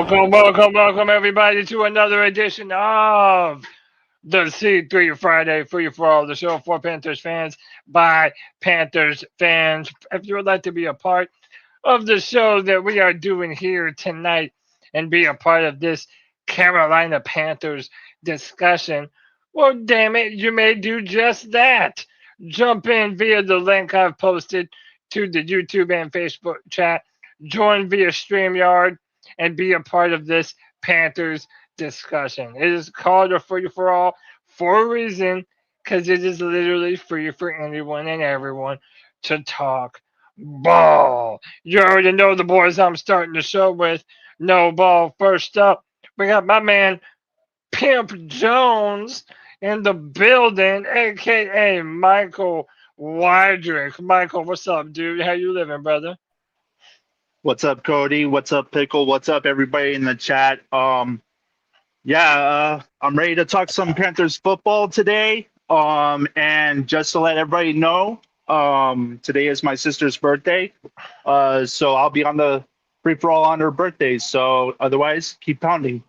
Welcome, everybody, to another edition of the C3 Friday Free for All, the show for Panthers fans by Panthers fans. If you would like to be a part of the show that we are doing here tonight and be a part of this Carolina Panthers discussion, well, damn it, you may do just that. Jump in via the link I've posted to the YouTube and Facebook chat. Join via StreamYard and be a part of this Panthers discussion. It is called a free for all for a reason, because it is literally free for anyone and everyone to talk ball. You already know the boys I'm starting the show with. No ball. First up, we got my man Pimp Jones in the building, aka Michael Wydrick. Michael, what's up, dude? How you living, brother? What's up, Cody? What's up, Pickle? What's up, everybody in the chat? I'm ready to talk some Panthers football today. And just to let everybody know, today is my sister's birthday. So I'll be on the free for all on her birthday. So otherwise, keep pounding.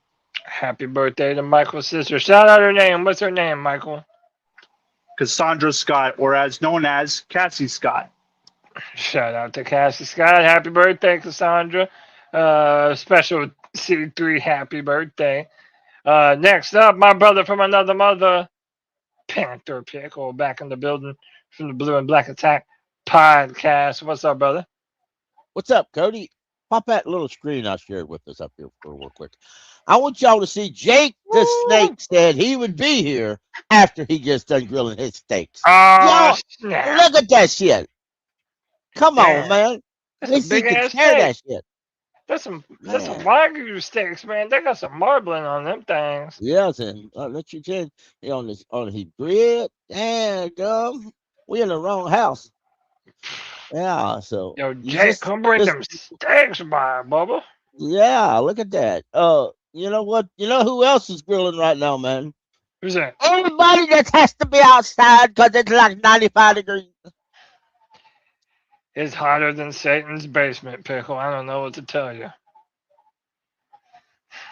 Happy birthday to Michael's sister. Shout out her name. What's her name, Michael? Cassandra Scott, or as known as Cassie Scott. Shout out to Cassie Scott. Happy birthday, Cassandra. Special C3 happy birthday. Next up, my brother from another mother, Panther Pickle, back in the building from the Blue and Black Attack podcast. What's up, brother? What's up, Cody? Pop that little screen I shared with us up here for real quick. I want y'all to see Jake the Snake said he would be here after he gets done grilling his steaks. Oh, Y'all, look at that shit. Come on, man. That's At a least he big can ass share steak. that shit. That's some Wagyu steaks, man. They got some marbling on them things. Yes, and let you tell you on his bread and we in the wrong house. Yeah, so Yo, Jake, come bring them steaks by, Bubba. Yeah, look at that. You know what? You know who else is grilling right now, man? Who's that? Everybody that has to be outside because it's like 95 degrees. It's hotter than Satan's basement, Pickle. I don't know what to tell you.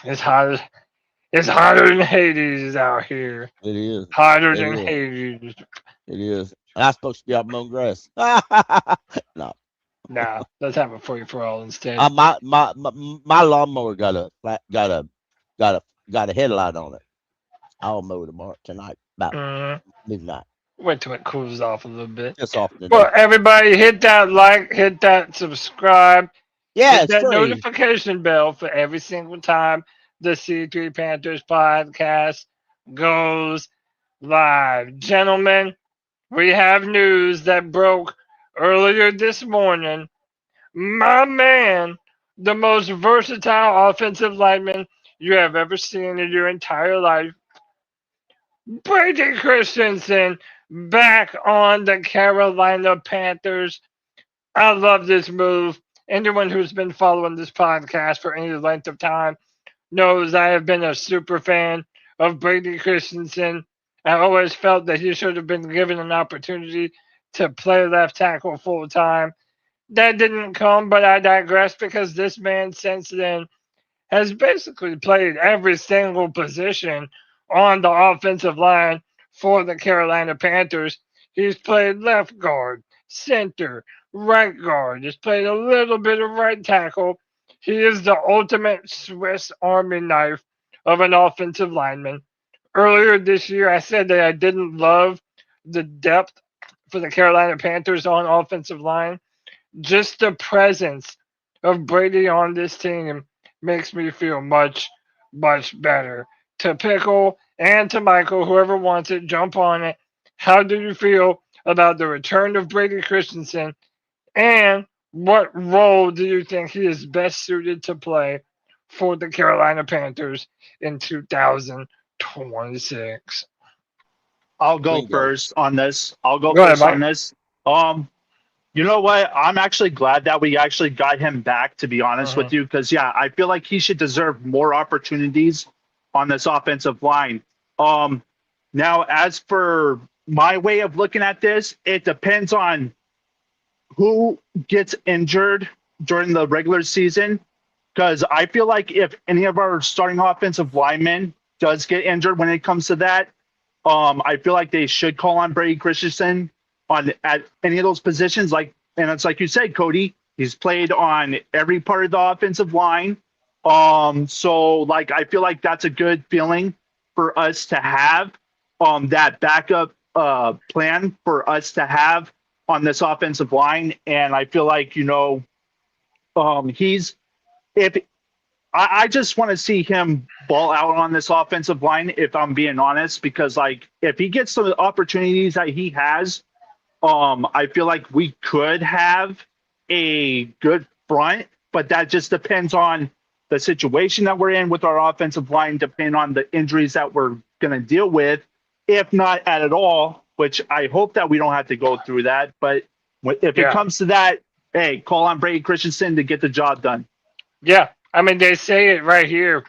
It's hotter. It's hotter than Hades out here. It is. Hotter than Hades. It is. And I'm supposed to be out mowing grass. No. Nah, let's have it for you for all instead. My lawnmower got a headlight on it. I'll mow tomorrow tonight about midnight. Wait till it cools off a little bit. Just off the Well, everybody, hit that like, hit that subscribe, yeah, hit that free. notification bell for every single time the C3 Panthers podcast goes live. Gentlemen, we have news that broke earlier this morning. My man, the most versatile offensive lineman you have ever seen in your entire life, Brady Christiansen, back on the Carolina Panthers. I love this move. Anyone who's been following this podcast for any length of time knows I have been a super fan of Brady Christiansen. I always felt that he should have been given an opportunity to play left tackle full time. That didn't come, but I digress, because this man since then has basically played every single position on the offensive line for the Carolina Panthers. He's played left guard, center, right guard. He's played a little bit of right tackle. He is the ultimate Swiss Army knife of an offensive lineman. Earlier this year, I said that I didn't love the depth for the Carolina Panthers on offensive line. Just the presence of Brady on this team makes me feel much, much better. To Pickle and to Michael, whoever wants it, jump on it. How do you feel about the return of Brady Christiansen, and what role do you think he is best suited to play for the Carolina Panthers in 2026? I'll go first on this. Go ahead, on this. You know what? I'm actually glad that we actually got him back, to be honest with you, because I feel like he should deserve more opportunities on this offensive line. Now, as for my way of looking at this, it depends on who gets injured during the regular season because I feel like if any of our starting offensive linemen does get injured when it comes to that, I feel like they should call on Brady Christiansen at any of those positions. And it's like you said, Cody, he's played on every part of the offensive line. So like I feel like that's a good feeling for us to have. That backup plan for us to have on this offensive line, and I feel like I just want to see him ball out on this offensive line, if I'm being honest, because like if he gets the opportunities that he has, I feel like we could have a good front, but that just depends on the situation that we're in with our offensive line, depending on the injuries that we're going to deal with, if not at all, which I hope that we don't have to go through that. But if it comes to that, hey, call on Brady Christiansen to get the job done. Yeah, I mean, they say it right here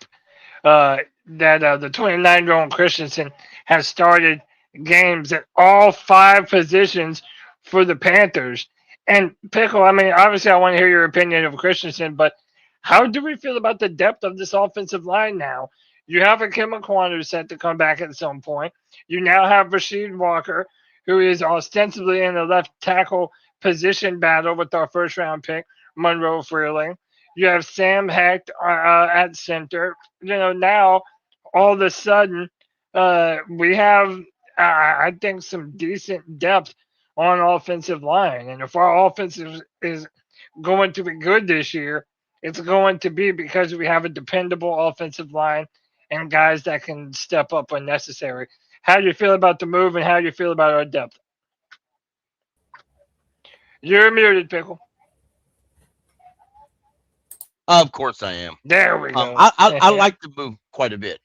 that the 29-year-old Christensen has started games at all 5 positions for the Panthers. And Pickle, I mean, obviously, I want to hear your opinion of Christensen, but how do we feel about the depth of this offensive line now? You have a Kim McQuarrie set to come back at some point. You now have Rasheed Walker, who is ostensibly in the left tackle position battle with our first round pick, Monroe Freeling. You have Sam Hecht at center. Now all of a sudden we have, I think, some decent depth on offensive line. And if our offense is going to be good this year, it's going to be because we have a dependable offensive line and guys that can step up when necessary. How do you feel about the move, and how do you feel about our depth? You're muted, Pickle. Of course I am. There we go. I like the move quite a bit.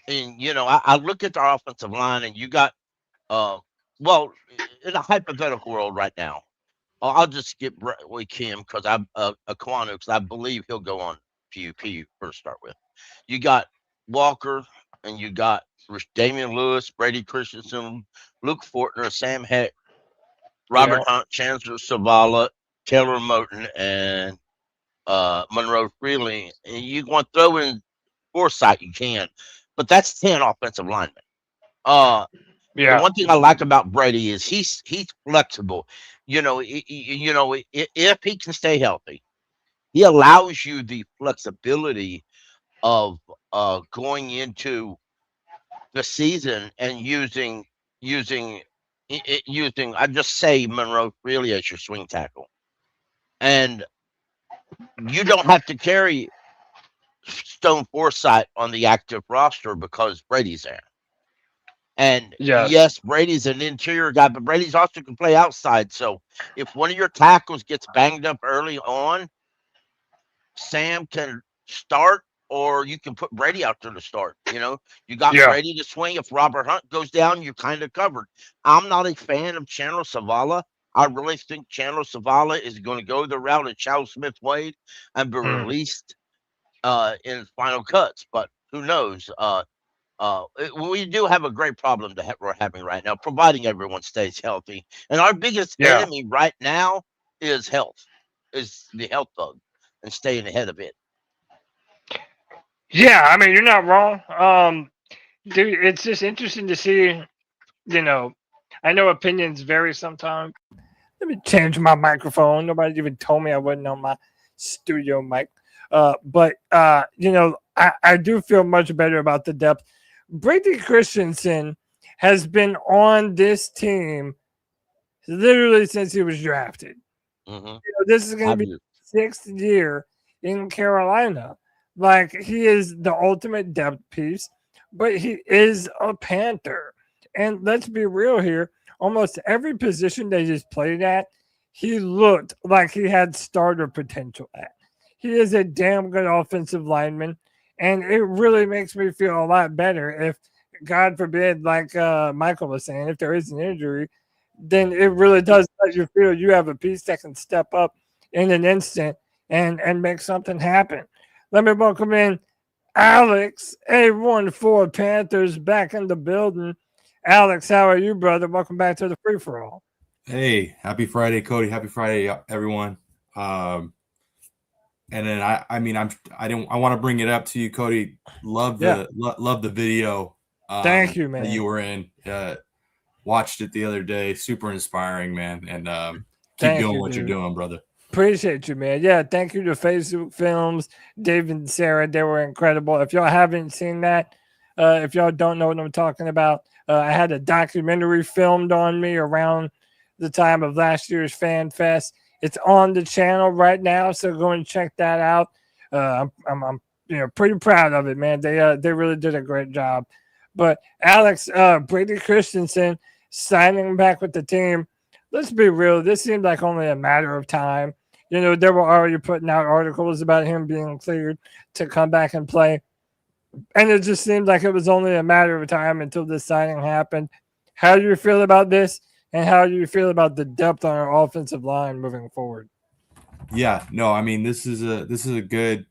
And, I look at the offensive line, and you got, well, in a hypothetical world right now, I'll just skip Kim because I'm Aquano, because I believe he'll go on PUP first start with. You got Walker, and you got Damian Lewis, Brady Christensen, Luke Fortner, Sam Heck, Robert Hunt, Chancellor Savala, Taylor Moton, and Monroe Freeling. And you want to throw in Forsythe, you can, but that's 10 offensive linemen. The one thing I like about Brady is he's flexible. If he can stay healthy, he allows you the flexibility of going into the season and using I just say Monroe Freely as your swing tackle, and you don't have to carry Stone Forsythe on the active roster because Brady's there. And yes, Brady's an interior guy, but Brady's also can play outside. So if one of your tackles gets banged up early on, Sam can start, or you can put Brady out there to start. You got Brady to swing. If Robert Hunt goes down, you're kind of covered. I'm not a fan of Chandler Savala. I really think Chandler Savala is going to go the route of Charles Smith-Wade and be released in final cuts, but who knows? We do have a great problem we're having right now, providing everyone stays healthy. And our biggest enemy right now is health, is the health bug, and staying ahead of it. Yeah, I mean, you're not wrong. Dude, it's just interesting to see, I know opinions vary sometimes. Let me change my microphone. Nobody even told me I wasn't on my studio mic. But I do feel much better about the depth. Brady Christiansen has been on this team literally since he was drafted. Mm-hmm. This is going to be 6th year in Carolina. Like, he is the ultimate depth piece, but he is a Panther. And let's be real here. Almost every position they just played at, he looked like he had starter potential at. He is a damn good offensive lineman. And it really makes me feel a lot better if, God forbid, like Michael was saying, if there is an injury, then it really does let you feel you have a piece that can step up in an instant and make something happen. Let me welcome in Alex, A14 Panthers, back in the building. Alex, how are you, brother? Welcome back to the Free For All. Hey, happy Friday, Cody. Happy Friday, everyone. And then I mean I want to bring it up to you, Cody. Love the video. Thank you, that man. you were in. Watched it the other day. Super inspiring, man. And keep Thank doing you, what you're dude. doing, brother. Appreciate you, man. Yeah, thank you to Facebook Films, David and Sarah. They were incredible. If y'all haven't seen that, if y'all don't know what I'm talking about, I had a documentary filmed on me around the time of last year's Fan Fest. It's on the channel right now, so go and check that out. I'm pretty proud of it, man. They really did a great job. But Alex, Brady Christiansen signing back with the team. Let's be real. This seemed like only a matter of time. They were already putting out articles about him being cleared to come back and play. And it just seemed like it was only a matter of time until this signing happened. How do you feel about this? And how do you feel about the depth on our offensive line moving forward? Yeah, no, I mean this is a good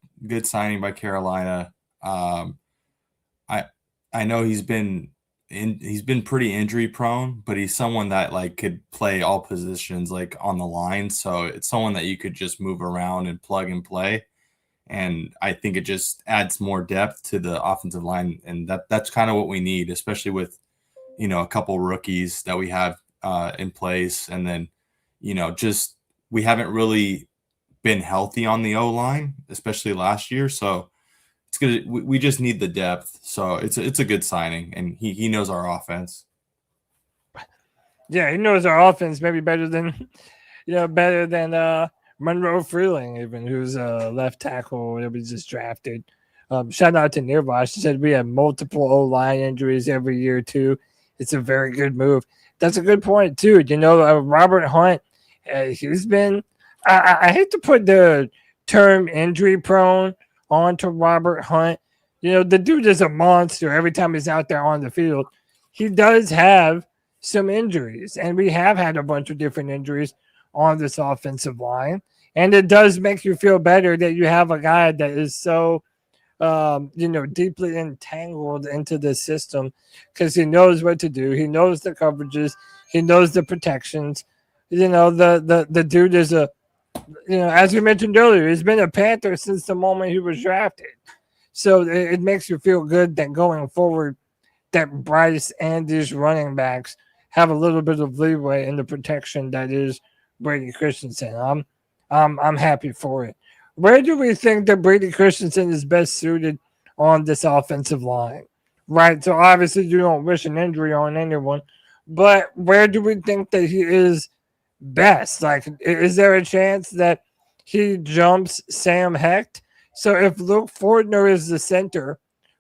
signing by Carolina. I know he's been pretty injury prone, but he's someone that like could play all positions like on the line. So it's someone that you could just move around and plug and play. And I think it just adds more depth to the offensive line, and that's kind of what we need, especially with a couple rookies that we have in place, and then just we haven't really been healthy on the O line, especially last year. So it's good. We just need the depth. So it's a good signing, and he knows our offense. Yeah, he knows our offense maybe better than Monroe Freeling, even, who's a left tackle that we just drafted. Shout out to Nirvash. He said we have multiple O-line injuries every year, too. It's a very good move. That's a good point, too. Robert Hunt, he's been – I hate to put the term injury prone onto Robert Hunt. The dude is a monster every time he's out there on the field. He does have some injuries, and we have had a bunch of different injuries on this offensive line, and it does make you feel better that you have a guy that is so deeply entangled into this system, because he knows what to do. He knows the coverages, he knows the protections. The dude is as we mentioned earlier, he's been a Panther since the moment he was drafted. So it makes you feel good that going forward that Bryce and these running backs have a little bit of leeway in the protection that is Brady Christiansen. I'm happy for it. Where do we think that Brady Christiansen is best suited on this offensive line? Right. So obviously you don't wish an injury on anyone, but where do we think that he is best? Like, is there a chance that he jumps Sam Hecht? So if Luke Fortner is the center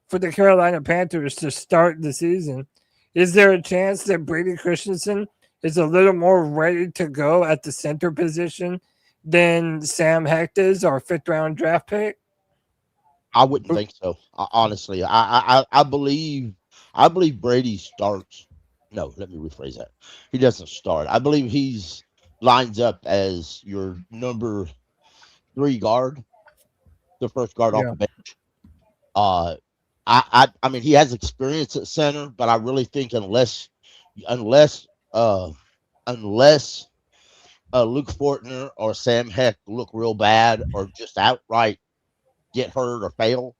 for the Carolina Panthers to start the season, is there a chance that Brady Christiansen is a little more ready to go at the center position than Sam Hecht is, our 5th-round draft pick? I wouldn't think so. Honestly, I believe Brady starts. No, let me rephrase that. He doesn't start. I believe he's lines up as your number 3 guard, the first guard off the bench. I mean, he has experience at center, but I really think unless Luke Fortner or Sam Heck look real bad or just outright get hurt or fail,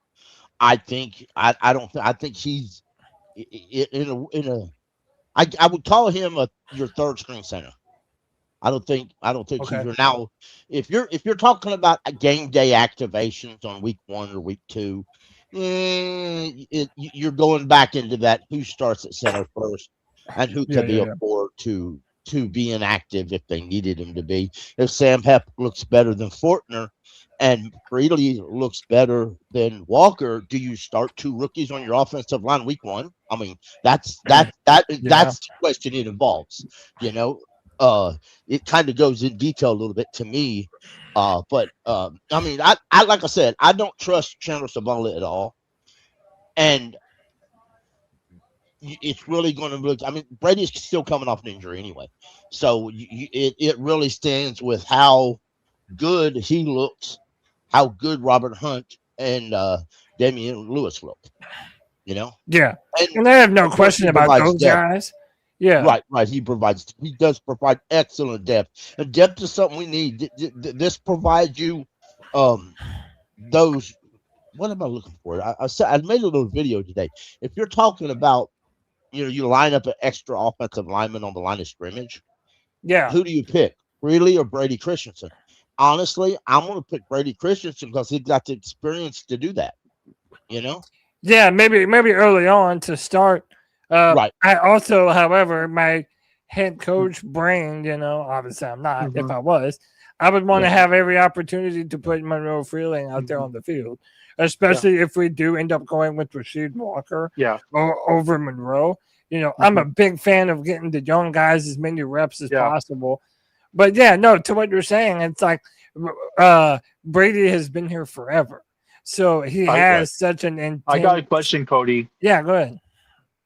I think he's I would call him your 3rd string center. I don't think Okay. he's your now. If you're talking about a game day activations on week 1 or week 2, you're going back into that who starts at center first and who can be afford to be inactive if they needed him to be. If Sam Hepp looks better than Fortner and Freely looks better than Walker, do you start 2 rookies on your offensive line week 1? I mean, that's the question it involves. It kind of goes in detail a little bit to me. But I mean, I like I said, I don't trust Chandler Savali at all. And it's really going to look, I mean, Brady's still coming off an injury anyway. So it really stands with how good he looks, how good Robert Hunt and Damian Lewis look. Yeah. And I have no question about those guys. Yeah. Right. He does provide excellent depth. And depth is something we need. This provides you those. What am I looking for? I made a little video today. If you're talking about, you line up an extra offensive lineman on the line of scrimmage, Yeah. who do you pick, Freely or Brady Christiansen? Honestly, I'm going to pick Brady Christiansen because he's got the experience to do that. Yeah, maybe early on to start. Right. I also, however, my head coach brain, obviously I'm not. If I was, I would want to have every opportunity to put Monroe Freeling out there on the field, especially if we do end up going with Rasheed Walker or over Monroe. I'm a big fan of getting the young guys as many reps as possible. But to what you're saying, it's like Brady has been here forever. So he has such an intense... I got a question, Cody. Yeah, go ahead.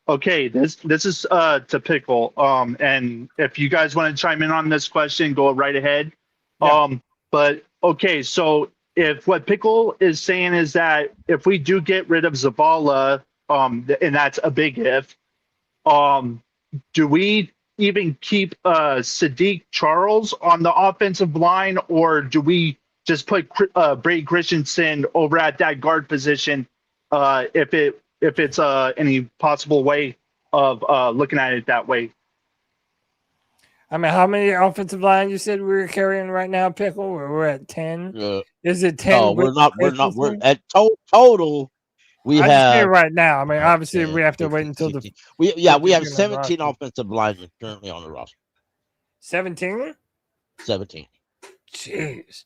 Okay, this is to Pickle. And if you guys want to chime in on this question, go right ahead. Yeah. But okay, so if what Pickle is saying is that if we do get rid of Zavala, and that's a big if, do we even keep Sadiq Charles on the offensive line, or do we just put Brady Christiansen over at that guard position if it's any possible way of looking at it that way? I mean, how many offensive line you said we were carrying right now, Pickle? We're at 10. Is it 10? No, we're not. We're at total. We I have just mean right now. I mean, obviously, 10, we have to 15, wait until 16. the. We have 17 offensive linemen currently on the roster. 17? 17. Jeez.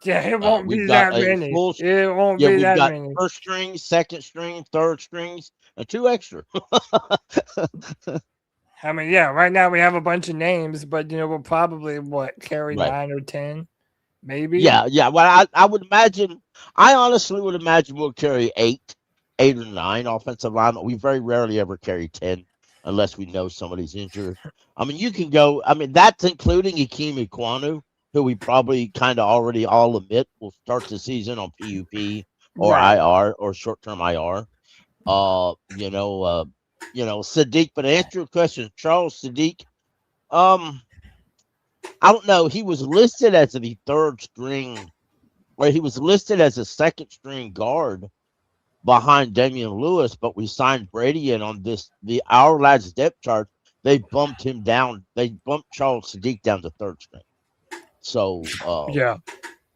Yeah, it won't be we've that got a many. full- It won't Yeah, be we've that got many. first string, second string, third strings, and 2 extra. I mean, right now we have a bunch of names, but we'll probably carry Right. 9 or 10, maybe. Yeah. Well, I would imagine. I honestly would imagine we'll carry 8 or 9 offensive linemen. We very rarely ever carry 10 unless we know somebody's injured. I mean, you can go. I mean, that's including Ikem Ekwonu, who we probably kind of already all admit will start the season on PUP or Right. IR or short-term IR. Sadiq. But to answer your question, Charles Sadiq. I don't know. He was listed as the third string, or he was listed as a second string guard behind Damian Lewis, but we signed Brady in on our lad's depth chart. They bumped him down. They bumped Charles Sadiq down to third string. So,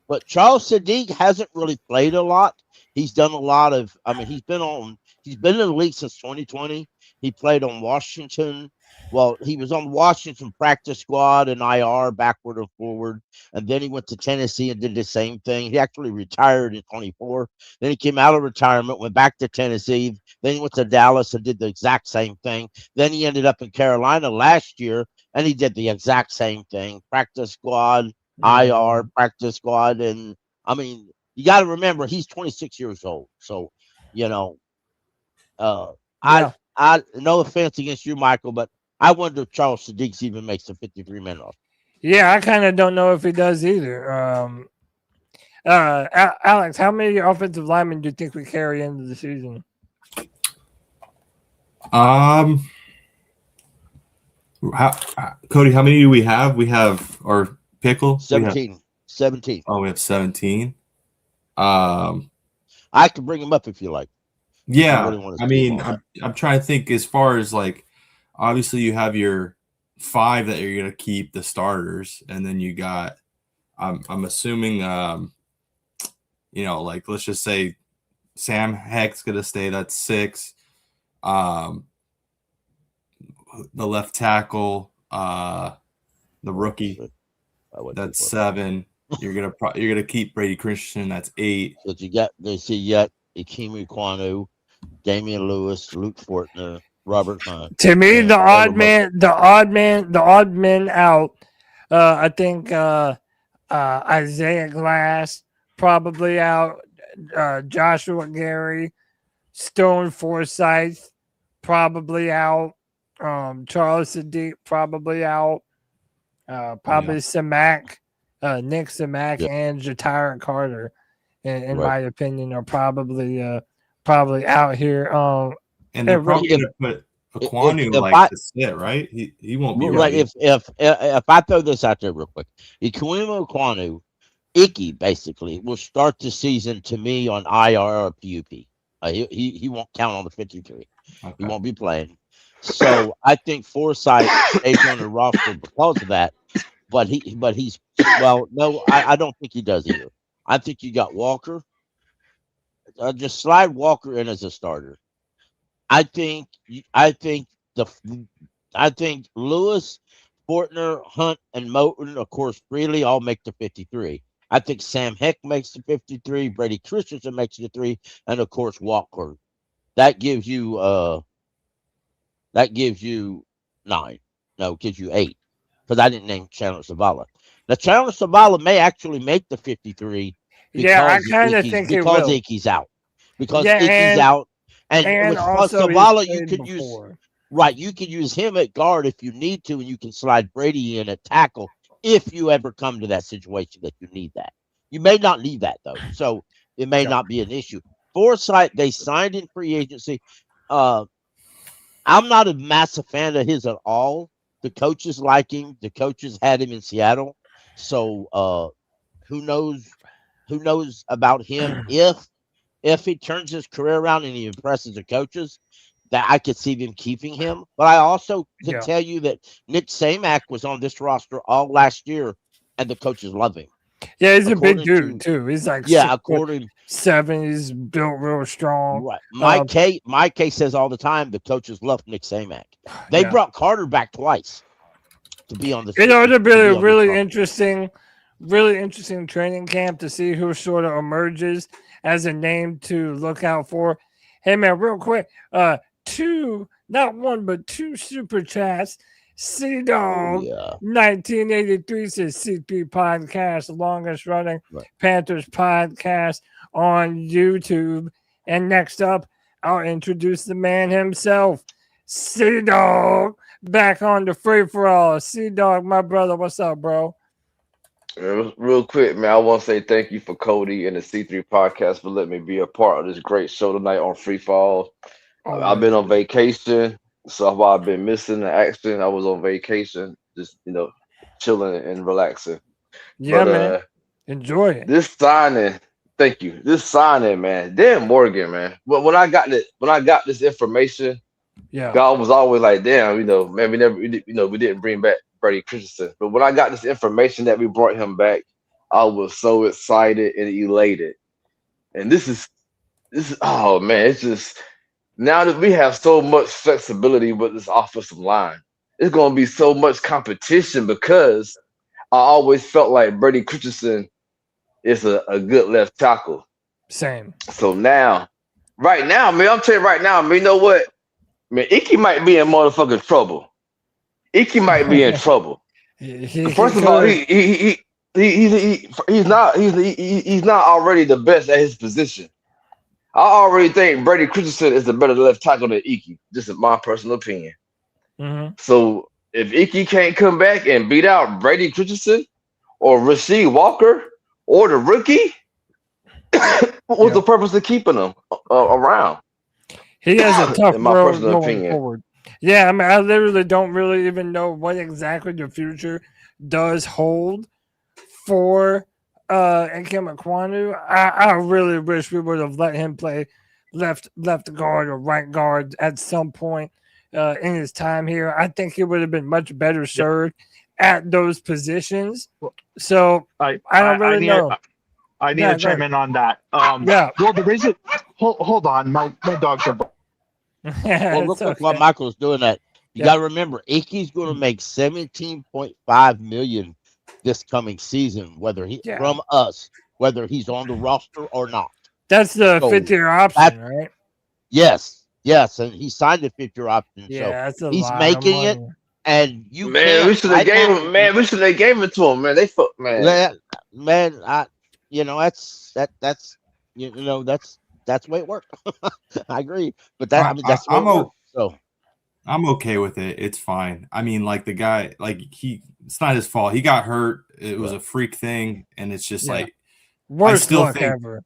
but Charles Sadiq hasn't really played a lot. He's done a lot of. I mean, he's been in the league since 2020. He played on Washington. Well, he was on Washington practice squad and IR backward and forward. And then he went to Tennessee and did the same thing. He actually retired in 24. Then he came out of retirement, went back to Tennessee. Then he went to Dallas and did the exact same thing. Then he ended up in Carolina last year and he did the exact same thing. Practice squad, IR, practice squad. And I mean, you got to remember, he's 26 years old. So, I no offense against you, Michael, but I wonder if Charles Sadiq even makes the 53-man roster. Yeah, I kind of don't know if he does either. Alex, how many offensive linemen do you think we carry into the season? Cody, how many do we have? We have our Pickle. 17. 17. Oh, we have 17. I can bring him up if you like. Yeah, I mean, I'm trying to think as far as like, obviously you have your 5 that you're gonna keep the starters, and then you got, I'm assuming, like let's just say Sam Heck's gonna stay. That's 6. The left tackle, the rookie, that's 7. You're gonna keep Brady Christiansen. That's 8. But you got Ikem Ekwonu, Damian Lewis, Luke Fortner, Robert Hunt. To me, the odd men out. I think Isaiah Glass probably out. Joshua Gary, Stone Forsythe probably out. Charles Sadiq probably out. Probably Samak, Nick Samak, and Jatira Carter, in my opinion, are probably out here. And they're probably going to put Ekwonu to sit, right? He won't be right. If I throw this out there real quick, Ikem Ekwonu Icky basically will start the season to me on IR or PUP. He won't count on the 53. He Okay. won't be playing. So I think Forsythe stays on the roster because of that. But he's well, no, I don't think he does either. I think you got Walker. Just slide Walker in as a starter. I think the I think Lewis, Fortner, Hunt, and Moten, of course, Freely all make the 53. I think Sam Heck makes the 53. Brady Christiansen makes the 3, and of course Walker. That gives you 9. No, it gives you 8 because I didn't name Chandler Zavala. Now Chandler Zavala may actually make the 53 Yeah, I because kind of think it will. Icky's out. Because Yeah, Icky's out, and and with also he's Zavala, you played could use before. right. You can use him at guard if you need to, and you can slide Brady in at tackle if you ever come to that situation that you need that. You may not need that though, so it may Yeah. not be an issue. Forsythe, they signed in free agency. I'm not a massive fan of his at all. The coaches like him. The coaches had him in Seattle, so who knows? Who knows about him if he turns his career around and he impresses the coaches, that I could see them keeping him. But I also can Yeah. tell you that Nick Samak was on this roster all last year, and the coaches love him. Yeah, he's a big According dude to- too. He's like Yeah, according 6'7". He's built real strong. right, Um, Mike K says all the time the coaches love Nick Samak. They Yeah. brought Carter back twice to be on the. It would have been to a be on this really interesting training camp to see who sort of emerges as a name to look out for. Hey man, real quick, not one but 2 super chats. C Dog Yeah. 1983 says C3 podcast, the longest running Right. Panthers podcast on YouTube. And next up, I'll introduce the man himself, C Dog, back on the free for all. C Dog, my brother, what's up, bro? Real quick, man, I want to say thank you for Cody and the C3 podcast for letting me be a part of this great show tonight on Free Fall. I've been on vacation, so while I've been missing the action, I was on vacation, just chilling and relaxing. Yeah, But man. Enjoy it. this signing, thank you. This signing, man, damn Morgan, man. But when I got this information, Yeah. God was always like, damn, man, we didn't bring back Brady Christiansen. But when I got this information that we brought him back, I was so excited and elated. And this is oh man, it's just now that we have so much flexibility with this offensive line, it's gonna be so much competition because I always felt like Brady Christiansen is a good left tackle. Same. So right now, man, I'm telling you right now, man, you know what? Man, Icky might be in motherfucking trouble. Icky might be in trouble. First of all, he's not already the best at his position. I already think Brady Christiansen is the better left tackle than Icky. Just in my personal opinion. Mhm. So if Icky can't come back and beat out Brady Christiansen or Rasheed Walker or the rookie, what was the purpose of keeping him around? He has a tough In my road personal going opinion. forward. Yeah, I mean, I literally don't really even know what exactly the future does hold for Nkem Ekwonu. I really wish we would have let him play left guard or right guard at some point in his time here. I think he would have been much better served at those positions. So I don't really know. I need to chime in on that. Yeah. Well, the reason. Hold on, my dogs are. Well, real It's quick, okay. while Michael's doing that, you Yeah. got to remember, Icky's going to make $17.5 million this coming season, whether from us, whether he's on the roster or not. That's the So, 5th-year option, right? Yes, and he signed a 5th-year option, Yeah, so that's a he's lot making of it, money. and you Man, can't. we should have gave him. Man, we should have gave it to him. Man, they fuck. Man, Man, that's the way it works. I agree, but that's the way it works. So I'm okay with it. It's fine. I mean, like the guy, it's not his fault. He got hurt. It was a freak thing, and it's just like worst still luck think- ever.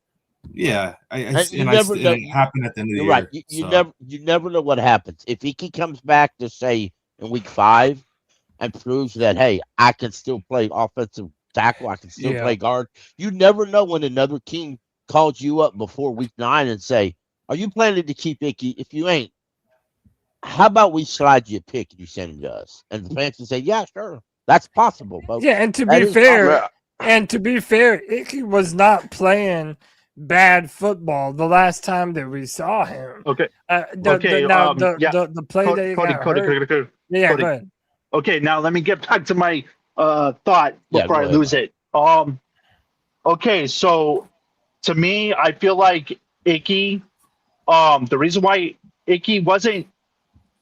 Yeah, And it happened at the end of the you're year. right. You never know what happens. If Icky comes back to say in week 5 and proves that, hey, I can still play offensive tackle. I can still play guard. You never know when another team calls you up before week 9 and say, "Are you planning to keep Icky? If you ain't, how about we slide you a pick and you send him to us?" And the fans can say, "Yeah, sure, that's possible." Folks. Yeah, and to That be is fair, Icky was not playing bad football the last time that we saw him. Okay. The play that he got hurt. Cody. Yeah, go ahead. Okay, now let me get back to my thought before I lose it. Okay, so to me, I feel like Icky, the reason why Icky wasn't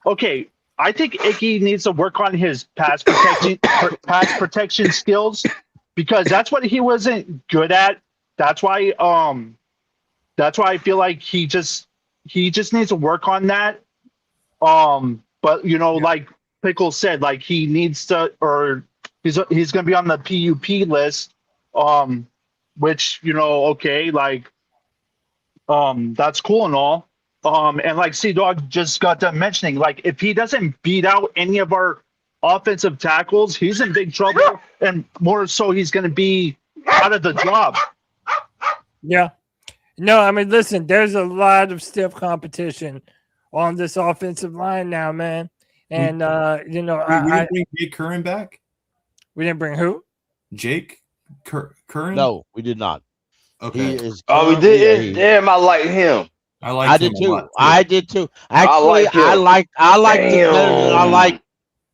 okay, I think Icky needs to work on his pass protection skills because that's what he wasn't good at. That's why I feel like he just needs to work on that. But like Pickle said, like he needs to, or he's going to be on the PUP list, which okay, like that's cool and all. And like C-Dog just got done mentioning, like if he doesn't beat out any of our offensive tackles, he's in big trouble, and more so he's going to be out of the job. Yeah. No, I mean, listen, there's a lot of stiff competition on this offensive line now, man. And, we didn't bring Jake Curran back? We didn't bring who? Jake Curran? No, we did not. Okay. He is we did. Damn, I like him. I did too. I did too. Actually, I liked him better than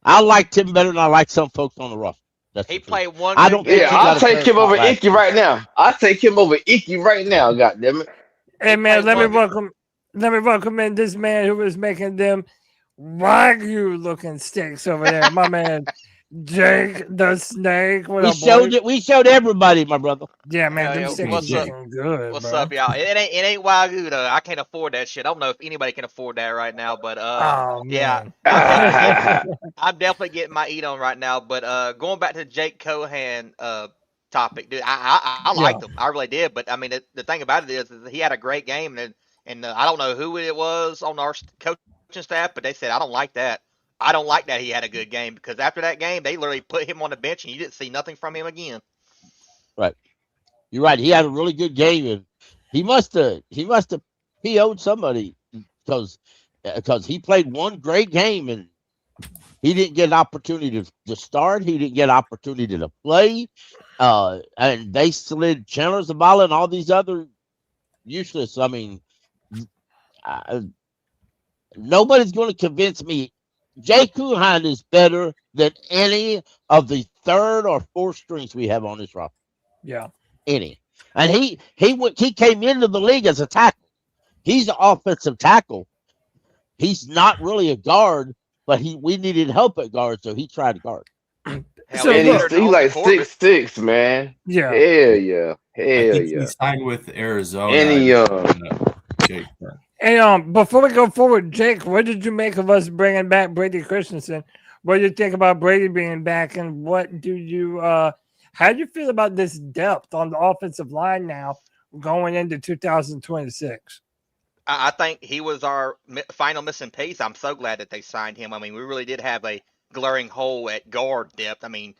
I liked him better than I like some folks on the roster. He played one. I don't. I'll take him over Icky right now. I'll take him over Icky right now. God damn it! Hey man, let me welcome in this man who was making them Wagyu looking steaks over there. My man Jake the Snake. We showed everybody, my brother. Yeah, man, them steaks looking good. What's up, y'all? It ain't Wagyu though. I can't afford that shit. I don't know if anybody can afford that right now, but yeah, I'm definitely getting my eat on right now. But going back to the Jake Cohan topic, dude, I liked him. I really did. But I mean, the thing about it is he had a great game, and I don't know who it was on our coaching staff, but they said I don't like that. I don't like that he had a good game because after that game, they literally put him on the bench and you didn't see nothing from him again. Right. You're right. He had a really good game and he must have PO'd somebody because he played one great game and he didn't get an opportunity to start. He didn't get an opportunity to play. And they slid Chandler Zavala and all these other useless. I mean, nobody's going to convince me Jake Cohan is better than any of the third or fourth strings we have on this roster. Yeah. Any. And he came into the league as a tackle. He's an offensive tackle. He's not really a guard, but we needed help at guard, so he tried to guard. So he's like 6'6", man. Yeah. Hell yeah. He signed with Arizona. Jake. And before we go forward, Jake, what did you make of us bringing back Brady Christiansen? What do you think about Brady being back, and what do you how do you feel about this depth on the offensive line now going into 2026? I think he was our final missing piece. I'm so glad that they signed him. I mean, we really did have a glaring hole at guard depth. I mean,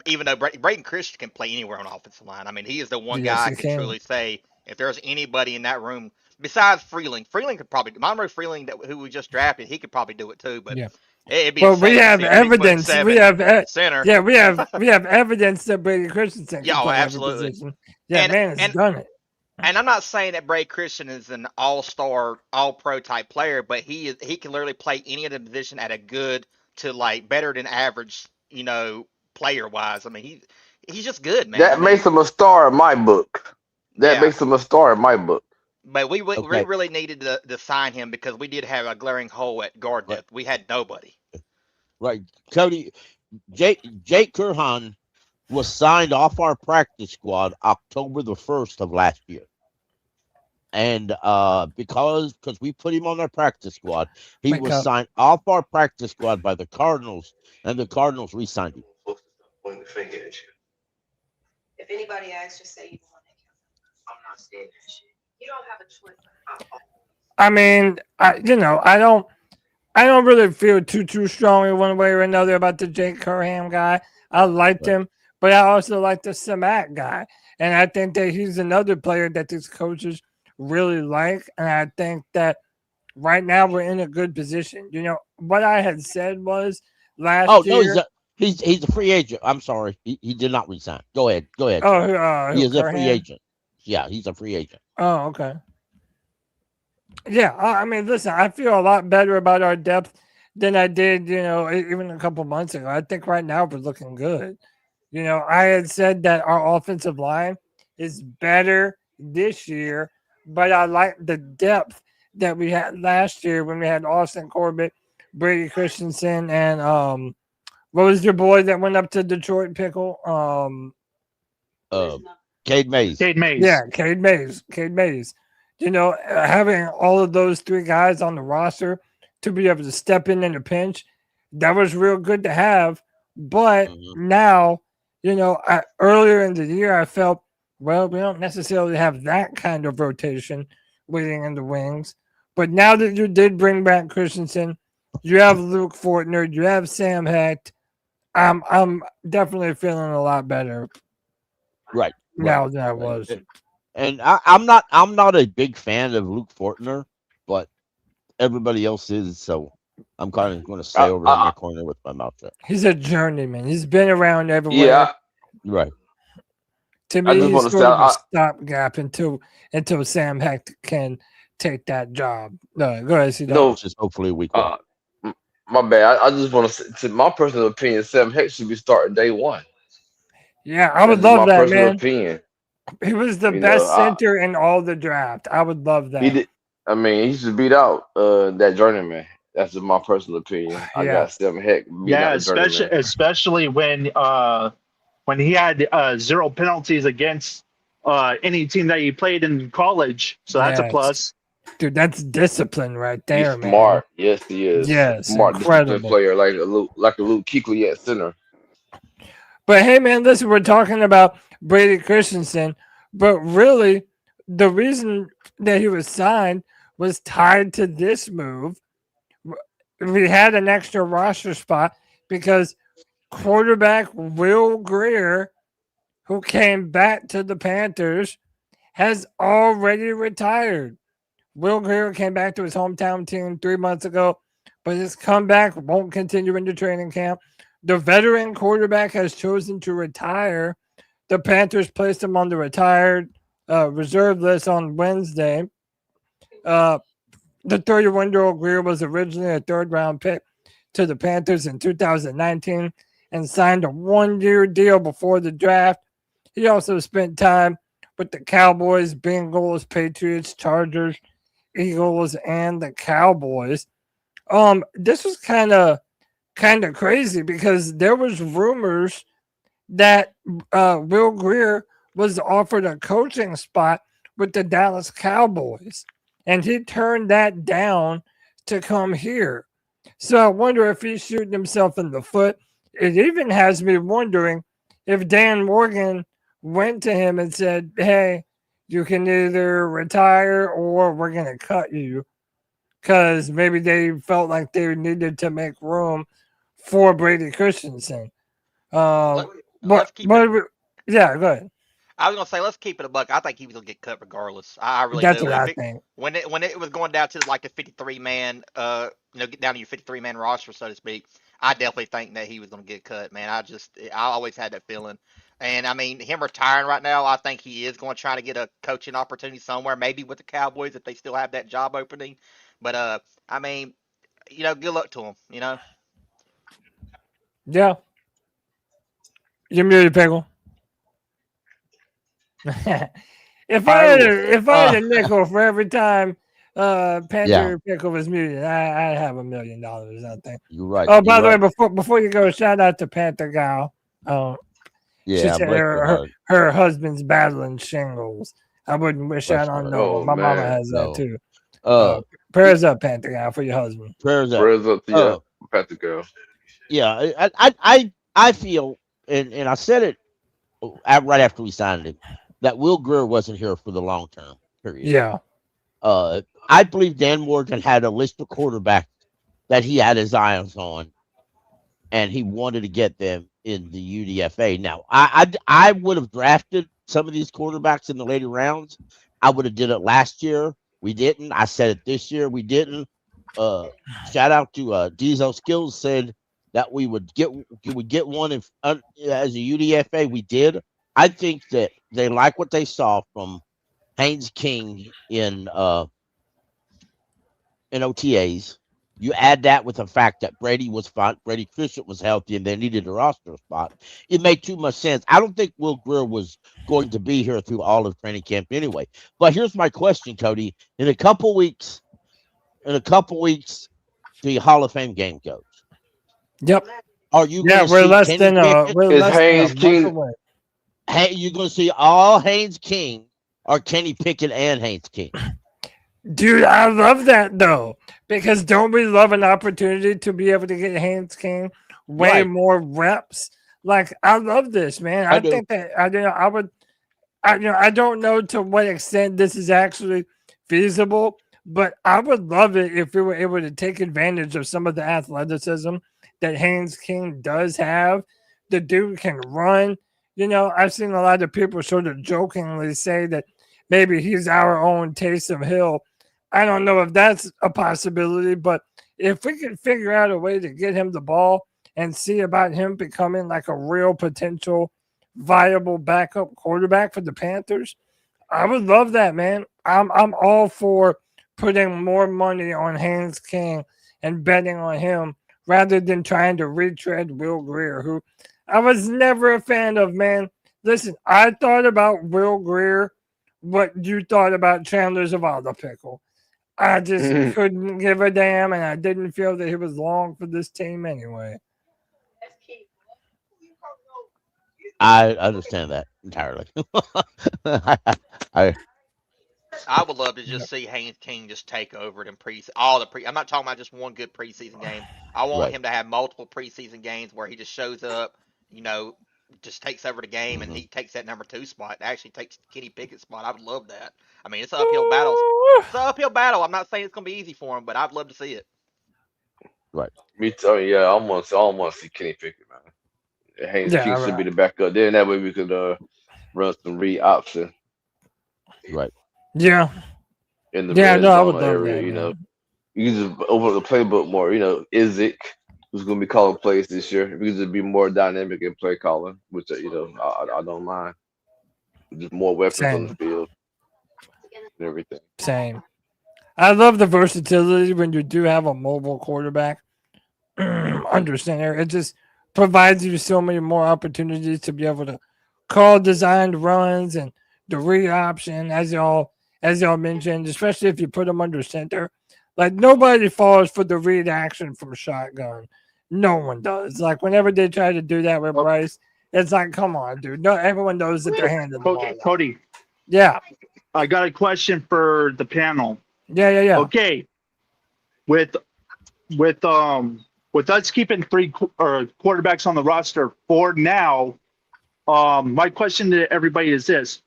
even though Brady Christiansen can play anywhere on the offensive line, I mean, he is the one guy I can truly say if there's anybody in that room besides Freeling could probably Monroe Freeling, who we just drafted, he could probably do it too. But it'd be we have evidence. We have center. Yeah, we have evidence that Brady Christiansen can play absolutely. Every position. Yeah, man has done it. And I'm not saying that Brady Christian is an all-star, all-pro type player, but he can literally play any of the position at a good to like better than average, player wise. I mean, he's just good, man. That makes him a star in my book. Makes him a star in my book. But we really needed to sign him because we did have a glaring hole at guard depth. We had nobody. Right, Cody. Jake Cohan was signed off our practice squad October the 1st of last year. And because we put him on our practice squad, he was signed off our practice squad by the Cardinals, and the Cardinals re-signed him. Point the finger at you. If anybody asks, just say you want to. I'm not saying that shit. You don't have a choice. I mean, I don't really feel too strongly one way or another about the Jake Cohan guy. I liked him, but I also like the Samat guy. And I think that he's another player that these coaches really like. And I think that right now we're in a good position. You know, what I had said was last Oh no, year. he's a free agent. I'm sorry, he did not resign. Go ahead, Oh, sir. He is a free Curhan? agent. Yeah, he's a free agent. Oh, okay. Yeah, I mean, listen, I feel a lot better about our depth than I did, you know, even a couple months ago. I think right now we're looking good. You know, I had said that our offensive line is better this year, but I like the depth that we had last year when we had Austin Corbett, Brady Christiansen, and what was your boy that went up to Detroit Pickle? Cade Mays. Cade Mays. Yeah, Cade Mays. Cade Mays. You know, having all of those three guys on the roster to be able to step in a pinch, that was real good to have. But now, you know, earlier in the year, I felt, well, we don't necessarily have that kind of rotation waiting in the wings. But now that you did bring back Christensen, you have Luke Fortner, you have Sam Hecht. I'm definitely feeling a lot better Right. now than I was. And I'm not a big fan of Luke Fortner, but everybody else is. So I'm kind of going to stay over in my corner with my mouth shut. He's a journeyman. He's been around everywhere. Yeah, Right. To me, he's sort of a stopgap until Sam Hecht can take that job. No, go ahead, C-Dog. no, Just hopefully week one. my bad. I just want to my personal opinion, Sam Heck should be starting day one. Yeah, I would That's just love my that, personal man. opinion. He was the You best know, center in all the draft. I would love that. he did. I mean, he should beat out that journeyman. That's just my personal opinion. I Yeah. got Sam Heck beating Yeah, out the journeyman. especially when he had 0 penalties against any team that he played in college. So that's a Yes. plus. Dude, that's discipline right there, He's man. smart. Yes, he is. Yes, Smart, incredible. disciplined player like a Luke Kuechly at center. But hey, man, listen, we're talking about Brady Christensen, but really, the reason that he was signed was tied to this move. We had an extra roster spot because quarterback Will Grier, who came back to the Panthers, has already retired. Will Grier came back to his hometown team 3 months ago, but his comeback won't continue into training camp. The veteran quarterback has chosen to retire. The Panthers placed him on the retired reserve list on Wednesday. The 31-year-old Grier was originally a third-round pick to the Panthers in 2019 and signed a one-year deal before the draft. He also spent time with the Cowboys, Bengals, Patriots, Chargers, Eagles, and the Cowboys. This was kind of crazy because there was rumors that Will Grier was offered a coaching spot with the Dallas Cowboys, and he turned that down to come here. So I wonder if he's shooting himself in the foot. It even has me wondering if Dan Morgan went to him and said, hey, you can either retire or we're going to cut you, because maybe they felt like they needed to make room for Brady Christensen. Yeah, go ahead. I was gonna say let's keep it a buck. I think he was gonna get cut regardless. I really That's do. what I think. When it was going down to like the 53-man, get down to your 53-man roster, so to speak, I definitely think that he was gonna get cut, man. I always had that feeling. And I mean, him retiring right now, I think he is going to try to get a coaching opportunity somewhere, maybe with the Cowboys if they still have that job opening. But I mean, good luck to him. Yeah. You're muted, Pickle. if I had a nickel for every time Panther Pickle was muted, I'd have $1 million. I think. You're right. Oh, by the way, before you go, shout out to Panther Gal. Yeah, she said her husband's battling shingles. I wouldn't wish that on no one. My mama has that too. Prayers up, Panther Gal, for your husband. Prayers up to you, Panther Gal. Yeah, I feel, and I said it right after we signed him, that Will Grier wasn't here for the long term period. Yeah. I believe Dan Morgan had a list of quarterbacks that he had his eyes on and he wanted to get them in the UDFA. Now, I would have drafted some of these quarterbacks in the later rounds. I would have did it last year. We didn't. I said it this year. We didn't. Shout out to Diesel Skills said that we would get one as a UDFA. We did. I think that they like what they saw from Haynes King in OTAs. You add that with the fact that Brady Christian was healthy, and they needed a roster spot. It made too much sense. I don't think Will Grier was going to be here through all of training camp anyway. But here's my question, Cody: in a couple weeks, the Hall of Fame game goes. Yep. Are you Yeah, going to we're see less Kenny than Pickett? we're Is less Haynes than a King- month away. Hey, you going to see all Haynes King or Kenny Pickett and Haynes King? Dude, I love that though, because don't we love an opportunity to be able to get Haynes King way Right. more reps? Like, I love this, man. I I do. think that I don't know to what extent this is actually feasible, but I would love it if we were able to take advantage of some of the athleticism that Haynes King does have. The dude can run. I've seen a lot of people sort of jokingly say that maybe he's our own Taysom Hill. I don't know if that's a possibility, but if we could figure out a way to get him the ball and see about him becoming like a real potential viable backup quarterback for the Panthers, I would love that, man. I'm all for putting more money on Haynes King and betting on him rather than trying to retread Will Grier, who I was never a fan of, man. Listen, I thought about Will Grier what you thought about Chandler Zavala Pickle. I just couldn't give a damn, and I didn't feel that he was long for this team anyway. I understand that entirely. I I would love to just see Haynes King just take over it in I'm not talking about just one good preseason game. I want Right. him to have multiple preseason games where he just shows up, just takes over the game, and he takes that number 2 spot. Actually takes Kenny Pickett's spot. I would love that. I mean, it's an uphill battle. It's an uphill battle. I'm not saying it's gonna be easy for him, but I'd love to see it. Me too. Yeah, I almost see Kenny Pickett, man. Haynes Yeah, King should right. be the backup. Then that way we could run some read option right. Yeah. in the Yeah, red no, I zone would love area. that, You know, man. you can just open up the playbook more. Izzik, who's going to be calling plays this year. We can just be more dynamic in play calling, which I don't mind. Just more weapons on the Same. field and everything. Same. I love the versatility when you do have a mobile quarterback under center. It just provides you so many more opportunities to be able to call designed runs and the read option, as y'all mentioned, especially if you put them under center. Like, nobody falls for the read action from shotgun. No one does. Like, whenever they try to do that with Bryce, it's like, come on, dude. No, everyone knows that they're handing the ball. Cody, Yeah. I got a question for the panel. Yeah. Okay, with us keeping 3 quarterbacks on the roster for now, my question to everybody is this: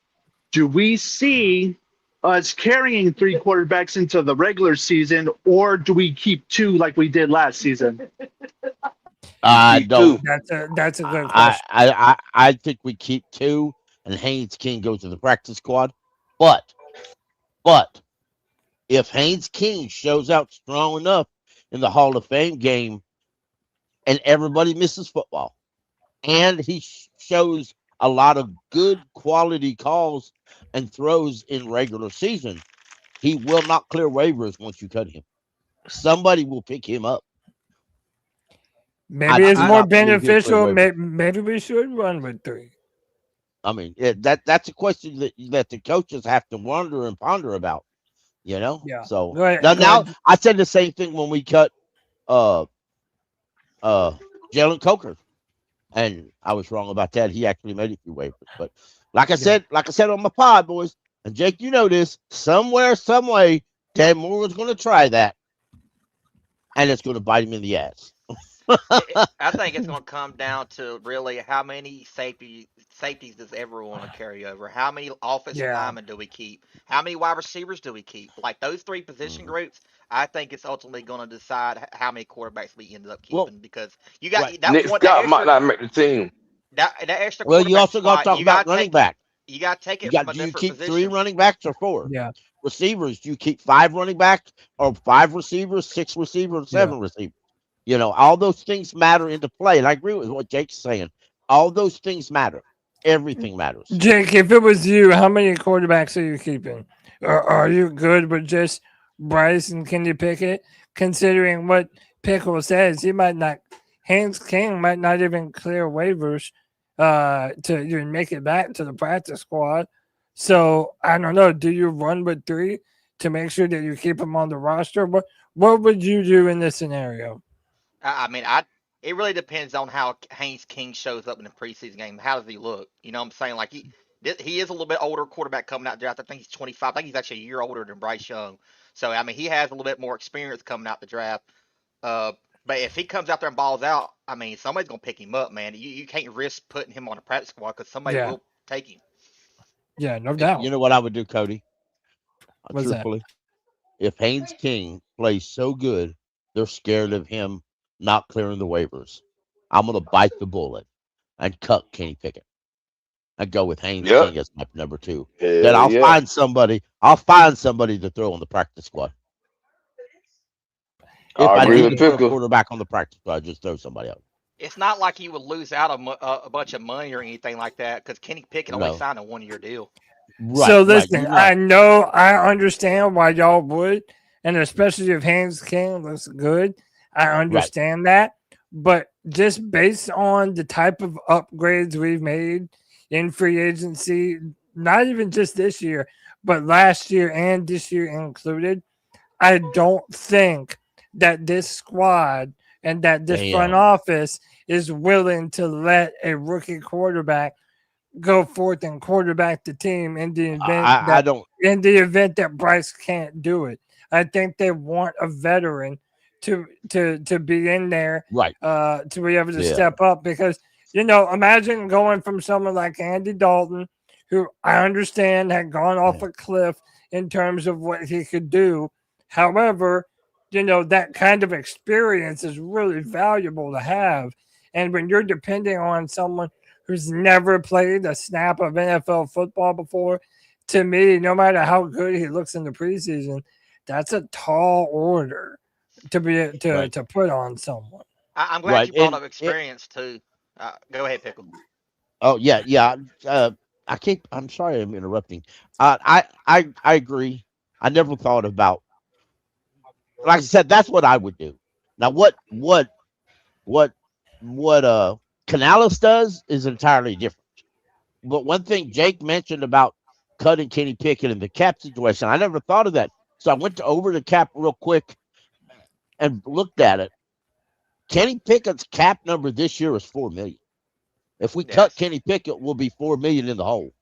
do we see us carrying 3 quarterbacks into the regular season, or do we keep 2 like we did last season? I keep don't. 2. That's a good question. I think we keep 2, and Haynes King goes to the practice squad. But if Haynes King shows out strong enough in the Hall of Fame game, and everybody misses football, and he shows a lot of good quality calls and throws in regular season, he will not clear waivers once you cut him. Somebody will pick him up. Maybe I it's do more not believe he'll clear beneficial. waivers. Maybe we should run with 3. I mean, that's a question that the coaches have to wonder and ponder about. Yeah. So Go ahead, now I said the same thing when we cut Jalen Coker, and I was wrong about that. He actually made it through waivers. But like I said on my pod, boys, and Jake, you know this, somewhere, some way, Dan Moore is going to try that, and it's going to bite him in the ass. I think it's going to come down to really how many safeties does everyone want to carry over? How many offensive Yeah. linemen do we keep? How many wide receivers do we keep? Like those three position groups, I think it's ultimately going to decide how many quarterbacks we ended up keeping Well, because you got right. that Nick one that Scott might extra not make the team. that extra Well, you quarterback also got to spot. talk You about got to running take back. you got to take You it from got a do you different keep 3 position. running backs or 4? Yeah. Receivers, do you keep 5 running backs or 5 receivers, 6 receivers, 7 receivers? You know, all those things matter into play. And I agree with what Jake's saying. All those things matter. Everything matters. Jake, if it was you, how many quarterbacks are you keeping? Or are you good with just Bryce and Kenny Pickett? Considering what Pickle says, Haynes King might not even clear waivers to even make it back to the practice squad. So I don't know. Do you run with 3 to make sure that you keep him on the roster? What would you do in this scenario? I mean, it really depends on how Haynes King shows up in the preseason game. How does he look? You know what I'm saying? Like he is a little bit older quarterback coming out there. I think he's 25. I think he's actually a year older than Bryce Young. So I mean, he has a little bit more experience coming out the draft. Uh, but if he comes out there and balls out, I mean, somebody's gonna pick him up, man. You can't risk putting him on a practice squad because somebody Yeah. will take him. Yeah, no doubt. You know what I would do, Cody? What's that? Truthfully, if Haynes King plays so good, they're scared of him not clearing the waivers. I'm going to bite the bullet and cut Kenny Pickett and go with Haynes Yep. King as my number 2. Hell Then I'll yeah. find somebody. I'll find somebody to throw on the practice squad. If I I agree need with to throw a Pickle. quarterback on the practice squad, just throw somebody else. It's not like he would lose out a bunch of money or anything like that because Kenny Pickett only No. signed a 1-year deal. So Right. listen, You're not. I know I understand why y'all would, and especially if Haynes King looks good, I understand that. But just based on the type of upgrades we've made in free agency, not even just this year, but last year and this year included, I don't think that this squad and that this front Damn. office is willing to let a rookie quarterback go forth and quarterback the team in the event that Bryce can't do it. I think they want a veteran to be in there, Right. to be able to step up because imagine going from someone like Andy Dalton, who I understand had gone off a cliff in terms of what he could do. However, that kind of experience is really valuable to have. And when you're depending on someone who's never played a snap of NFL football before, to me, no matter how good he looks in the preseason, that's a tall order to be to put on someone. I'm glad you brought up experience too. Go ahead, Pickle. Oh yeah. I'm sorry I'm interrupting. I agree. I never thought about. Like I said, that's what I would do. Now, what Canales does is entirely different. But one thing Jake mentioned about cutting Kenny Pickett in the cap situation, I never thought of that. So I went over the cap real quick and looked at it. Kenny Pickett's cap number this year is $4 million. If we cut Kenny Pickett, we'll be $4 million in the hole.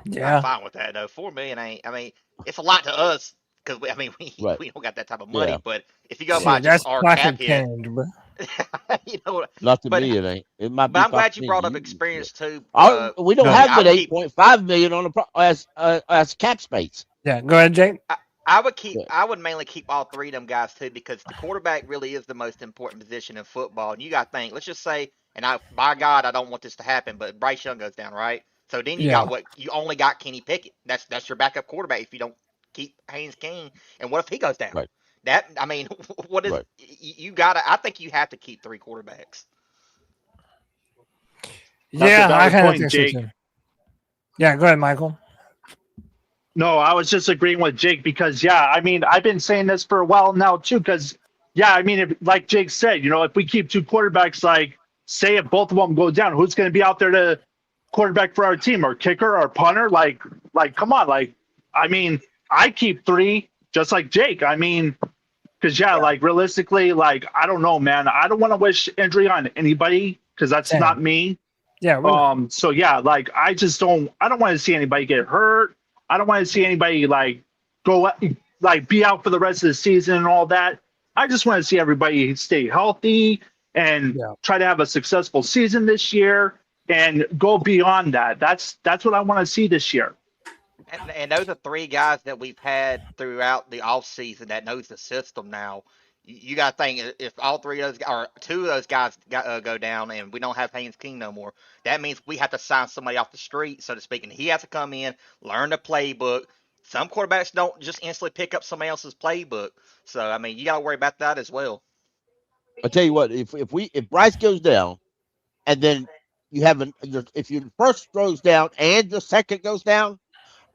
Yeah, I'm fine with that though. $4 million ain't. I mean, it's a lot to us because we don't got that type of money. Yeah. But if you go by just our cap hit, not to me it ain't. It might be. But I'm glad you brought up experience too. We don't have that $8.5 million on as cap space. Yeah, go ahead, Jake. I would mainly keep all 3 of them guys too because the quarterback really is the most important position in football. And you got to think. Let's just say, by God, I don't want this to happen, but Bryce Young goes down, right? So then you only got Kenny Pickett. That's your backup quarterback if you don't keep Haynes King. And what if he goes down? Right. What is you gotta? I think you have to keep 3 quarterbacks. I kind of think so too. Yeah, go ahead, Michael. No, I was just agreeing with Jake because, I've been saying this for a while now too. Because, like Jake said, if we keep 2 quarterbacks, like say if both of them go down, who's going to be out there to quarterback for our team, or kicker, or punter? Like, come on, I keep 3 just like Jake. Because realistically, I don't know, man. I don't want to wish injury on anybody because that's not me. Yeah. I just don't. I don't want to see anybody get hurt. I don't want to see anybody go be out for the rest of the season and all that. I just want to see everybody stay healthy and try to have a successful season this year and go beyond that. That's what I want to see this year. And those are three guys that we've had throughout the offseason that knows the system now. You got to think if all three of those or two of those guys go down and we don't have Haynes King no more, that means we have to sign somebody off the street, so to speak, and he has to come in, learn the playbook. Some quarterbacks don't just instantly pick up somebody else's playbook, so I mean you got to worry about that as well. I tell you what, if Bryce goes down, and then you have if your first throws down and your second goes down,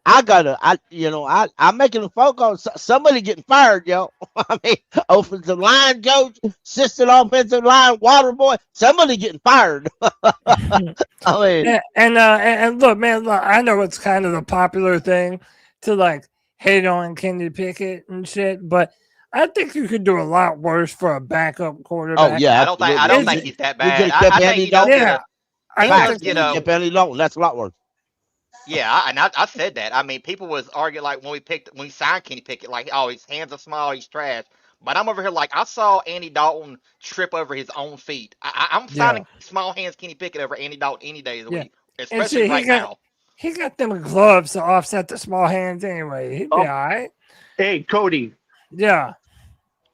I'm making a phone call. Somebody getting fired, yo. I mean, offensive line coach, assistant offensive line, water boy, somebody getting fired. I mean, and look, man, look, I know it's kind of the popular thing to like hate on Kenny Pickett and shit, but I think you could do a lot worse for a backup quarterback. Oh yeah, I don't think he's that bad. You I think he does. Yeah, get Andy Dalton. That's a lot worse. Yeah, I said that. I mean, people was arguing like when we signed Kenny Pickett, like, oh, his hands are small, he's trash. But I'm over here like I saw Andy Dalton trip over his own feet. I'm signing small hands Kenny Pickett over Andy Dalton any day of the week, especially right now. He got them gloves to offset the small hands anyway. He'd be all right. Hey, Cody. Yeah.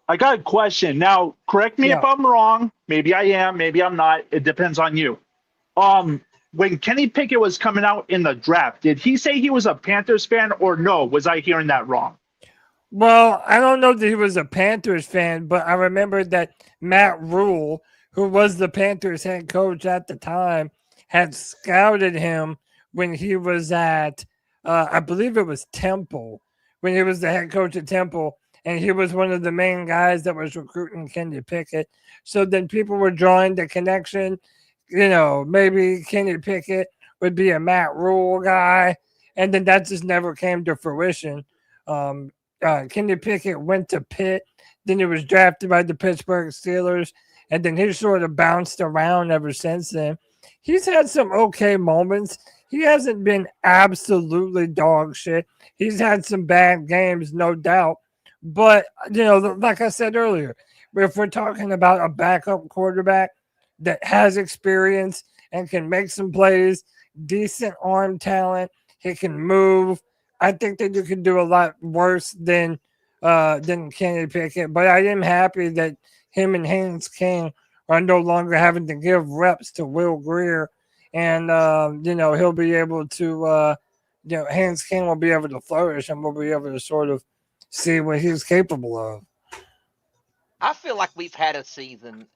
I got a question. Now, correct me if I'm wrong. Maybe I am. Maybe I'm not. It depends on you. When Kenny Pickett was coming out in the draft, did he say he was a Panthers fan or no? Was I hearing that wrong? Well, I don't know that he was a Panthers fan, but I remember that Matt Rule, who was the Panthers head coach at the time, had scouted him when he was at, I believe it was Temple, when he was the head coach at Temple, and he was one of the main guys that was recruiting Kenny Pickett. So then people were drawing the connection. You know, maybe Kenny Pickett would be a Matt Rule guy, and then that just never came to fruition. Kenny Pickett went to Pitt, then he was drafted by the Pittsburgh Steelers, and then he sort of bounced around ever since then. He's had some okay moments. He hasn't been absolutely dog shit. He's had some bad games, no doubt. But, you know, like I said earlier, if we're talking about a backup quarterback that has experience and can make some plays, decent arm talent, he can move, I think that you can do a lot worse than Kenny Pickett. But I am happy that him and Haynes King are no longer having to give reps to Will Grier. And, you know, he'll be able to, you know, Haynes King will be able to flourish and we'll be able to sort of see what he's capable of. I feel like we've had a season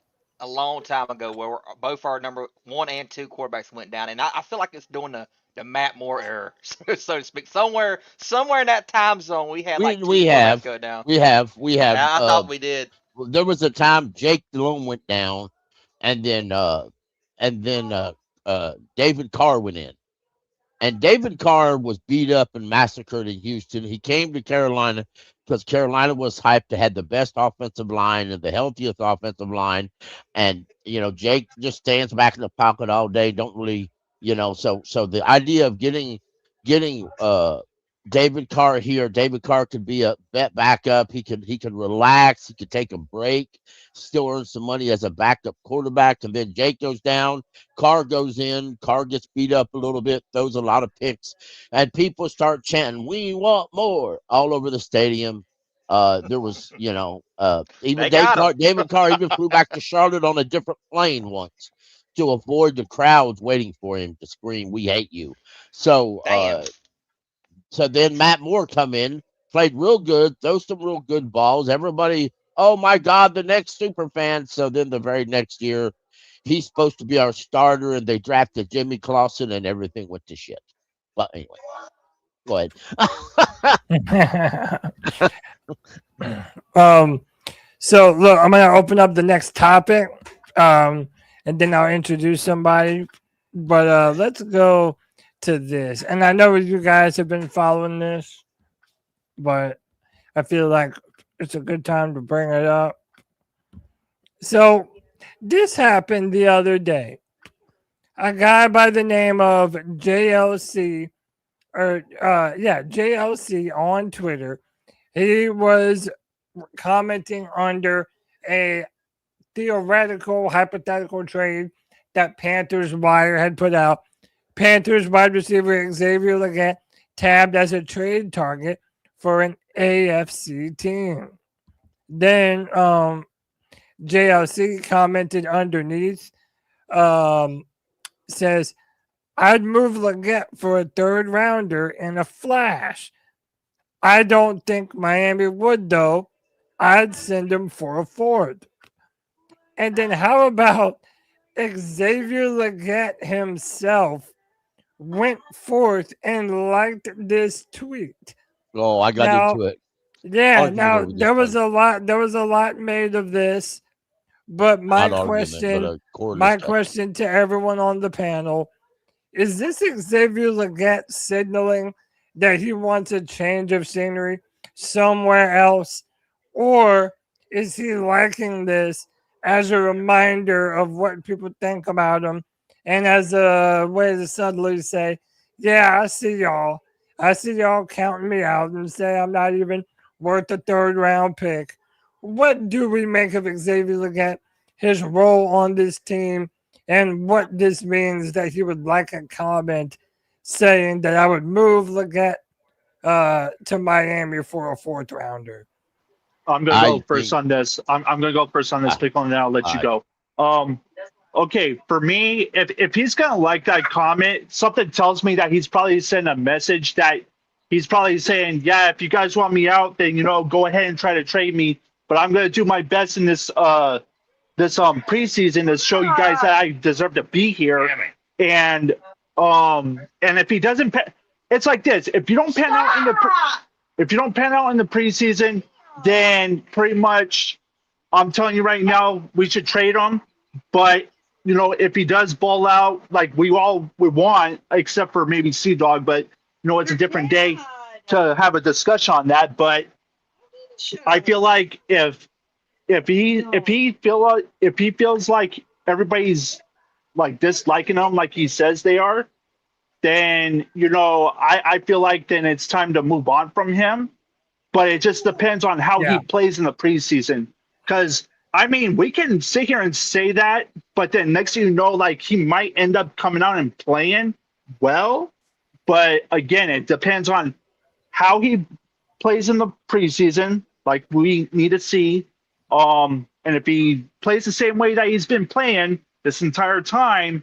a long time ago where both our number 1 and 2 quarterbacks went down. And I feel like it's doing the Matt Moore era, so to speak. Somewhere in that time zone, we had like we have go down. We have. I thought we did. There was a time Jake Delhomme went down, and then David Carr went in. And David Carr was beat up and massacred in Houston. He came to Carolina because Carolina was hyped to have the best offensive line and the healthiest offensive line. And, you know, Jake just stands back in the pocket all day. Don't really, you know, so the idea of getting David Carr here, David Carr could be a bet backup. He could relax. He could take a break, still earn some money as a backup quarterback. And then Jake goes down, Carr goes in, Carr gets beat up a little bit, throws a lot of picks, and people start chanting, "We want more," all over the stadium. There was, you know, even David Carr even flew back to Charlotte on a different plane once to avoid the crowds waiting for him to scream, "We hate you." So, so then Matt Moore come in, played real good, throw some real good balls. Everybody, oh my God, the next super fan. So then the very next year, he's supposed to be our starter, and they drafted Jimmy Clausen, and everything went to shit. But anyway, go ahead. So look, I'm gonna open up the next topic, and then I'll introduce somebody. But let's go to this, and I know you guys have been following this, but I feel like it's a good time to bring it up. So this happened the other day. A guy by the name of JLC on Twitter, he was commenting under a theoretical, hypothetical trade that Panthers Wire had put out. Panthers wide receiver Xavier Legette tabbed as a trade target for an AFC team. Then JLC commented underneath, says, I'd move Legette for a third rounder in a flash. I don't think Miami would, though. I'd send him for a fourth. And then how about Xavier Legette himself went forth and liked this tweet? Oh, I got Now, into it. yeah, Argument now over this there was one. a lot made of this, but my Not argument, but a core discussion. question to everyone on the panel, is this Xavier Legette signaling that he wants a change of scenery somewhere else, or is he liking this as a reminder of what people think about him and as a way to subtly say, yeah, I see y'all counting me out and say I'm not even worth a third round pick? What do we make of Xavier Legette, his role on this team, and what this means that he would like a comment saying that I would move Legette to Miami for a fourth rounder? I'm gonna go first on this. I'm gonna go first on this pick on, and I'll let you go. Okay, for me, if he's gonna like that comment, something tells me that he's probably sending a message that he's probably saying, yeah, if you guys want me out, then go ahead and try to trade me. But I'm gonna do my best in this preseason to show you guys that I deserve to be here. And if he doesn't, it's like this: if you don't pan out in the preseason, then pretty much, I'm telling you right now, we should trade him. But if he does ball out like we want, except for maybe Sea Dog, but it's a different day to have a discussion on that. But I feel like if he feels like everybody's like disliking him like he says they are, then I feel like then it's time to move on from him. But it just depends on how he plays in the preseason. Because we can sit here and say that, but then next thing you know, like he might end up coming out and playing well. But again, it depends on how he plays in the preseason. Like we need to see. And if he plays the same way that he's been playing this entire time,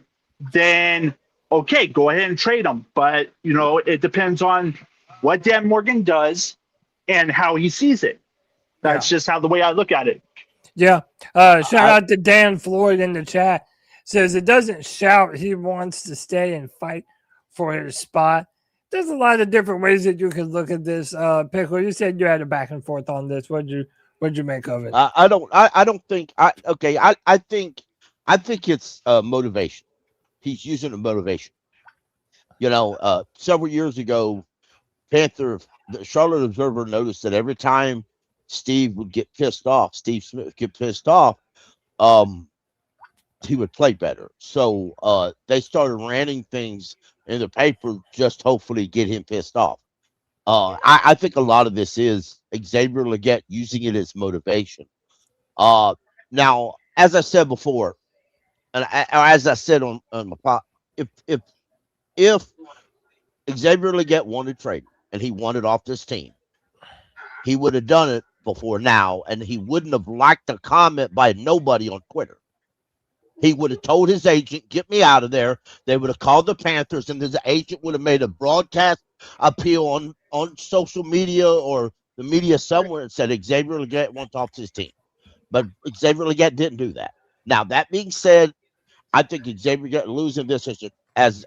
then okay, go ahead and trade him. But it depends on what Dan Morgan does and how he sees it. That's just the way I look at it. Yeah. Shout out to Dan Floyd in the chat. Says it doesn't shout he wants to stay and fight for his spot. There's a lot of different ways that you could look at this. Pickle, you said you had a back and forth on this. What'd you make of it? I think it's motivation. He's using a motivation. Several years ago, the Charlotte Observer noticed that every time Steve Smith would get pissed off, he would play better. So they started ranting things in the paper, just hopefully get him pissed off. I think a lot of this is Xavier Legette using it as motivation. Now, as I said before, and as I said on my pod, if Xavier Legette wanted trade and he wanted off this team, he would have done it before now, and he wouldn't have liked a comment by nobody on Twitter. He would have told his agent, get me out of there. They would have called the Panthers, and his agent would have made a broadcast appeal on social media or the media somewhere and said Xavier Legette wants off his team. But Xavier Legette didn't do that. Now, that being said, I think Xavier Legette losing this as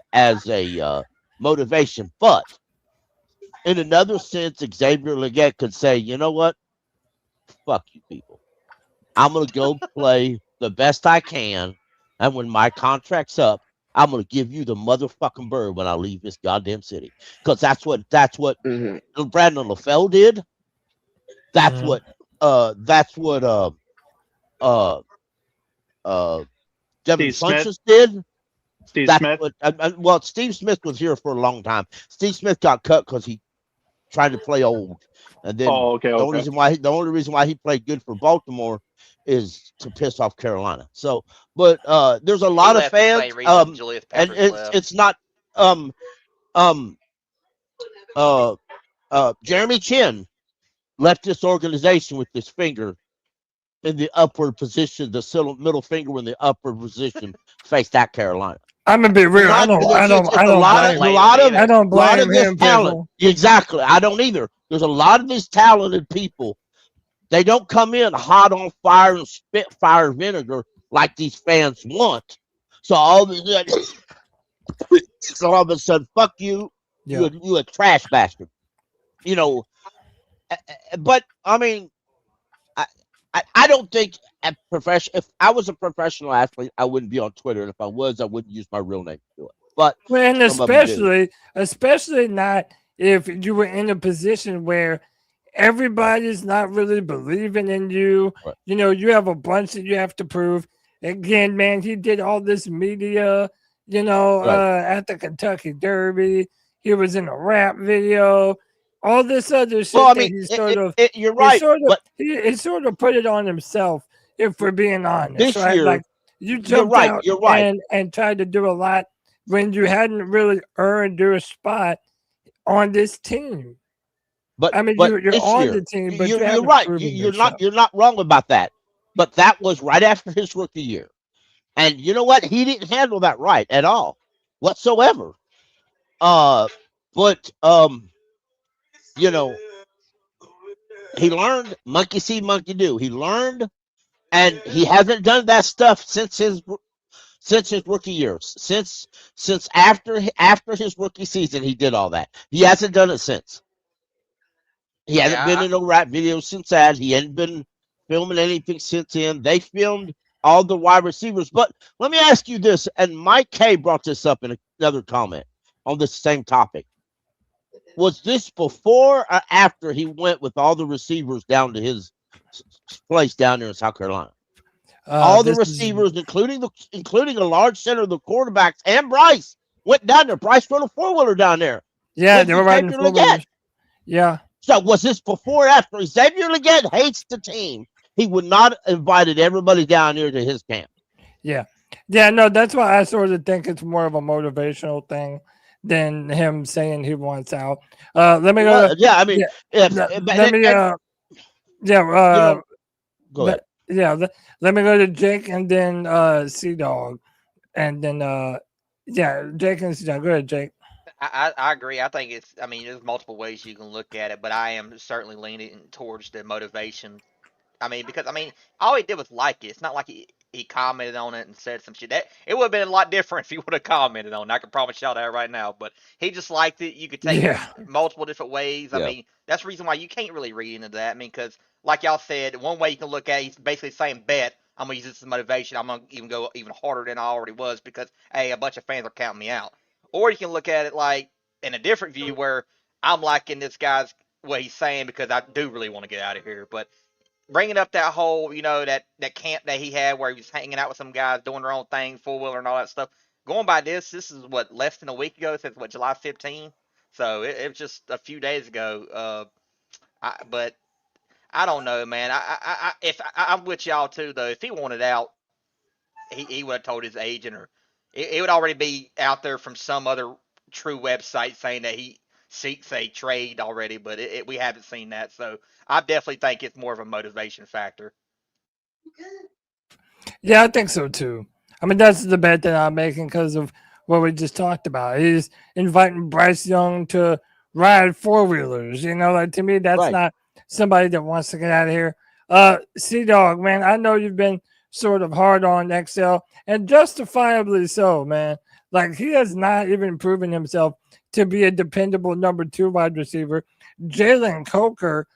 a motivation. But in another sense, Xavier Legette could say, you know what? Fuck you people. I'm going to go play the best I can. And when my contract's up, I'm going to give you the motherfucking bird when I leave this goddamn city. Because that's what Brandon LaFell did. That's what Devin Funches did. Steve Smith. Steve Smith was here for a long time. Steve Smith got cut because he tried to play old. And then Okay. the only reason why he played good for Baltimore is to piss off Carolina. So, but there's a He lot of left the same fans, reason Julius and Peppers left. it's not um Jeremy Chin left this organization with this finger in the upward position, the middle finger in the upward position, faced at Carolina. I'm gonna be real. I don't blame this him. talent. Exactly. I don't either. There's a lot of these talented people. They don't come in hot on fire and spit fire vinegar like these fans want. So all of a sudden, fuck you. Yeah. You a trash bastard. You know. But I mean, I don't think if I was a professional athlete, I wouldn't be on Twitter. And if I was, I wouldn't use my real name to do it. But and especially not if you were in a position where everybody's not really believing in you. Right. You know, you have a bunch that you have to prove. Again, man, he did all this media, at the Kentucky Derby. He was in a rap video. All this other shit. Well, I mean, you're right. He sort of put it on himself, if we're being honest. This right? year, like you jumped out and tried to do a lot when you hadn't really earned your spot on this team. But I mean, but you're on the team, but you're right. You're not wrong about that. But that was right after his rookie year, and you know what? He didn't handle that right at all, whatsoever. He learned monkey see, monkey do. He learned, and he hasn't done that stuff since his rookie years. Since after his rookie season, he did all that. He hasn't done it since. He hasn't been in no rap videos since that. He hasn't been filming anything since then. They filmed all the wide receivers. But let me ask you this, and Mike K brought this up in another comment on this same topic. Was this before or after he went with all the receivers down to his place down there in South Carolina? All the receivers, including a large center of the quarterbacks, and Bryce went down there. Bryce rode a 4-wheeler down there. Yeah, they were riding 4-wheelers. Yeah. So was this before or after? Xavier Legette hates the team. He would not have invited everybody down here to his camp. Yeah. Yeah, no, that's why I sort of think it's more of a motivational thing than him saying he wants out. Let me go. Well, yeah, I mean, go ahead. Let me go to Jake and then Sea Dog, and then Jake and Sea Dog. Go ahead, Jake. I agree. I think there's multiple ways you can look at it, but I am certainly leaning towards the motivation. Because all he did was like it. It's not like he commented on it and said some shit. That it would have been a lot different if he would have commented on it. I can promise y'all that right now. But he just liked it. You could take it multiple different ways. Yeah. That's the reason why you can't really read into that. Because like y'all said, one way you can look at it, he's basically saying, bet I'm going to use this as motivation. I'm going to even go even harder than I already was because, hey, a bunch of fans are counting me out. Or you can look at it like in a different view where I'm liking this guy's what he's saying because I do really want to get out of here. But bringing up that whole, that camp that he had where he was hanging out with some guys doing their own thing, 4-wheeler and all that stuff. Going by this is what, less than a week ago, since what, July 15th? So it was just a few days ago. But I don't know, man. I'm with y'all too, though. If he wanted out, he would have told his agent, or it would already be out there from some other true website saying that he seeks a trade already, but we haven't seen that. So I definitely think it's more of a motivation factor. Yeah, I think so too. That's the bet that I'm making because of what we just talked about. He's inviting Bryce Young to ride 4-wheelers. To me, that's not somebody that wants to get out of here. Sea Dog, man, I know you've been sort of hard on XL, and justifiably so, man. Like, he has not even proven himself to be a dependable number 2 wide receiver. Jalen Coker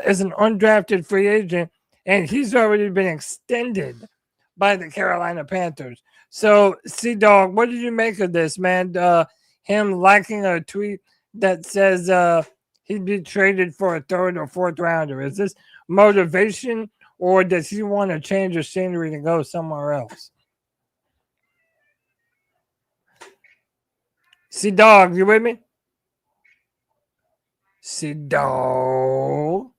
is an undrafted free agent, and he's already been extended by the Carolina Panthers. So, Sea Dog, what did you make of this, man? Him liking a tweet that says he'd be traded for a 3rd or 4th rounder. Is this motivation, or does he want to change the scenery to go somewhere else? Sea Dog, you with me? Sido.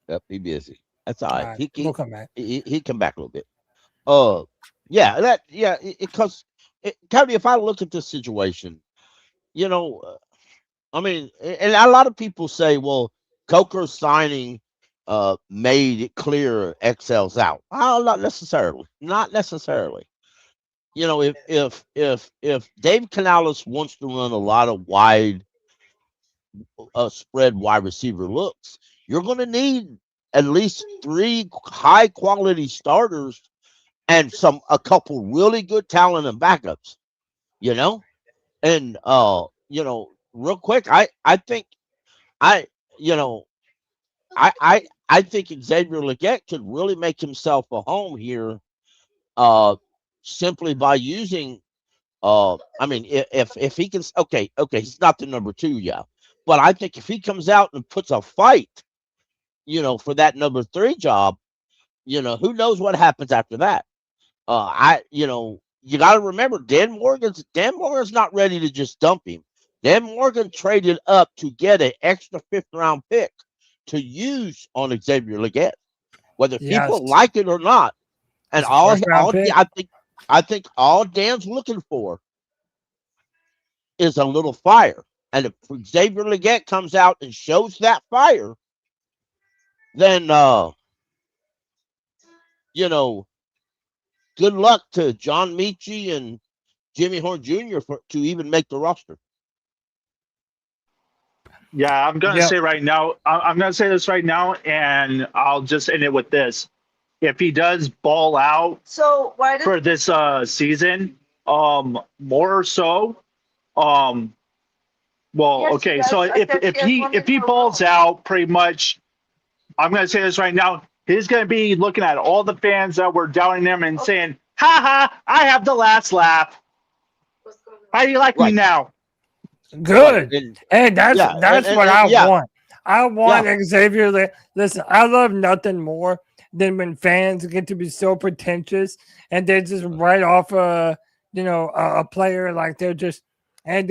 Yep, he busy. That's all right. We'll come back. He come back a little bit. Because Cody, if I look at this situation, I mean, and a lot of people say, well, Coker's signing made it clear XL's out. Oh, not necessarily. Not necessarily. If Dave Canales wants to run a lot of wide spread wide receiver looks, you're going to need at least 3 high quality starters and a couple really good talent and backups, and real quick, I think Xavier Legette could really make himself a home here, simply by using, I mean, if he can, okay, he's not the number 2, yeah, but I think if he comes out and puts a fight, for that number 3 job, who knows what happens after that. You got to remember, Dan Morgan's not ready to just dump him. Dan Morgan traded up to get an extra 5th round pick to use on Xavier Legette, whether people like it or not. And I think all Dan's looking for is a little fire. And if Xavier Legette comes out and shows that fire, then good luck to John Mechie and Jimmy Horn Jr. to even make the roster. Yeah, I'm gonna say right now. I'm gonna say this right now, and I'll just end it with this: if he does ball out, for this season, more so, if he balls out, pretty much, I'm gonna say this right now. He's going to be looking at all the fans that were doubting him and saying, "Ha ha! I have the last laugh. How do you like me now?" Good. And that's what I want. I want Xavier. Listen, I love nothing more than when fans get to be so pretentious and they just write off a player like they're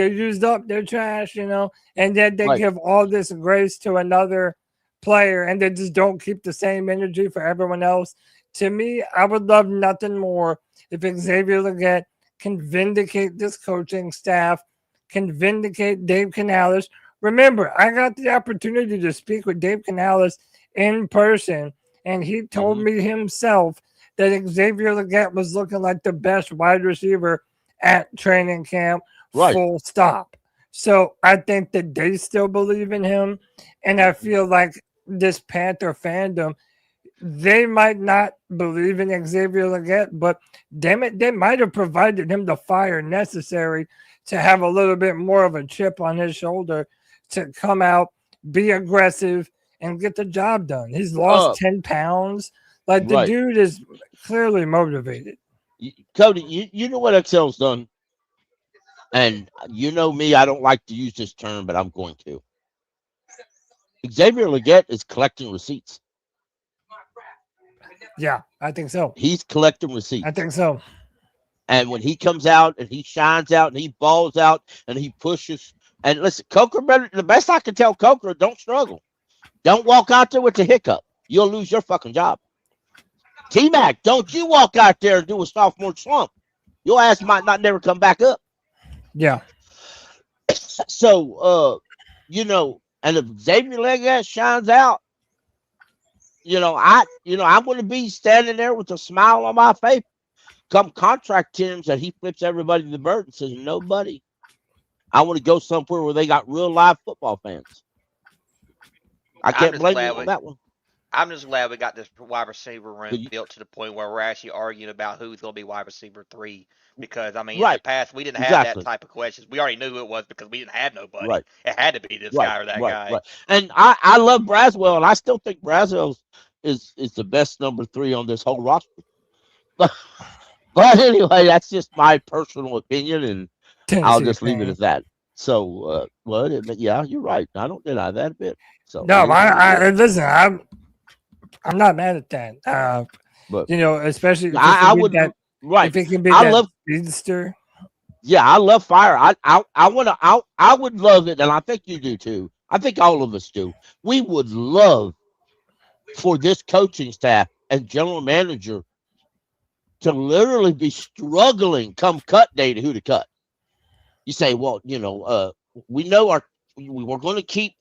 used up, they're trash, and then they give all this grace to another player and they just don't keep the same energy for everyone else. To me, I would love nothing more if Xavier Legette can vindicate this coaching staff, can vindicate Dave Canales. Remember, I got the opportunity to speak with Dave Canales in person, and he told me himself that Xavier Legette was looking like the best wide receiver at training camp, full stop. So I think that they still believe in him, and I feel like this Panther fandom, they might not believe in Xavier Legette, but damn it, they might have provided him the fire necessary to have a little bit more of a chip on his shoulder to come out, be aggressive, and get the job done. He's lost 10 pounds. Like, the dude is clearly motivated. Cody, you know what XL's done? And you know me, I don't like to use this term, but I'm going to. Xavier Legette is collecting receipts. Yeah, I think so. He's collecting receipts. I think so. And when he comes out and he shines out and he balls out and he pushes, and listen, Coker, the best I can tell Coker, don't struggle. Don't walk out there with the hiccup. You'll lose your fucking job. T-Mac, don't you walk out there and do a sophomore slump. Your ass might not never come back up. Yeah. So, and if Xavier Legette shines out, I'm going to be standing there with a smile on my face come contract terms that he flips everybody the bird and says, "Nobody. I want to go somewhere where they got real live football fans." I can't blame you on that one. I'm just glad we got this wide receiver room built to the point where we're actually arguing about who's going to be wide receiver 3. Because, I mean, in the past, we didn't have that type of questions. We already knew who it was because we didn't have nobody. Right. It had to be this guy or that guy. Right. And I love Braswell, and I still think Braswell is the best number 3 on this whole roster. But anyway, that's just my personal opinion, and I'll just leave it at that. So, yeah, you're right. I don't deny that a bit. So no, I listen. I'm not mad at that. But especially if I would that, right. If it can be that speedster. Yeah, I love fire. I would love it, and I think you do too. I think all of us do. We would love for this coaching staff and general manager to literally be struggling come cut day to who to cut. You say, well, we know we're going to keep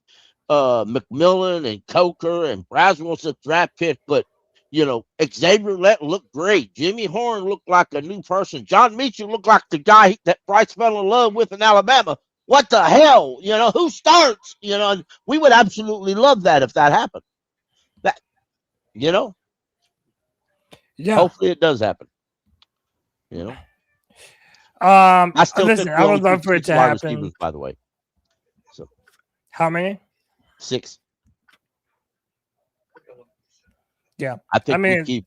McMillan and Coker and Braswell's a draft pick, but Xavier Legette looked great. Jimmy Horn looked like a new person. John Mitchell looked like the guy that Bryce fell in love with in Alabama. What the hell? Who starts? And we would absolutely love that if that happened. That, Yeah. hopefully it does happen. I still listen. think I we would only love keep for it 6 to wide happen. receivers, by the way. So How many? 6. Yeah. I think we mean, keep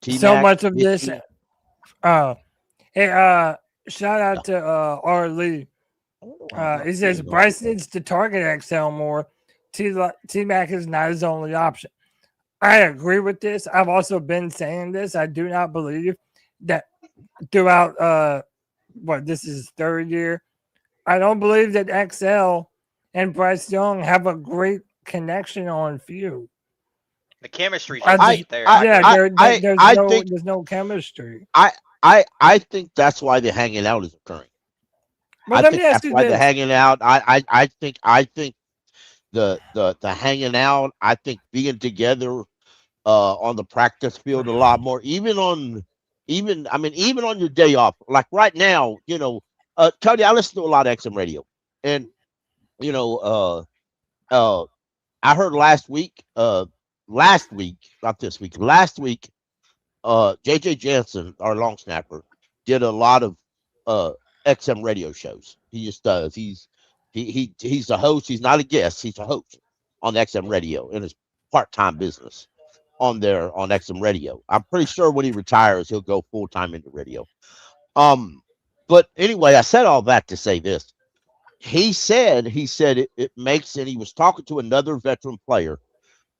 T-Mac, so much of this. Mitchie. Hey, shout out to R. Lee. He says Bryce needs to target XL more. T-Mac is not his only option. I agree with this. I've also been saying this. I do not believe that throughout this is his third year. I don't believe that XL and Bryce Young have a great connection on field. The chemistry's I just just- ain't there. There's no chemistry. I think that's why the hanging out is occurring. Well, I let me think ask that's you why the this. hanging out. I think the hanging out. I think being together on the practice field a lot more. Even on your day off. Like right now, Cody, I listen to a lot of XM radio, and I heard last week, not this week, last week, JJ Jansen, our long snapper, did a lot of XM radio shows. He just does. He's a host. He's not a guest. He's a host on XM radio in his part-time business on XM radio. I'm pretty sure when he retires, he'll go full-time into radio. But anyway, I said all that to say this. He said it makes, and he was talking to another veteran player,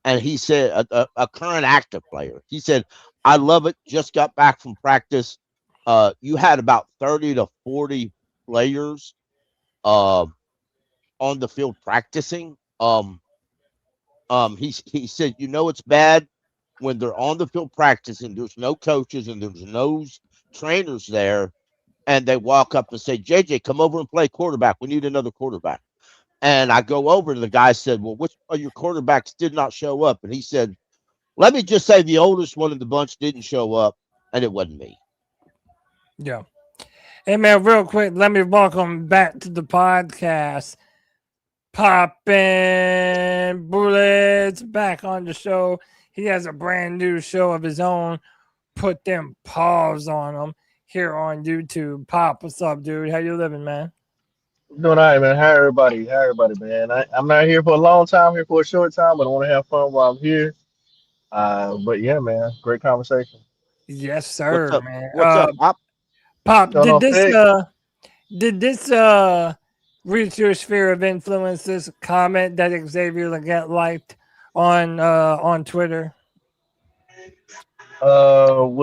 and he said a current active player. He said, I love it. Just got back from practice. You had about 30 to 40 players on the field practicing. He said, it's bad when they're on the field practicing, there's no coaches and there's no trainers there, and they walk up and say, JJ, come over and play quarterback. We need another quarterback. And I go over to the guy, said, well, which of your quarterbacks did not show up? And he said, let me just say the oldest one in the bunch didn't show up, and it wasn't me. Yeah. Hey, man, real quick, let me welcome back to the podcast. Poppin' Bullets back on the show. He has a brand new show of his own. Put them paws on him here on YouTube. Pop, what's up, dude? How you living, man? Doing all right, man. How everybody, man? I'm not here for a long time, here for a short time, but I want to have fun while I'm here. But yeah, man, great conversation. Yes, sir, What's up? man. What's up, Pop? Pop, Don't know, did this reach your sphere of influence? This comment that Xavier Legette liked on Twitter. I'm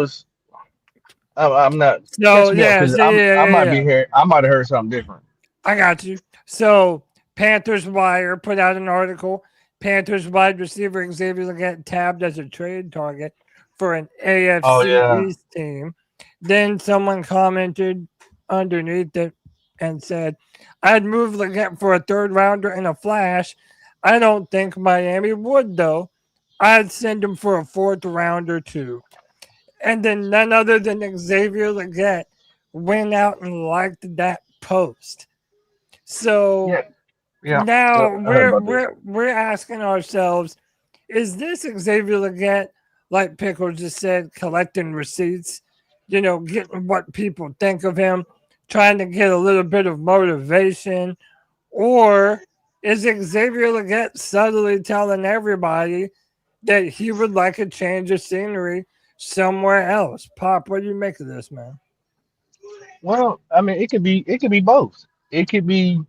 not. So I might be here. I might have heard something different. I got you. So Panthers Wire put out an article. Panthers wide receiver Xavier Legette tabbed as a trade target for an AFC East team. Then someone commented underneath it and said, I'd move Legette for a third rounder in a flash. I don't think Miami would, though. I'd send him for a fourth rounder, too. And then none other than Xavier Legette went out and liked that post. So now we're asking ourselves, is this Xavier Legette, like Pickle just said, collecting receipts, getting what people think of him, trying to get a little bit of motivation? Or is Xavier Legette subtly telling everybody that he would like a change of scenery somewhere else? Pop, what do you make of this, man? Well, I mean, it could be both. It could be,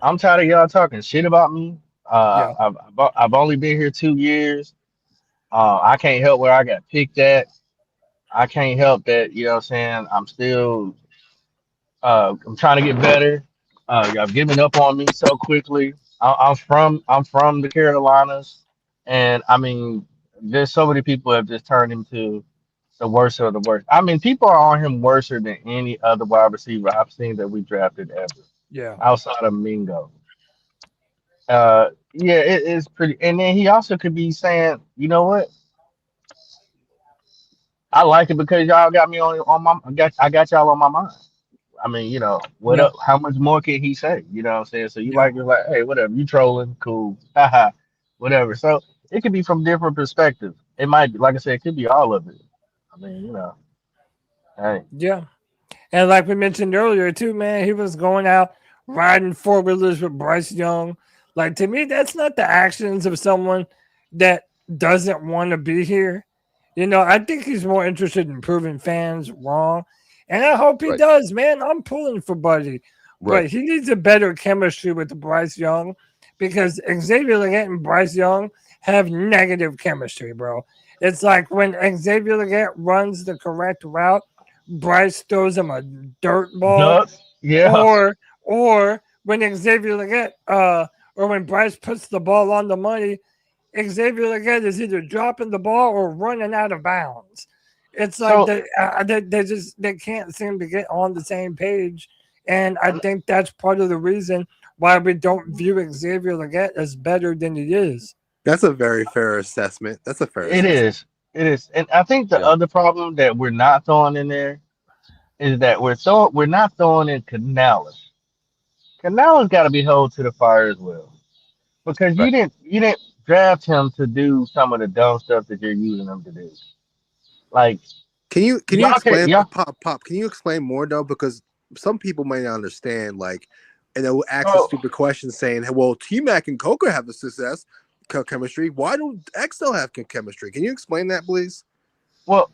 I'm tired of y'all talking shit about me. I've only been here 2 years. I can't help where I got picked at. I can't help that, you know what I'm saying? I'm still I'm trying to get better. Y'all giving up on me so quickly. I'm from the Carolinas, and I mean, there's so many people have just turned him to the worst of the worst. I mean, people are on him worse than any other wide receiver I've seen that we drafted ever, Yeah. outside of Mingo. Yeah, it is pretty. And then he also could be saying, you know what? I like it because y'all got me on my I got y'all on my mind. I mean, what Yeah. up? How much more can he say? You know what I'm saying? So you Yeah. like it's like, hey, whatever, you trolling, cool, haha, whatever. So it could be from different perspectives. It might be, like I said, it could be all of it. I mean, hey, Yeah. And like we mentioned earlier, too, man, he was going out riding four wheelers with Bryce Young. Like, to me, that's not the actions of someone that doesn't want to be here. I think he's more interested in proving fans wrong. And I hope he Right. does, man. I'm pulling for Buddy. Right. But he needs a better chemistry with Bryce Young because Xavier Legette and Bryce Young have negative chemistry, bro. It's like when Xavier Legette runs the correct route, Bryce throws him a dirt ball, duck, yeah. or when Xavier Legette or when Bryce puts the ball on the money, Xavier Legette is either dropping the ball or running out of bounds. It's like So they can't seem to get on the same page, and I think that's part of the reason why we don't view Xavier Legette as better than he is. That's a very fair assessment. That's a fair it assessment. is, it is, and I think the Yeah. other problem that we're not throwing in there is that we're not throwing in Canales. Canales got to be held to the fire as well because Right. you didn't draft him to do some of the dumb stuff that you're using him to do. Like Can you y'all explain, can y'all Pop? Can you explain more though? Because some people may not understand. Like, and they will ask a so stupid question saying, "Hey, well, T Mac and Coca have a success chemistry. Why don't XL have chemistry?" Can you explain that, please? well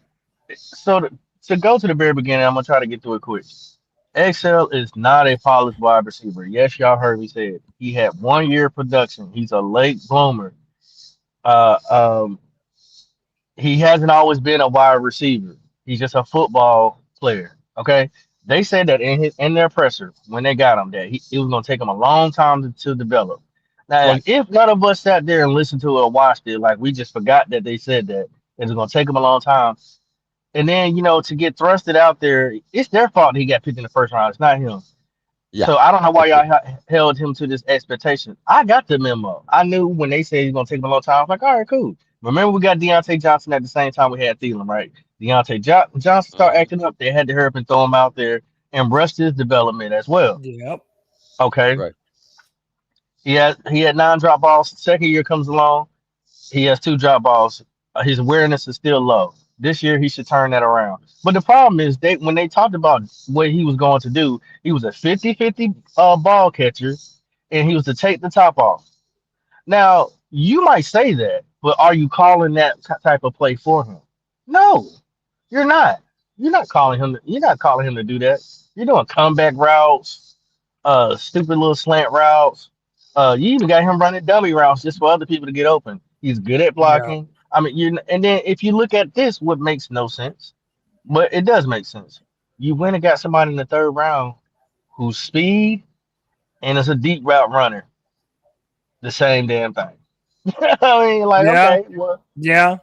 so to go to the very beginning, I'm gonna try to get through it quick. XL is not a polished wide receiver. Yes, y'all heard me say it. He had 1 year production. He's a late bloomer. Uh, um, he hasn't always been a wide receiver. He's just a football player. Okay. They said that in their presser when they got him that it was gonna take him a long time to develop. Now, Right. if none of us sat there and listened to it or watched it, like we just forgot that they said that it was gonna take him a long time. And then to get thrusted out there, it's their fault he got picked in the first round. It's not him. Yeah. So I don't know why y'all held him to this expectation. I got the memo. I knew when they said he's gonna take him a long time. I was like, all right, cool. Remember, we got Deontay Johnson at the same time we had Thielen, right? Johnson started acting up. They had to hurry up and throw him out there and rush his development as well. Yep. Okay. Right. He had 9 drop balls. Second year comes along. He has 2 drop balls. His awareness is still low. This year he should turn that around. But the problem is when they talked about what he was going to do, he was a 50-50 ball catcher and he was to take the top off. Now, you might say that, but are you calling that type of play for him? No, you're not. You're not calling him to do that. You're doing comeback routes, stupid little slant routes. You even got him running dummy routes just for other people to get open. He's good at Yeah. blocking. I mean, and then if you look at this, what makes no sense, but it does make sense. You went and got somebody in the third round who's speed and is a deep route runner. The same damn thing. I mean, like, Yeah. okay, well, Yeah.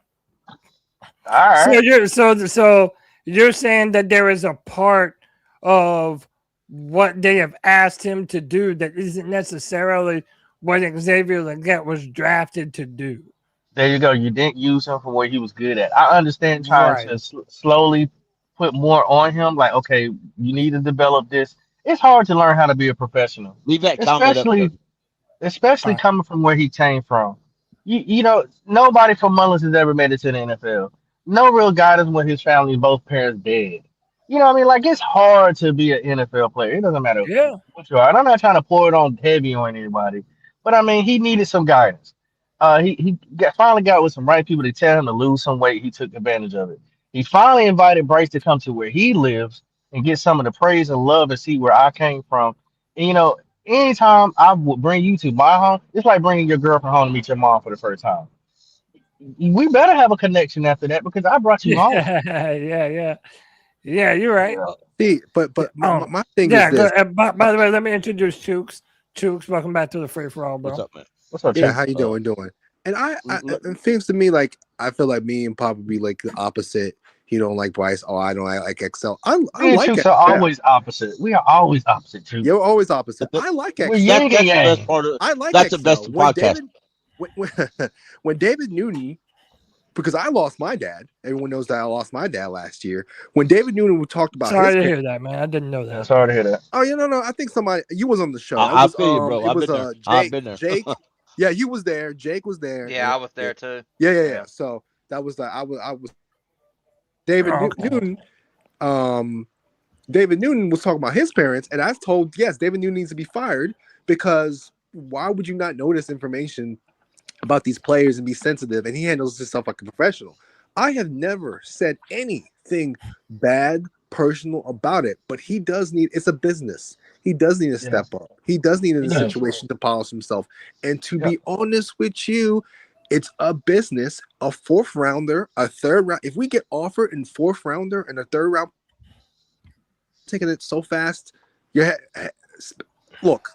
all So right. you're saying that there is a part of what they have asked him to do that isn't necessarily what Xavier Legette was drafted to do. There you go. You didn't use him for what he was good at. I understand trying Right. to slowly put more on him. Like, okay, you need to develop this. It's hard to learn how to be a professional, Leave that comment up, especially Cody. especially coming from where he came from. Nobody from Mullins has ever made it to the NFL. No real guidance with his family, both parents dead. You know what I mean? Like, it's hard to be an NFL player. It doesn't matter Yeah. what you are. And I'm not trying to pour it on heavy on anybody, but I mean, he needed some guidance. Finally got with some right people to tell him to lose some weight. He took advantage of it. He finally invited Bryce to come to where he lives and get some of the praise and love and see where I came from. And, anytime I would bring you to my home, it's like bringing your girlfriend home to meet your mom for the first time. We better have a connection after that because I brought you home. Yeah. Yeah, you're right. Yeah. See, but Oh, my thing is yeah. this. By the way, let me introduce Chooks. Chooks, welcome back to the free for all, bro. What's up, man? What's up, Yeah, Chief? how you doing? And it seems to me like I feel like me and Papa be like the opposite. He don't like Bryce. Oh, I don't like Excel. I Me and like Chooks it. are always opposite. We are always opposite, Chooks. You're always opposite. I like We're Excel. yin and That's the yang. best part of. I like That's the Excel. best podcast. When David Newton, because I lost my dad. Everyone knows that I lost my dad last year. When David Newton talked about Sorry his to hear that, man. I didn't know that. Sorry to hear that. Oh yeah, no. I think somebody you was on the show. I feel you, bro. I've been there. Jake. I've been there. Jake. Yeah, you was there. Jake was there. Yeah, I was there too. Yeah. So that was I was David Newton. David Newton was talking about his parents, and I was told, yes, David Newton needs to be fired because why would you not know this information about these players and be sensitive? And he handles himself like a professional. I have never said anything bad, personal about it, but he does need, it's a business. He does need to step up. He does need in a situation to polish himself. And to be honest with you, it's a business, a fourth rounder, a third round. If we get offered in fourth rounder and a third round, taking it so fast, look,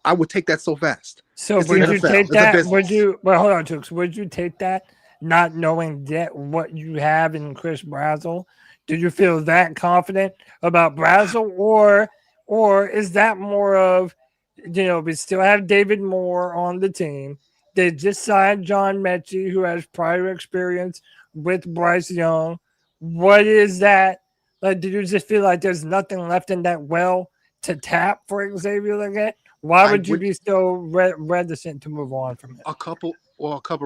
I would take that so fast. So It's would the you NFL. take It's a that? business. Would you? Well, hold on, Tooks. Would you take that, not knowing that what you have in Chris Brazzell? Do you feel that confident about Brazzell, or is that more of, we still have David Moore on the team? They just signed John Mechie, who has prior experience with Bryce Young. What is that? Like, do you just feel like there's nothing left in that well to tap for Xavier Legette? Why would you be so reticent to move on from it? A couple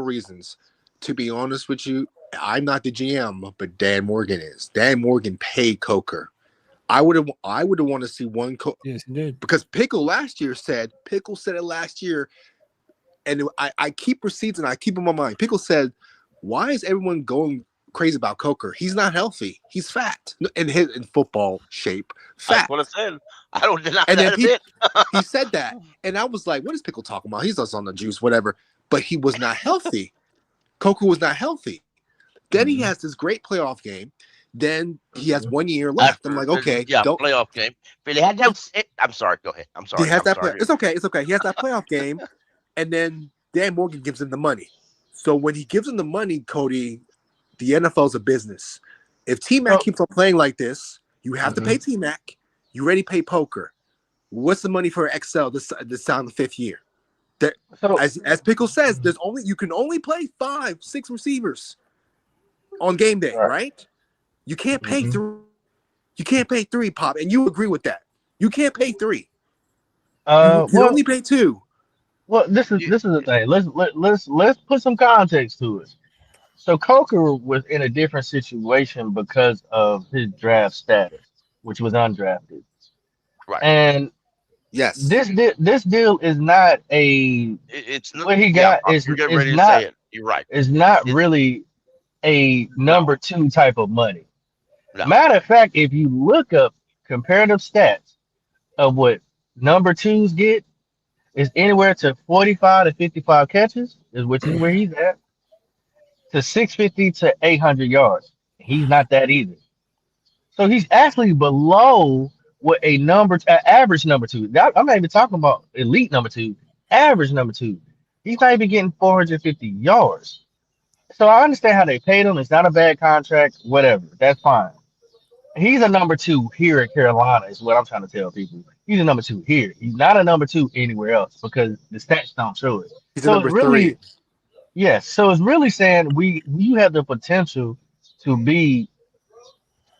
reasons. To be honest with you, I'm not the GM, but Dan Morgan is. Dan Morgan paid Coker. I would have wanted to see one. Yes, he did. Because Pickle said it last year, and I keep receipts and I keep them on my mind. Pickle said, "Why is everyone going crazy about Coker? He's not healthy. He's fat in football shape. Fat." That's what I said. I don't deny And that then a bit. he said that, and I was like, "What is Pickle talking about? He's just on the juice, whatever." But he was not healthy. Coker was not healthy. Then he has this great playoff game. Then he has 1 year left. I'm like, okay, playoff game. But he had that. I'm sorry. Go ahead. I'm sorry. He has it's okay. It's okay. He has that playoff game, and then Dan Morgan gives him the money. So when he gives him the money, Cody, the NFL's a business. If T-Mac keeps on playing like this, you have to pay T-Mac. You already pay Poker. What's the money for XL this down the fifth year? As Pickle says, you can only play 5-6 receivers on game day, right? You can't pay three. You can't pay three, Pop, and you agree with that. You can't pay three. You only pay two. Well, this is the thing. Let's put some context to it. So Coker was in a different situation because of his draft status, which was undrafted. Right. And yes, this deal is not a. It's what he got is getting ready to not. say it. You're right. It's not really a number two type of money. No. Matter of fact, if you look up comparative stats of what number twos get, is anywhere to 45 to 55 catches, which is where he's at, to 650 to 800 yards. He's not that either. So he's actually below what average number two. I'm not even talking about elite number two, average number two. He's not even getting 450 yards. So I understand how they paid him. It's not a bad contract, whatever. That's fine. He's a number two here in Carolina, is what I'm trying to tell people. He's a number two here. He's not a number two anywhere else because the stats don't show it. He's a number three. Yes. So it's really saying you have the potential to be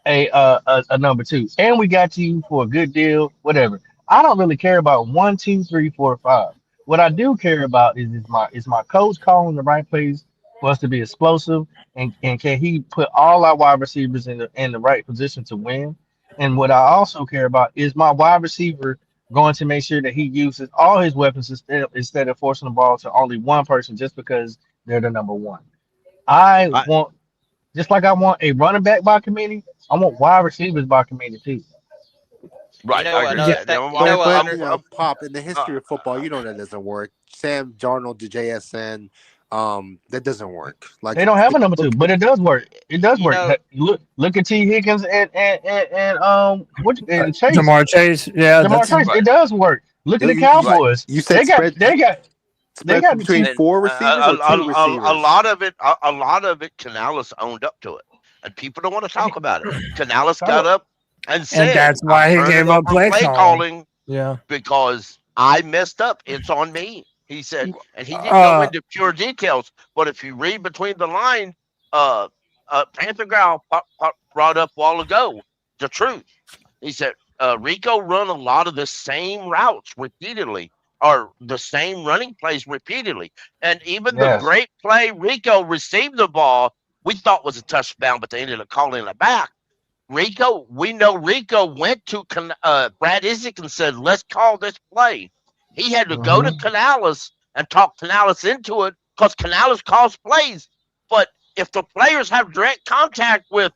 a number two, and we got you for a good deal, whatever. I don't really care about 1, 2, 3, 4, 5. What I do care about is my coach calling the right plays for us to be explosive, and can he put all our wide receivers in the right position to win? And what I also care about is my wide receiver going to make sure that he uses all his weapons instead of forcing the ball to only one person just because they're the number one. I want, just like I want a running back by committee, I want wide receivers by committee too. Right. Pop, in the history of football, you know that doesn't work. Sam Darnold to JSN, that doesn't work. Like they don't have a number two, but it does work. It does work. Look at T. Higgins and Chase. Jamar Chase. Yeah, Jamar Chase. It does work. Look at the Cowboys. You said they got between And, 4 receivers or 2 receivers. a lot of it, Canales owned up to it, and people don't want to talk about it. Canales got up and said, that's why he I'm gave turning up over play calling Yeah. because I messed up. It's on me, he said, and he didn't go into pure details. But if you read between the lines, Panther Growl brought up a while ago the truth. He said Rico run a lot of the same routes repeatedly, or the same running plays repeatedly, and even the great play Rico received the ball, we thought was a touchdown, but they ended up calling it back. We know Rico went to Brad Isaac and said, let's call this play. He had to go to Canales and talk Canales into it because Canales calls plays. But if the players have direct contact with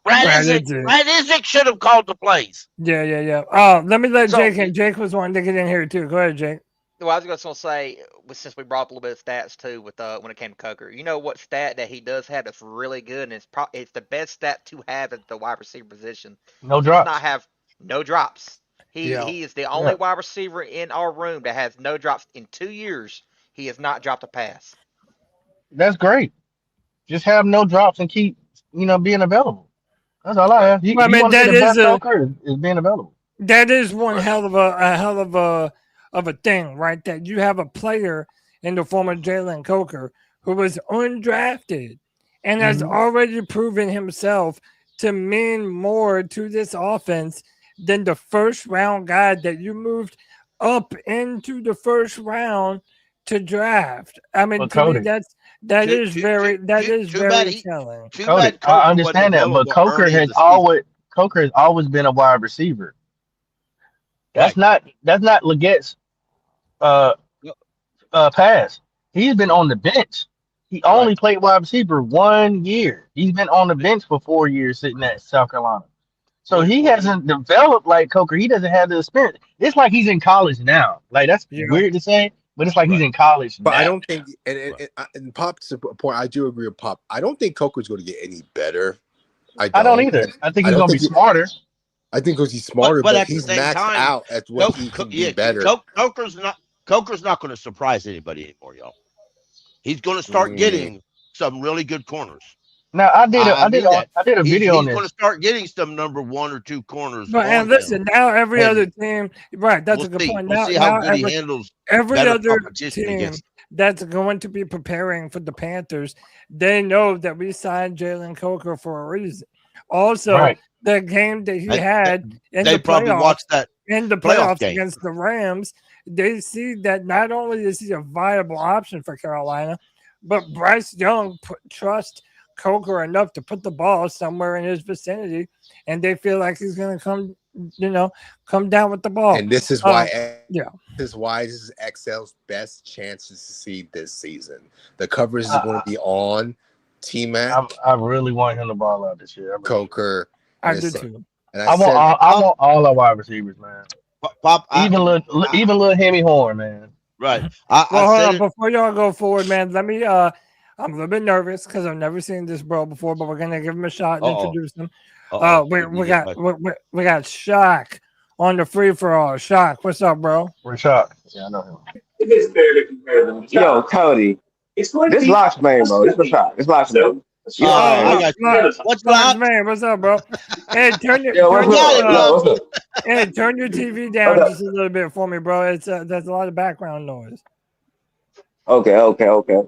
Brad Isaac should have called the plays. Yeah. Let me let Jake in. Jake was wanting to get in here too. Go ahead, Jake. Well, I was just going to say, since we brought up a little bit of stats too, with when it came to Coker, you know what stat that he does have that's really good, and it's the best stat to have at the wide receiver position. No drops. Not have no drops. He is the only wide receiver in our room that has no drops in 2 years. He has not dropped a pass. That's great. Just have no drops and keep being available. That's all I have. Coker is being available. That is one hell of a thing, right? That you have a player in the form of Jalen Coker who was undrafted and has already proven himself to mean more to this offense than the first round guy that you moved up into the first round to draft. I mean, to me, that is very telling. Cody, I understand that, but Coker has always been a wide receiver. That's not Legette's pass. He's been on the bench. He only played wide receiver 1 year. He's been on the bench for 4 years sitting at South Carolina. So he hasn't developed like Coker. He doesn't have the experience. It's like he's in college now. Like that's weird to say, but it's like he's in college now. But I don't think, and Pop's point, I do agree with Pop. I don't think Coker's going to get any better. I don't either. I think he's going to be smarter. I think because he's smarter, but he's maxed out at what he can be better. Coker's not going to surprise anybody anymore, y'all. He's going to start getting some really good corners. Now I did a video on this. He's going to start getting some number 1 or 2 corners. But and listen, now every other team, right? That's a good point. We'll see how good he handles every other team that's going to be preparing for the Panthers. They know that we signed Jalen Coker for a reason. Also, the game that he had in the playoffs against the Rams, they see that not only is he a viable option for Carolina, but Bryce Young trusts Coker enough to put the ball somewhere in his vicinity, and they feel like he's going to come down with the ball. And this is why, this is XL's best chances to see this season. The coverage is going to be on T-Mac. I really want him to ball out this year. Coker. I do too. And I want all our wide receivers, man. Pop, even little Hemi Horn, man. Right. Hold on, before y'all go forward, man. Let me. I'm a little bit nervous because I've never seen this bro before, but we're gonna give him a shot and introduce him. We got Shock on the free for all. Shock, what's up, bro? We're Shock. Yeah, I know him. It is fair to compare them. Yo, Cody. This Lock's man, bro. This was Shock. This Lock's man. What's up, man? What's up, bro? Hey, turn your TV down just a little bit for me, bro. It's there's a lot of background noise. Okay.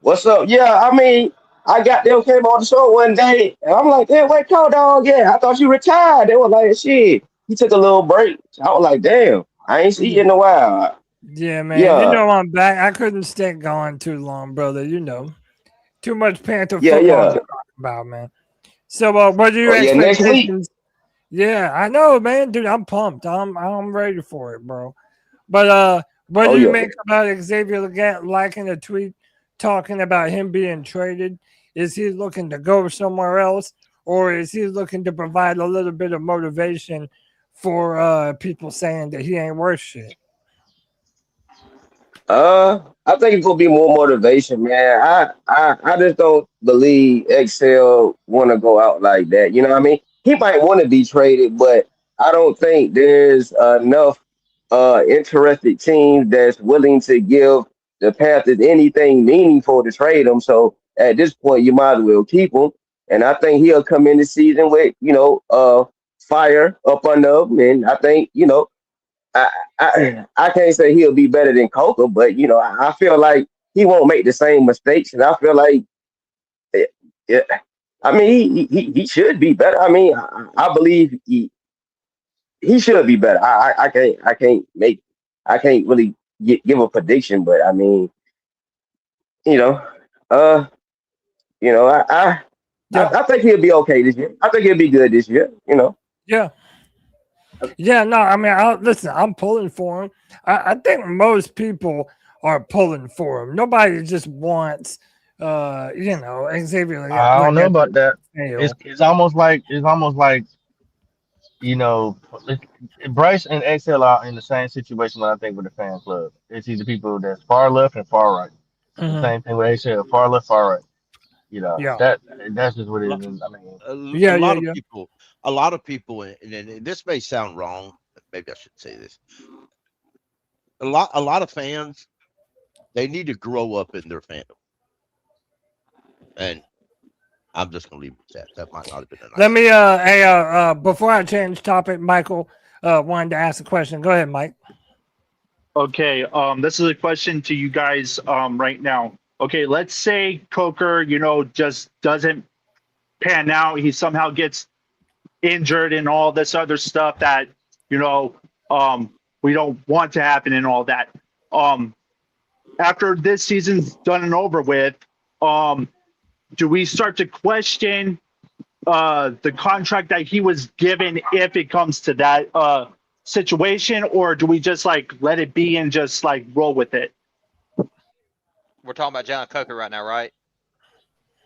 What's up? Yeah, I mean, I got them came on the show one day, and I'm like, "Hey, wait, Cold Dog, yeah, I thought you retired." They were like, "Shit, he took a little break." I was like, "Damn, I ain't see you in a while." Yeah, man. Yeah. You know I'm back. I couldn't stay gone too long, brother. You know, too much Panther football to talk about, man. So, what are your expectations? Yeah, I know, man, dude. I'm pumped. I'm ready for it, bro. But what do you make about Xavier Legette liking a tweet talking about him being traded? Is he looking to go somewhere else, or is he looking to provide a little bit of motivation for people saying that he ain't worth shit? I think it's gonna be more motivation, man. I just don't believe XL want to go out like that. You know what I mean? He might want to be traded, but I don't think there's enough interested teams that's willing to give the Panthers anything meaningful to trade him. So at this point, you might as well keep him. And I think he'll come in the season with, fire up under him. And I think, I can't say he'll be better than Coker, but I feel like he won't make the same mistakes, and I feel like, yeah, I mean, he should be better. I mean, I believe he should be better. I can't really give a prediction, but I mean, you know, uh, I think he'll be okay this year. I think he'll be good this year. Yeah. Yeah, no, I mean, listen, I'm pulling for him. I think most people are pulling for him. Nobody just wants, Xavier Legette. I don't know about that. It's almost like Bryce and XL are in the same situation that I think with the fan club. It's either people that's far left and far right. The same thing with XL, far left, far right. That's just what it is. I mean, a lot of people, and this may sound wrong, but maybe I should say this. A lot of fans, they need to grow up in their fandom, and I'm just gonna leave it at that. That might not have been a nice. Let me before I change topic, Michael wanted to ask a question. Go ahead, Mike. Okay, this is a question to you guys right now. Okay, let's say Coker, just doesn't pan out. He somehow gets injured and all this other stuff that, we don't want to happen and all that. After this season's done and over with, do we start to question the contract that he was given if it comes to that situation, or do we just let it be and just roll with it? We're talking about John Coker right now, right?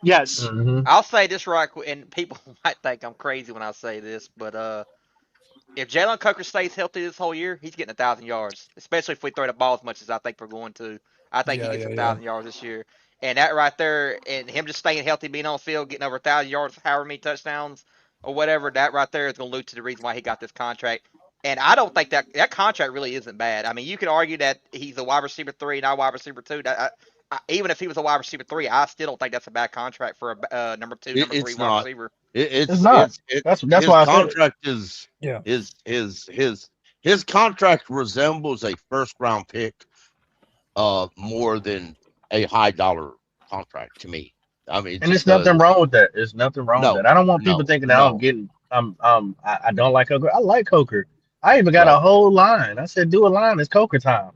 Yes. Mm-hmm. I'll say this right quick, and people might think I'm crazy when I say this, but if Jalen Coker stays healthy this whole year, he's getting 1,000 yards, especially if we throw the ball as much as I think we're going to. I think he gets 1,000 yards this year. And that right there, and him just staying healthy, being on the field, getting over 1,000 yards, however many touchdowns or whatever, that right there is going to allude to the reason why he got this contract. And I don't think that contract really isn't bad. I mean, you could argue that he's a wide receiver 3, not a wide receiver 2. Even if he was a wide receiver 3, I still don't think that's a bad contract for a number 2, number 3 wide receiver. It's not. That's why contract is his contract resembles a first round pick more than a high dollar contract to me. I mean, and there's nothing wrong with that. There's nothing wrong with that. I don't want people thinking that I don't like Coker. I like Coker. I even got a whole line. I said, do a line. It's Coker time.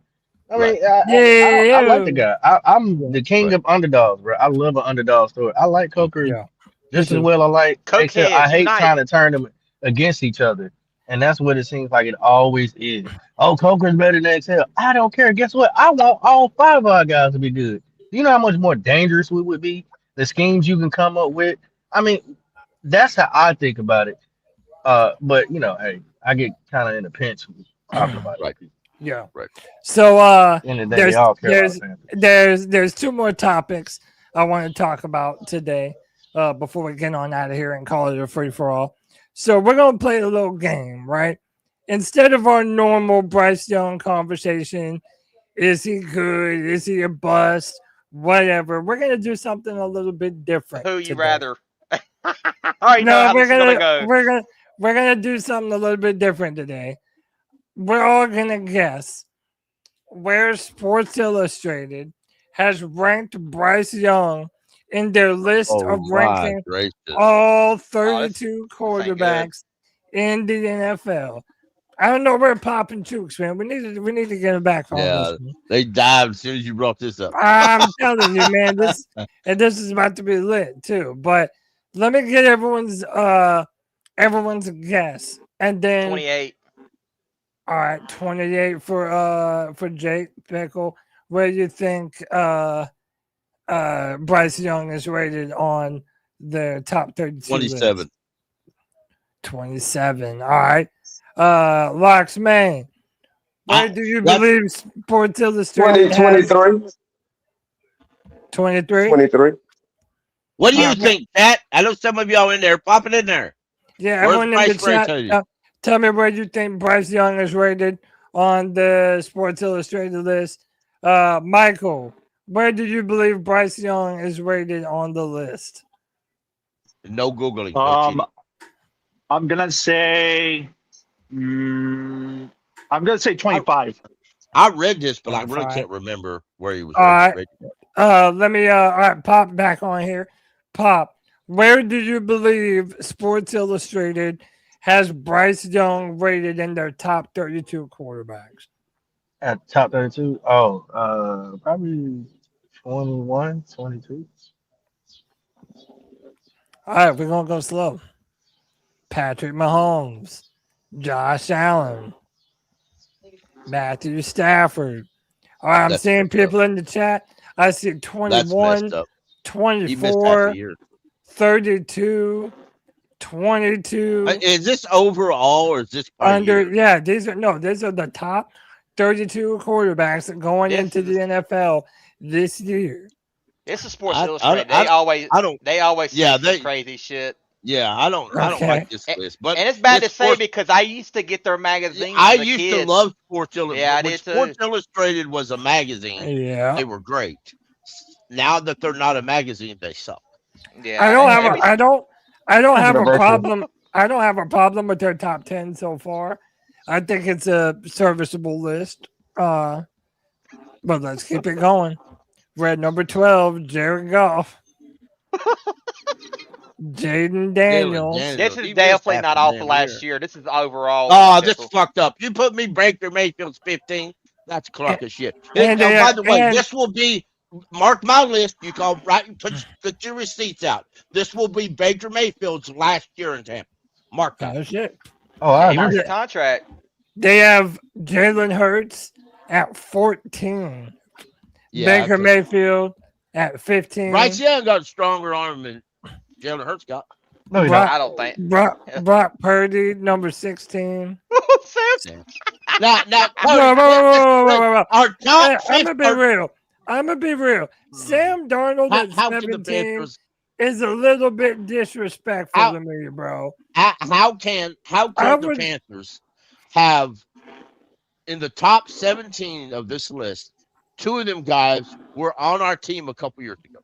I mean, I like the guy. I'm the king of underdogs, bro. I love an underdog story. I like Coker just as well. I like Coker. I hate trying to turn them against each other. And that's what it seems like it always is. Oh, Coker's better than XL. I don't care. Guess what? I want all 5 of our guys to be good. Do you know how much more dangerous we would be? The schemes you can come up with. I mean, that's how I think about it. But hey, I get kind of in a pinch talking about it. Yeah. Right. So there's 2 more topics I want to talk about today before we get on out of here and call it a free for all. So we're gonna play a little game, right? Instead of our normal Bryce Young conversation, is he good? Is he a bust? Whatever. We're gonna do something a little bit different. Who you today. rather? We're gonna do something a little bit different today. We're all gonna guess where Sports Illustrated has ranked Bryce Young in their list of ranking all 32 quarterbacks in the NFL. I don't know where popping chooks, man. We need to get him back on this. They dived as soon as you brought this up. I'm telling you, man. This is about to be lit too. But let me get everyone's guess, and then 28. All right, 28 for Jake Pickle. Where do you think Bryce Young is rated on the top 32? 27. List? 27. All right. Locks Main. Where do you believe Sports Illustrated 23. 23? 23. What do you think, Pat? I know some of y'all in there. Pop it in there. Yeah, everyone in the chat. Tell me where you think Bryce Young is rated on the Sports Illustrated list. Michael, where do you believe Bryce Young is rated on the list? No Googling. No cheating. I'm gonna say. I'm gonna say 25. I read this, but I really 25. can't remember where he was All right. rated. Let me all right, Pop back on here. Pop, where do you believe Sports Illustrated has Bryce Young rated in their top 32 quarterbacks? At top 32? Oh, probably 21, 22. All right, we're gonna go slow. Patrick Mahomes, Josh Allen, Matthew Stafford. All right, I'm That's seeing messed up. people in the chat. I see That's 21, messed up. He missed half 24, a year. 32, 22. Is this overall or is this by Under year? yeah, these are the top 32 quarterbacks going This into the is- NFL this year. It's a Sports I- Illustrated. I- They always I don't. say Yeah, some they- crazy shit. Yeah, I don't Okay. like this list. But And it's bad to this say Sports- because I used to get their magazines. I as a used kid. to love Sports Illustrated. Yeah, I When did too. Sports Illustrated was a magazine, Yeah. they were great. Now that they're not a magazine, they suck. Yeah, I don't and have a, I don't have a Controversial. problem. I don't have a problem with their top 10 so far. I think it's a serviceable list. But let's keep it going. We're at number 12, Jared Goff. Jaden Daniels. This is He missed definitely half not the off damn of last year. year. This is overall. Oh, this is fucked up. You put me Baker Mayfield's 15. That's a crock of shit. and And, they- by the way, and- this will be mark my list. You call right. Put your receipts out. This will be Baker Mayfield's last year in Tampa. Mark that. Oh, shit. Oh, I He wants agree. a contract. They have Jalen Hurts at 14. Yeah, Baker 'cause Mayfield at 15. Bryce Young got a stronger arm than Jalen Hurts got. No, you Brock- don't. I don't think. Brock Purdy, number 16. Sam, Now, Whoa. our top I'm gonna be real. I'm gonna be real. Sam Darnold at how can the 17 Panthers? is a little bit disrespectful How- to me, bro. How can I the would- Panthers have in the top 17 of this list? Two of them guys were on our team a couple years ago.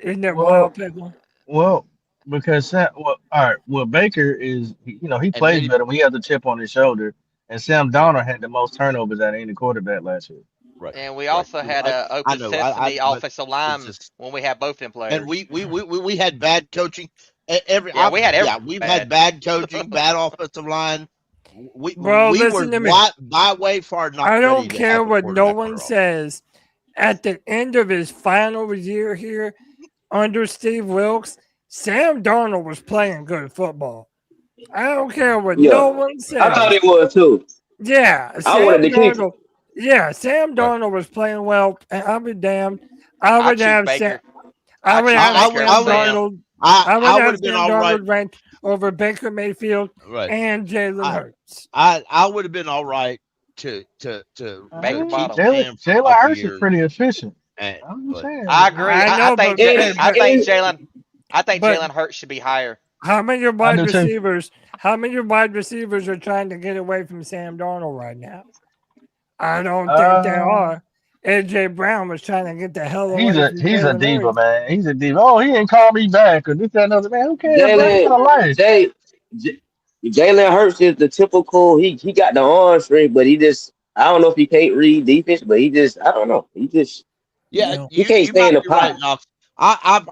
Isn't that Well, wild, Pickle? Well, because all right. Well, Baker is he plays then he- better when he has a chip on his shoulder, and Sam Darnold had the most turnovers out of any quarterback last year. Right. and we also had a I open know, sesame but offensive line just- when we had both them players. And we had bad coaching. Yeah, we had we've bad. had bad coaching, bad offensive line. Bro, we listen were to me. by way far not. I don't ready to care have a what no quarterback one for all. says. At the end of his final year here under Steve Wilkes, Sam Darnold was playing good football. I don't care what Yeah. no one says. I thought he was too. Yeah, I wanted to keep Darnold. Yeah, Sam Darnold was playing well, and I'll be damned. I I'd would choose have Baker. Sam. I would I'd have choose Sam Baker I over Sam. Darnold. I I would would have have been Sam all right. Darnold ranked over Baker Mayfield Right. and Jalen Hurts. I would have been all right to Baker keep bottom. Sam for a Jalen couple Hurts is years. pretty efficient. And- I'm just but- saying. I agree. I know, I think but- Jalen. I think but- Jalen Hurts should be higher. How many wide do too. receivers? How many wide receivers are trying to get away from Sam Darnold right now? I don't think there are. AJ Brown was trying to get the hell away. He's a from he's a Jalen diva, Hurts. man. He's a diva. Oh, he didn't call me back or this, that, and other. Man, who cares? Bro? He's got a life. Jalen Hurts is the typical. He got the arm strength, but he just. I don't know if he can't read defense, but he just. I don't know. He just. Yeah, No. He can't stay in might the be right, pocket. Knox.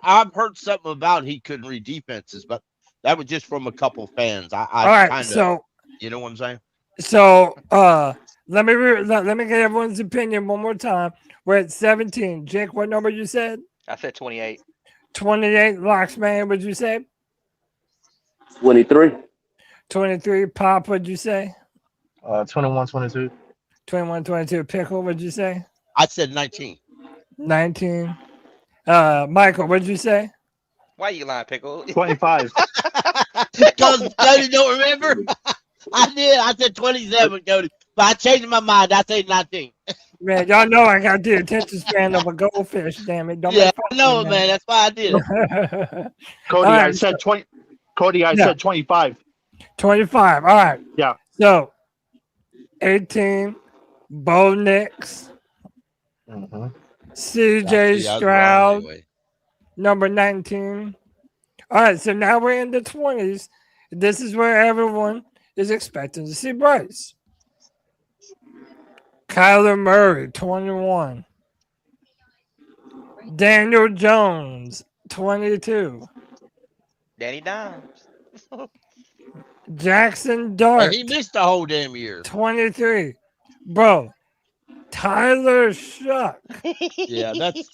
I've heard something about he couldn't read defenses, but that was just from a couple fans. I All right, kind of, so you know what I'm saying? let me get everyone's opinion one more time. We're at 17. Jake, what number you said? I said 28. 28. Locksman, what'd you say? 23. 23. Pop, what'd you say? 21, 22. 21, 22. Pickle, what'd you say? I said 19. 19. Michael, what'd you say? Why you lying, Pickle? 25. Because Cody don't remember. I did. I said 27, Cody, but I changed my mind. I said 19. Man, y'all know I got the attention span of a goldfish. Damn it! Don't Yeah, make I fun know, of me, man. That's why I did it. Cody, All right, I said 20. Cody, I Yeah. said 25. 25. All right. Yeah. So 18, Bo Nix, Mm-hmm. CJ See, I was wrong Stroud, anyway. number 19. All right, so now we're in the 20s. This is where everyone is expecting to see Bryce. Kyler Murray, 21. Daniel Jones, 22. Danny Dimes. Jackson And Dart, he missed the whole damn year. 23. Bro, Tyler Shuck, Yeah, that's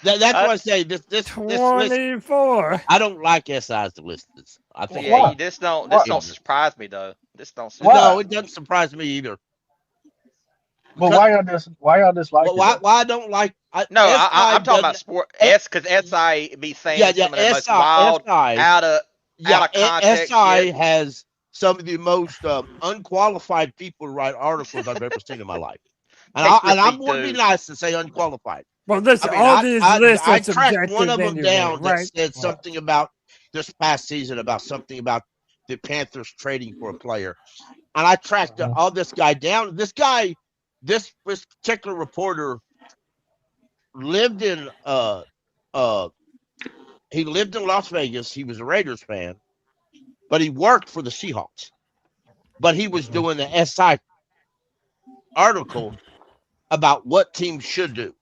what I say. This list. 24. I don't like SIs to list this. I think Yeah, Why? this don't Why? surprise me though. This don't Why? surprise No, it me. doesn't surprise me either. But Because why y'all dislike it? why I don't like No, SI I'm talking about doesn't. sport S, S because SI be saying yeah, some of the most SI wild SI out yeah of context SI shit. has some of the most unqualified people to write articles I've ever seen in my life, and They I'm really going to be do. nice and say unqualified. Well, listen, I mean, all these lists I are tracked one subjective of them anyway, down that right? said something about this past season about something about the Panthers trading for a player, and I tracked all this guy down. This particular reporter lived in he lived in Las Vegas. He was a Raiders fan, but he worked for the Seahawks. But he was doing the SI article about what teams should do.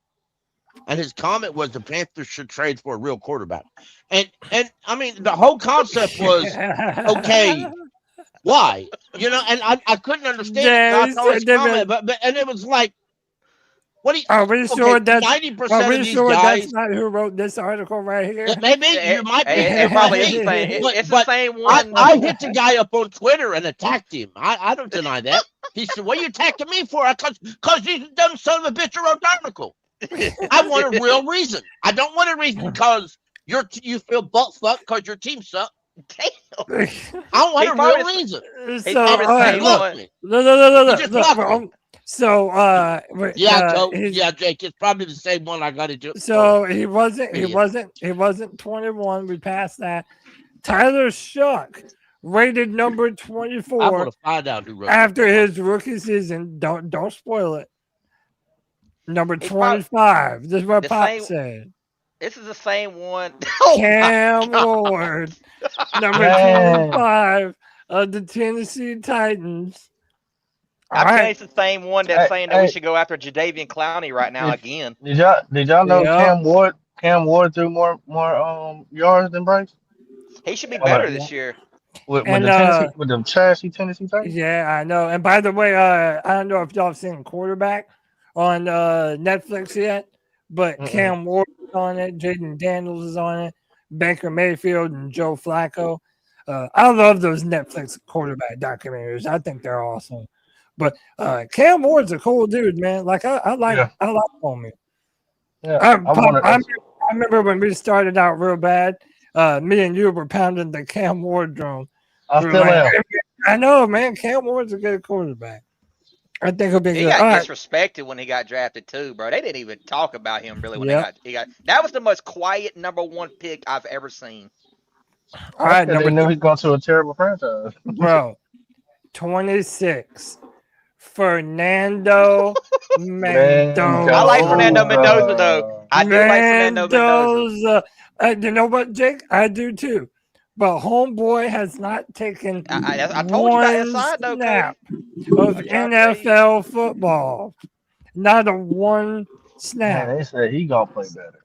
And his comment was the Panthers should trade for a real quarterback. And I mean, the whole concept was, okay, why? You know, and I couldn't understand it. So I Yeah, saw his comment, David, but and it was like, what do you are we okay, sure that's 90% of these that's guys, not who wrote this article right here? it may be, you might be, It it might probably is the be. same. It's the But same one. I hit the guy up on Twitter and attacked him. I don't deny that. He said, "What are you attacking me for?" Because you dumb son of a bitch wrote the article. I want a real reason. I don't want a reason because you feel butt fucked because your team sucks. Damn. I want He a probably real reason. He's So, probably the all right, same look, one. Me. look, He just blocked me. So, Yeah, Jake, it's probably the same one I got into. so he wasn't Idiot. 21. We passed that. Tyler Shuck, rated number I'm 24 gonna find out who wrote after this. his rookie season. Don't spoil it. Number He probably 25. This is what the Pop same. said. This is the same one. Oh my Cam god. Ward, number Man. 25 of the Tennessee Titans. All I'm telling you, right. it's the same one that's saying that we should go after Jadeveon Clowney right now again. Did y'all know Yeah. Cam Ward threw more yards than Bryce? He should be On better a- this year. with And the trashy Tennessee Titans? yeah, I know. And by the way, I don't know if y'all have seen Quarterback on Netflix yet, but Cam Ward is on it, Jaden Daniels is on it, Baker Mayfield and Joe Flacco. I love those Netflix quarterback documentaries. I think they're awesome. But Cam Ward's a cool dude, man. Like I like homie. Yeah, I remember when we started out real bad. Me and you were pounding the Cam Ward drum. I We were still like, am. I know, man. Cam Ward's a good quarterback. I think he'll be He good. got All right. disrespected when he got drafted too, bro. They didn't even talk about him really when Yep. he got. That was the most quiet number one pick I've ever seen. All right, They number knew he's going to a terrible franchise. bro, 26. Fernando Mendoza. I like Fernando Mendoza though. I do like Fernando Mendoza. You know what, Jake? I do too. But homeboy has not taken I told you about that one side though, snap Cody. of NFL football. Not a one snap. Man, they said he gonna play better.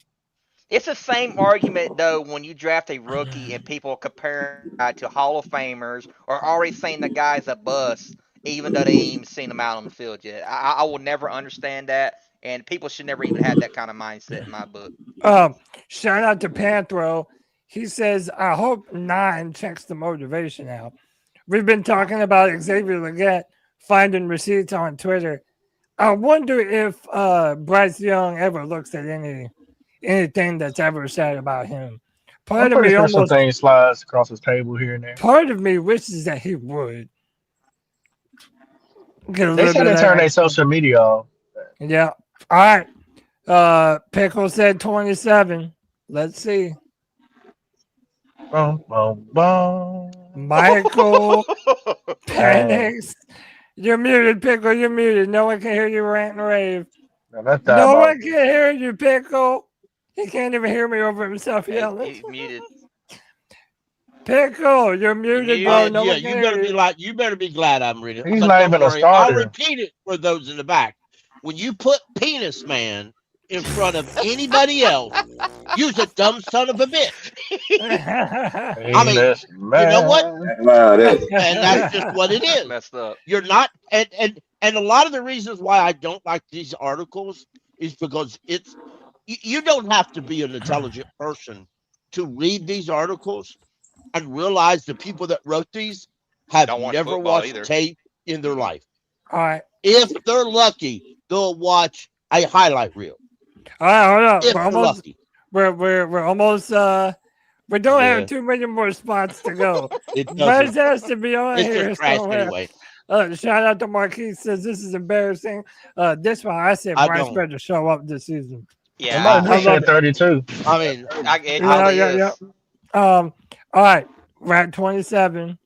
It's the same argument though when you draft a rookie and people compare to Hall of Famers or already saying the guy's a bust, even though they ain't even seen him out on the field yet. I will never understand that, and people should never even have that kind of mindset in my book. Shout out to Panthro. He says, I hope 9 checks the motivation out. We've been talking about Xavier Legette finding receipts on Twitter. I wonder if Bryce Young ever looks at anything that's ever said about him. I'm pretty sure some things slides across his table here and there. Part of me wishes that he would. They said they turn their social media off. Yeah. All right. Pickle said 27. Let's see. Boom, boom, boom. Michael Penix You're muted, Pickle. You're muted. No one can hear you rant and rave. Now, that's No one diabolical. can hear you, Pickle. He can't even hear me over himself yelling. He's muted. Pickle, you're muted, bro. No Yeah, one can you hear better be you. like, you better be glad I'm reading. He's But not don't even a worry, I'll starter. repeat it for those in the back. When you put Penis Man in front of anybody else, you're a dumb son of a bitch. I mean, Penis you know what? man. Wow, that, And that's just what it is. Messed up. You're not, and a lot of the reasons why I don't like these articles is because you don't have to be an intelligent person to read these articles and realize the people that wrote these have Don't watch never football watched either. tape in their life. All right. If they're lucky, they'll watch a highlight reel. All right, hold on. If We're they're almost lucky. we're almost we don't Yeah. have too many more spots to go. It Buzz doesn't. has to be on It's here just trash somewhere. anyway. Shout out to Marquise says this is embarrassing. This one I said I Bryce don't. better show up this season. Yeah, Somebody I just love said 32. I mean, it Yeah, probably yeah, is. yeah. All right, we're at 27.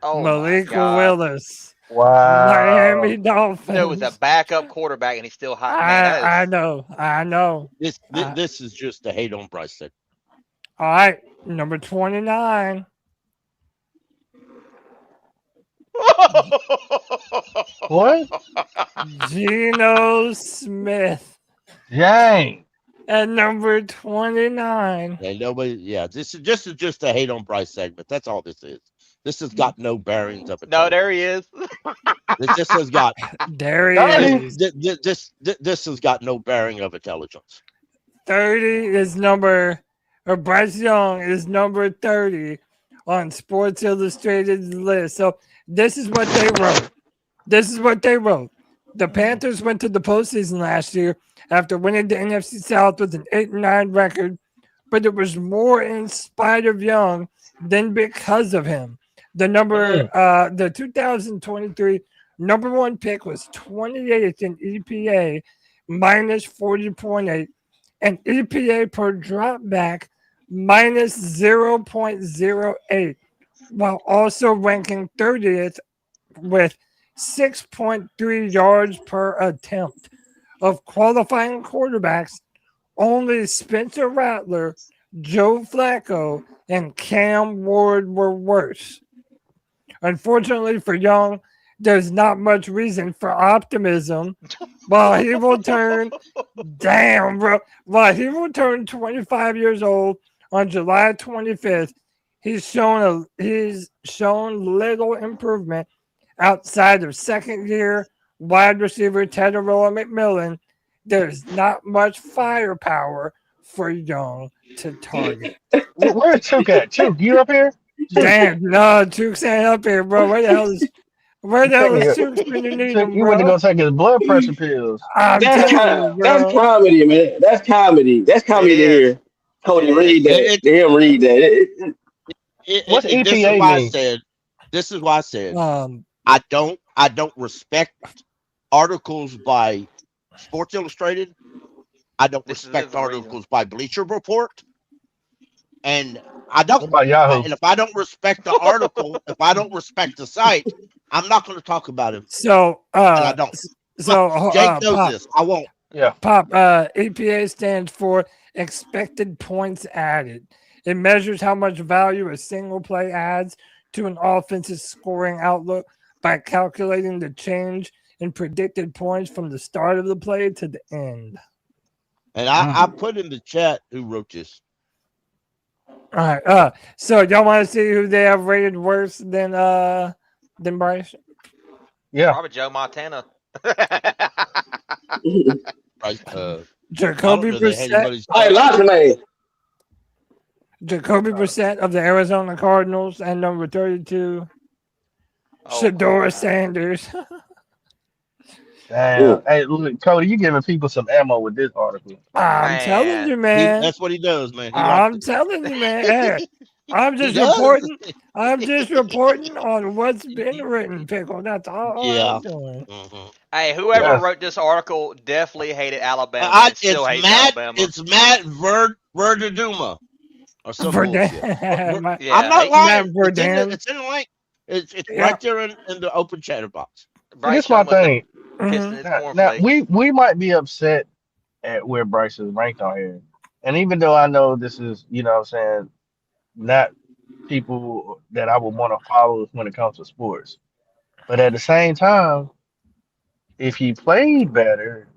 Oh Malik my God. Willis, Wow. Miami Dolphins. No, it's a backup quarterback and he's still hot. Man, that is, I know. this is just a hate on Bryce segment. All right, number 29. What? Geno Smith. Dang. At number 29. And nobody, yeah, this is just a hate on Bryce segment. That's all this is. This has got no bearings of it. No, there he is. This has got There he is. this has got no bearing of intelligence. 30 is Bryce Young is number 30 on Sports Illustrated's list. So this is what they wrote. The Panthers went to the postseason last year after winning the NFC South with an 8-9 record, but it was more in spite of Young than because of him. The 2023 number one pick was 28th in EPA, minus 40.8, and EPA per drop back, minus 0.08, while also ranking 30th with 6.3 yards per attempt. Of qualifying quarterbacks, only Spencer Rattler, Joe Flacco, and Cam Ward were worse. Unfortunately for Young, there's not much reason for optimism. While he will turn 25 years old on July 25th, he's shown little improvement outside of second-year wide receiver Tedoroa McMillan. There's not much firepower for Young to target. Where's Chuk at? Chuk, you up here? Damn, no, Chuk's ain't up here, bro. Where the hell is Chuk's when you need him, You went to bro? go take his blood pressure pills. I'm that's telling you, that's bro. comedy, man. That's comedy. That's comedy to is. hear Cody read that. To him read that. What's This is EPA why I mean? said. This is why I said. Um, I don't respect articles by Sports Illustrated. I don't This is respect the articles by Bleacher Report. And I don't. What about Yahoo? And if I don't respect the article, if I don't respect the site, I'm not going to talk about it. so, And I don't. Jake knows Pop, this. I won't. Yeah. Pop, EPA stands for expected points added. It measures how much value a single play adds to an offense's scoring outlook by calculating the change in predicted points from the start of the play to the end. And I put in the chat who wrote this. All right. So y'all want to see who they have rated worse than Bryce? Yeah. Probably Joe Montana. Right? Jacoby Brissett. Hey, lots of names. Jacoby Brissett of the Arizona Cardinals, and number 32, Shador Sanders. Damn. Hey, look, Cody, you giving people some ammo with this article. I'm telling you, man. That's what he does, man. I'm telling you, man. Hey, I'm just reporting. I'm just reporting on what's been written, Pickle. That's all I'm doing. Hey, whoever wrote this article definitely hated Alabama. And still hates Alabama. It's Matt Verdaduma or something. I'm I'm not lying. Verdun. It's in the link. It's Yeah. right there in the open chatter box. See, Bryce this my Young with the thing. Pistons Now, cornflake. we might be upset at where Bryce is ranked on here, and even though I know this is, you know what I'm saying, not people that I would want to follow when it comes to sports, but at the same time, if he played better,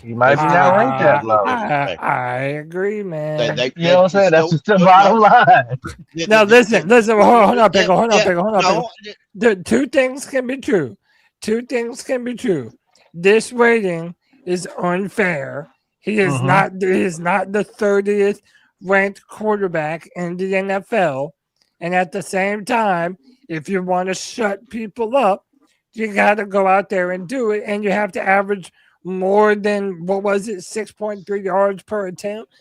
he might This be team not needs ranked a that little bit low. of respect. I agree, man. They You know what I'm saying? That's still just the no, bottom line. Now listen, hold on, Pickle, hold on, yeah, Pickle, hold on, Pickle. no, The two things can be true. Two things can be true. This rating is unfair. He is not the 30th ranked quarterback in the NFL. And at the same time, if you want to shut people up, you got to go out there and do it. And you have to average more than, what was it, 6.3 yards per attempt.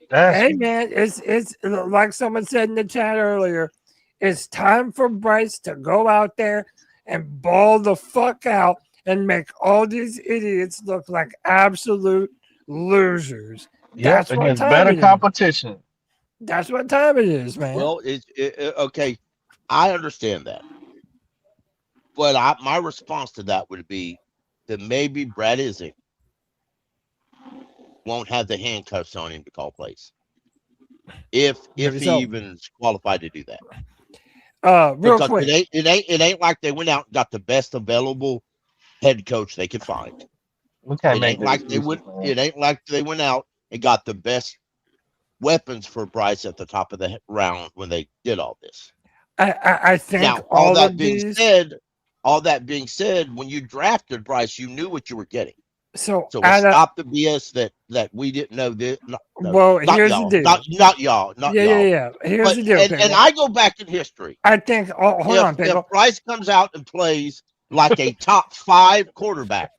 Hey man, it's like someone said in the chat earlier. It's time for Bryce to go out there and ball the fuck out and make all these idiots look like absolute losers. Yep, That's what against time better it is. competition. That's what time it is, man. well, okay. I understand that, but my response to that would be that maybe Brad Isaac won't have the handcuffs on him to call plays, if Maybe he so. even is qualified to do that. Real Because quick, it ain't like they went out and got the best available head coach they could find. We can't It make ain't the like they excuses, went. man. It ain't like they went out and got the best weapons for Bryce at the top of the round when they did all this. I think Now, all that being said, when you drafted Bryce, you knew what you were getting. So let's stop the BS that we didn't know this. Well, not here's y'all, the deal. not y'all, not Yeah, y'all. yeah. Here's But the deal, and Pickle. I go back in history. I think. Oh, hold on, Pickle. If Bryce comes out and plays like a top 5 quarterback,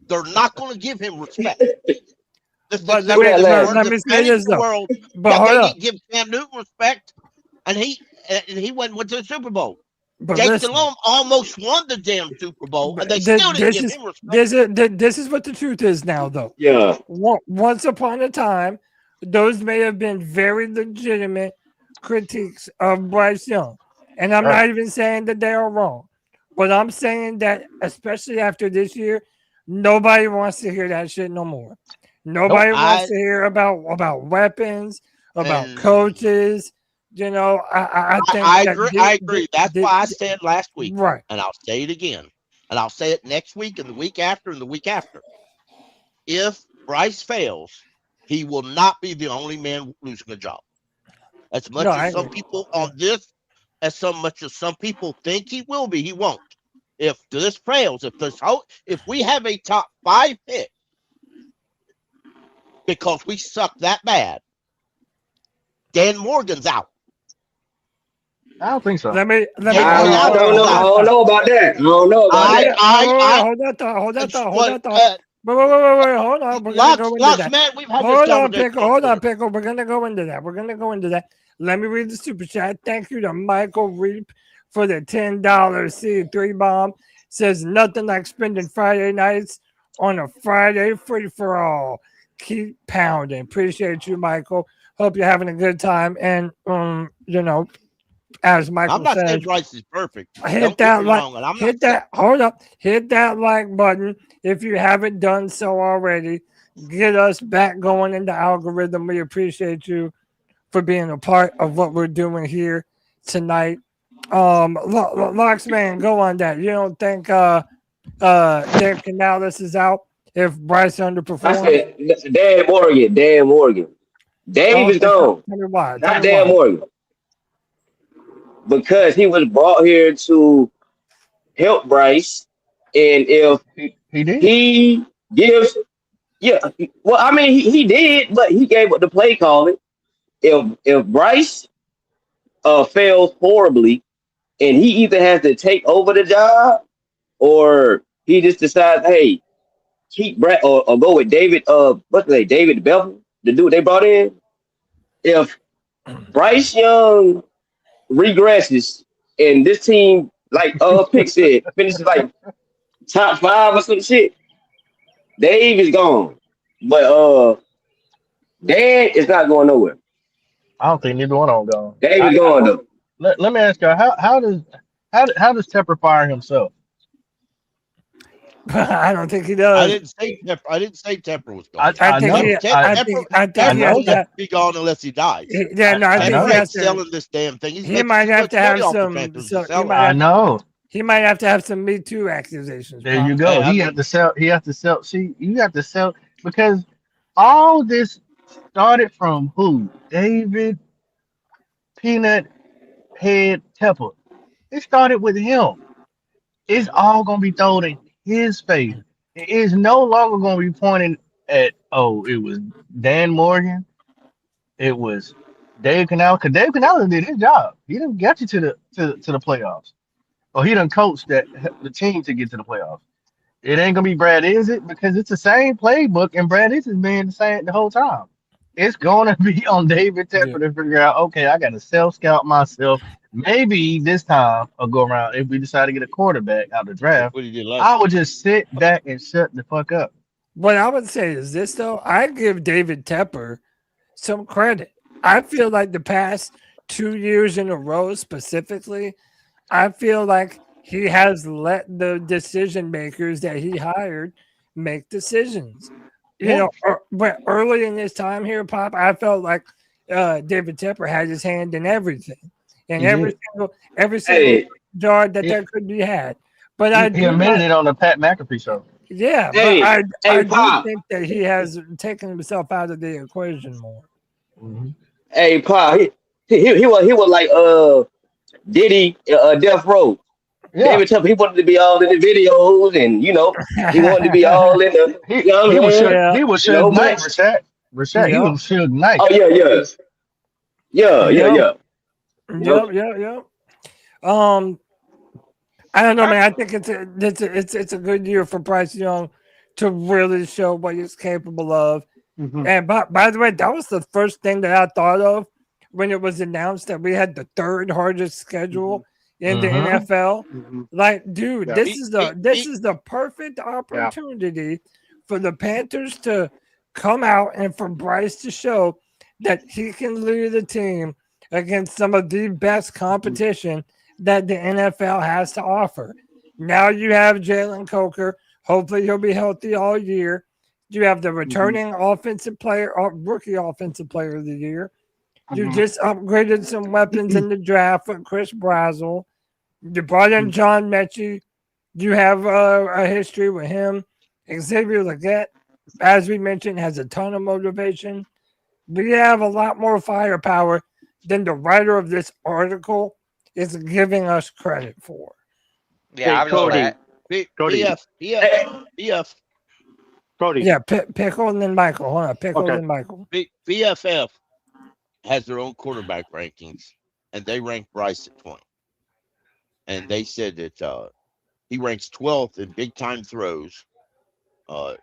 they're not going to give him respect. But let me say this though. World But hold they up. didn't give Cam Newton respect, and he went to the Super Bowl. But Jake listen, Delhomme almost won the damn Super Bowl, and they This- still didn't this give is him respect. this is what the truth is now, though. Yeah. Once upon a time, those may have been very legitimate critiques of Bryce Young, and I'm not even saying that they are wrong, but I'm saying that especially after this year, nobody wants to hear that shit no more. Nobody wants to hear about weapons, about coaches. You know, I think I that agree. I agree. That's why I said last week, right? And I'll say it again, and I'll say it next week, and the week after, and the week after. If Bryce fails, he will not be the only man losing a job. As much as some people on this, as much as some people think he will be, he won't. If this fails, if we have a top 5 pick because we suck that bad, Dan Morgan's out. I don't think so. I don't know about that. I don't know about that. Hold that thought. Hold that thought. Wait, hold on. We're gonna go into that. Man, we've had hold this on, conversation. Pickle. Hold on, Pickle. We're gonna go into that. Let me read the super chat. Thank you to Michael Reap for the $10 C3 bomb. Says nothing like spending Friday nights on a Friday free for all. Keep pounding. Appreciate you, Michael. Hope you're having a good time. And as Michael I'm not says, saying Bryce is perfect. hit that like button if you haven't done so already. Get us back going in the algorithm. We appreciate you for being a part of what we're doing here tonight. Locksman, go on that. You don't think Dave Canales is out if Bryce underperforms? I said Dan Morgan. Dave is gone. Tell me why. Not Dan Morgan. Because he was brought here to help Bryce, and if he gives, well, I mean, he did, but he gave up the play calling. If Bryce fails horribly, and he either has to take over the job, or he just decides, hey, keep Brett or go with David. What's the name? David Bevel, the dude they brought in. If Bryce Young regresses and this team, like Pick said, finishes like top 5 or some shit, Dave is gone. But Dan is not going nowhere. I don't think neither one of them going. Dave is going though. let me ask you, how does Tepper fire himself? I don't think he I does. didn't say Tepper. I didn't say Tepper was I gone. I think know. he. I think I he has know Tepper to. won't that. Have, be gone unless he dies. yeah, no, I think Tepper he know. has ain't to. selling this damn thing. He's He making might too have much to have money off the some. Panthers to So sell it. I know. he might have to have some Me Too accusations. There you Pop. go. Hey, He have to sell. He have to sell. See, you have to sell because all this started from who? David Peanut Head Tepper. It started with him. It's all gonna be thrown in his face. It is no longer gonna be pointing at it was Dan Morgan, it was Dave Canal, because Dave Canal did his job. He didn't get you to the playoffs. Or he done coached the team to get to the playoffs. It ain't gonna be Brad, is it? Because it's the same playbook, and Brad is been the same the whole time. It's gonna be on David Yeah. Tepper to figure out. Okay, I got to self scout myself. Maybe this time I'll go around if we decide to get a quarterback out of the That's draft. what he did last I year. would just sit back and shut the fuck up. What I would say is this though. I give David Tepper some credit. I feel like the past 2 years in a row, specifically, I feel like he has let the decision makers that he hired make decisions. Yeah. But early in his time here, Pop, I felt like David Tepper had his hand in everything, and He did. every single Hey, yard that He, there could be had. But I he do admitted like, it on the Pat McAfee show. yeah, but hey, I hey, do Pop. think that he has taken himself out of the equation more. Mhm. Hey, Pop. He was like Diddy Death Row. Yeah. David Tepper, he wanted to be all in the videos, and he wanted to be all in the. He You know what he I'm was saying? Yeah, he was You Suge know, Knight, but Rashad. Rashad, he yeah, was Suge Knight. oh yeah, yeah, yeah. yeah, yeah, yeah. Um, I don't know, man. I think it's a good year for Bryce Young to really show what he's capable of. Mhm. And by the way, that was the first thing that I thought of when it was announced that we had the third hardest schedule in the Mm-hmm. NFL. Mhm. Like, dude, Yeah. this is the perfect Yeah. opportunity for the Panthers to come out and for Bryce to show that he can lead the team against some of the best competition that the NFL has to offer. Now you have Jalen Coker. Hopefully, he'll be healthy all year. You have the Mhm. returning offensive player, or rookie offensive player of the year. You Mhm. just upgraded some weapons in the draft with Chris Brazel. You brought in John Mechie. You have a history with him. Xavier Legette, as we mentioned, has a ton of motivation. We have a lot more firepower than the writer of this article is giving us credit for. Yeah, Hey, I love Cody. that. Cody. Hey, BF, Cody. Yeah, Pickle and then Michael. Hold on, Pickle Okay. and Michael. BFF has their own quarterback rankings, and they rank Bryce at 20. And they said that he ranks 12th in big time throws. Uh,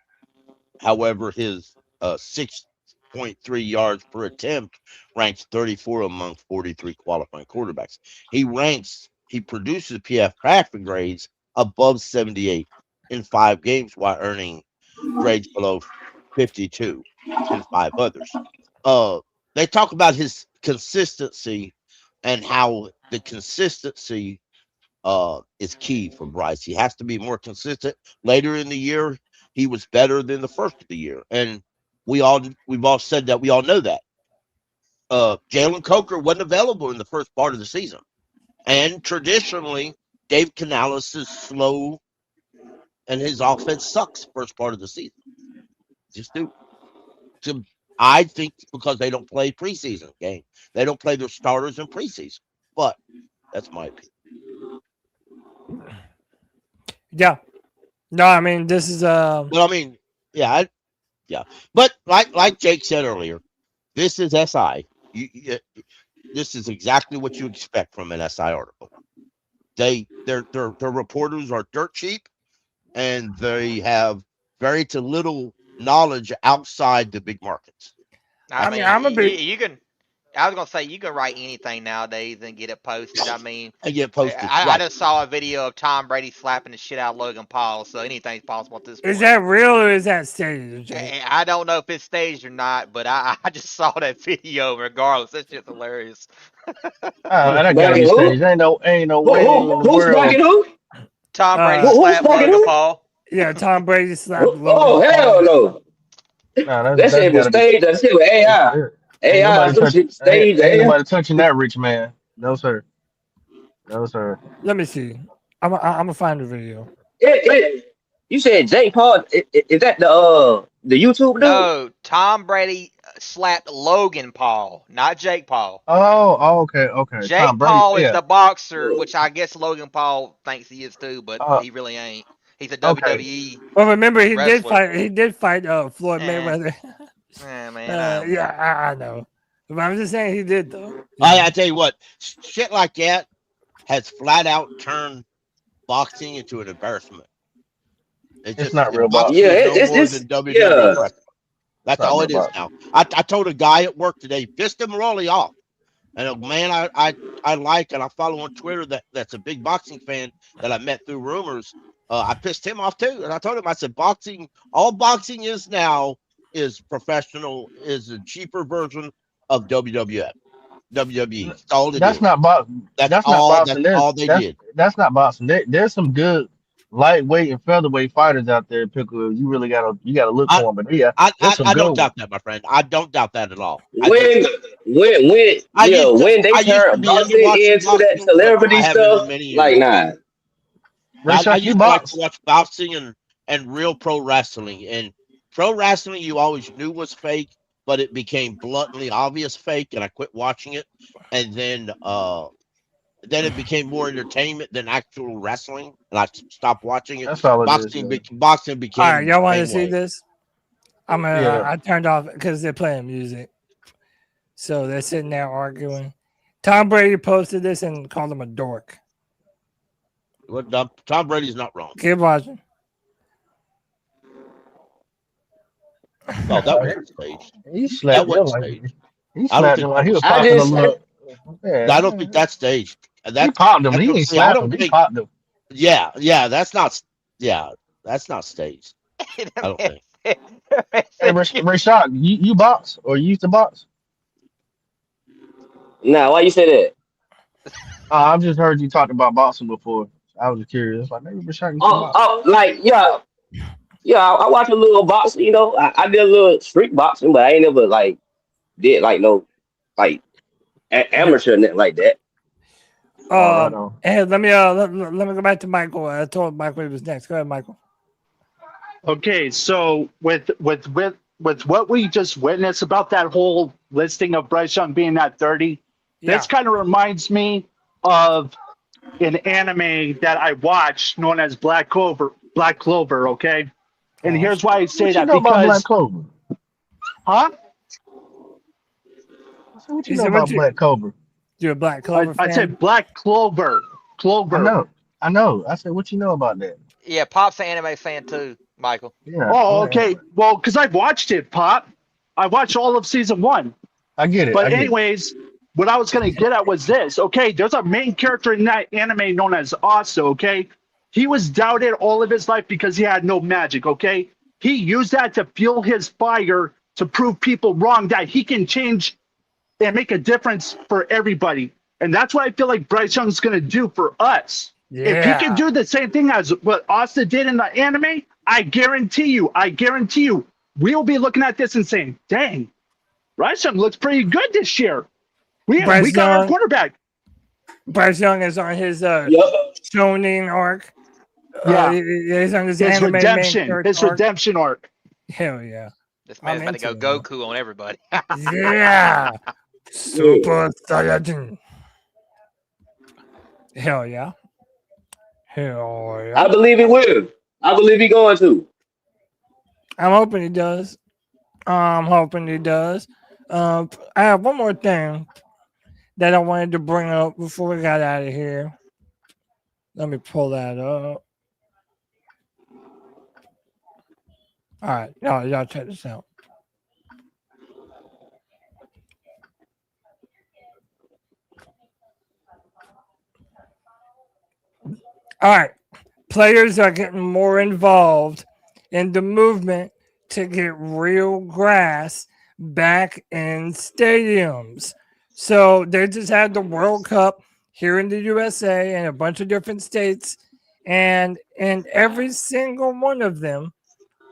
However, his 6.3 yards per attempt ranks 34 among 43 qualifying quarterbacks. He produces PF passing grades above 78 in 5 games while earning grades below 52 in 5 others. They talk about his consistency and how the consistency is key for Bryce. He has to be more consistent. Later in the year, he was better than the first of the year, and we've all said that. We all know that. Jalen Coker wasn't available in the first part of the season, and traditionally, Dave Canales is slow, and his offense sucks first part of the season. Just do. So I think because they don't play preseason game, they don't play their starters in preseason. But that's my opinion. Yeah. No, I mean this is But I mean, yeah, yeah. But like Jake said earlier, this is SI. This is exactly what you expect from an SI article. Their reporters are dirt cheap, and they have very to little knowledge outside the big markets. I I mean mean, I'm a big you can I was gonna say you can write anything nowadays and get it posted. I mean, I get posted. I Right. just saw a video of Tom Brady slapping the shit out of Logan Paul, so anything's possible at this point. Is that real or is that staged? Jake? I don't know if it's staged or not, but I just saw that video. Regardless, that shit's hilarious. That gotta Smacking be who? staged. Ain't no way in the Who's world. smacking who? Tom Brady Who's slapped smacking Logan who? Paul. Yeah, Tom Brady slapped Oh, Logan hell Paul. no. Nah, That shit was gotta be. staged. That shit was AI. Ain't AI, nobody some shit staged. ain't AI. nobody touching that rich man. No sir. No sir. Let me see. I'm gonna find the video. You said Jake Paul. Is that the YouTube dude? No, Tom Brady slapped Logan Paul, not Jake Paul. Oh, okay. Jake Tom Brady. Paul is Yeah. the boxer, which I guess Logan Paul thinks he is too, but Uh, he really ain't. He's a okay. WWE Well, remember he did wrestler. fight. He did fight Floyd Eh. Mayweather. Man, Yeah, I know. But I'm just saying he did though. I tell you what, shit like that has flat out turned boxing into an embarrassment. It's not real boxing Yeah, is no more it's than WWE yeah. wrestling. That's Not all real it is boxing. now. I told a guy at work today, pissed him really off. And a man I like and I follow on Twitter that's a big boxing fan that I met through rumors. I pissed him off too. And I told him, I said, all boxing is now is professional, is a cheaper version of WWF. WWE. That's all it That's is. not boxing. That's not boxing. That's all they did. That's not boxing. There's some good lightweight and featherweight fighters out there, Pickle. You really gotta look for them. But yeah, there's some I good don't ones. doubt that, my friend. I don't doubt that at all. When they I used to turn be into boxing watching into that boxing, but celebrity I haven't in stuff, many like years. nah. I You used to like box. to watch boxing and real pro wrestling. And pro wrestling, you always knew was fake, but it became bluntly obvious fake, and I quit watching it. And then it became more entertainment than actual wrestling, and I stopped watching it. That's all it Boxing, is. boxing All became right, y'all want the to same see way. this? Yeah. I turned off because they're playing music, so they're sitting there arguing. Tom Brady posted this and called him a dork. Well, Tom Brady's not wrong. Keep watching. Oh, that wasn't staged. He That slapped him wasn't like staged. he I don't slapped him think like that he was was I popping a just little. Yeah, I don't think that's staged. he popped him. That's He what I'm ain't saying. I slapped don't him. He think. popped him. Yeah, that's not staged. I don't think. Hey, Rashad, you box or you used to box? nah. Why you say that? I've just heard you talk about boxing before. I was just curious. Like maybe Rashad used to box. Like yeah. I watch a little boxing. You know, I did a little street boxing, but I ain't never like did like no like amateur nothing like that. Right on. Hey, let me go back to Michael. I told Michael he was next. Go ahead, Michael. Okay, so with what we just witnessed about that whole listing of Bryce Young being at 30, this kind of reminds me of an anime that I watched known as Black Clover. Okay, and here's why I say What you that know about Black because, Clover? huh? What you know about Black Clover? You're a Black Clover fan? I said Black Clover. I know. I said, what you know about that? Yeah, Pop's an anime fan too, Michael. Yeah. Oh, okay. Well, because I watched it, Pop. I watched all of season 1. I get it. But anyways, what I was going to get at was this. Okay, there's a main character in that anime known as Asa, okay? He was doubted all of his life because he had no magic, okay? He used that to fuel his fire to prove people wrong, that he can change and make a difference for everybody. And that's what I feel like Bryce Young's going to do for us. If he can do the same thing as what Asa did in the anime, I guarantee you, we'll be looking at this and saying, dang, Bryce Young looks pretty good this year. We got our quarterback. Bryce Young is on his Shonen arc. Yeah. He's on his His anime redemption arc. Hell yeah. This man's about to go Goku on everybody. Yeah. Super Saiyajin. Hell yeah. Hell yeah. I believe he will. I believe he's going to. I'm hoping he does. I have one more thing that I wanted to bring up before we got out of here. Let me pull that up. All right, y'all check this out. All right. Players are getting more involved in the movement to get real grass back in stadiums. So they just had the World Cup here in the USA and a bunch of different states. And in every single one of them,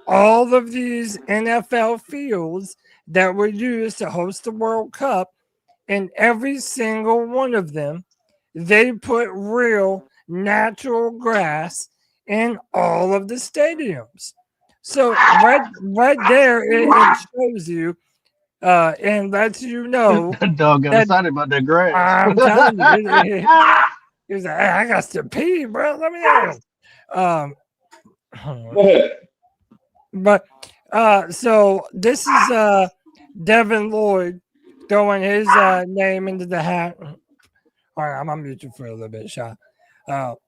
all of these NFL fields that were used to host the World Cup, in every single one of them, they put real natural grass in all of the stadiums. So right there, it shows you and lets you know That dog got that excited about that grass. I'm telling you, he was like, "Hey, I got to pee, bro. Let me know." But so this is Devin Lloyd throwing his name into the hat. All right, I'm gonna mute you for a little bit, Shaw.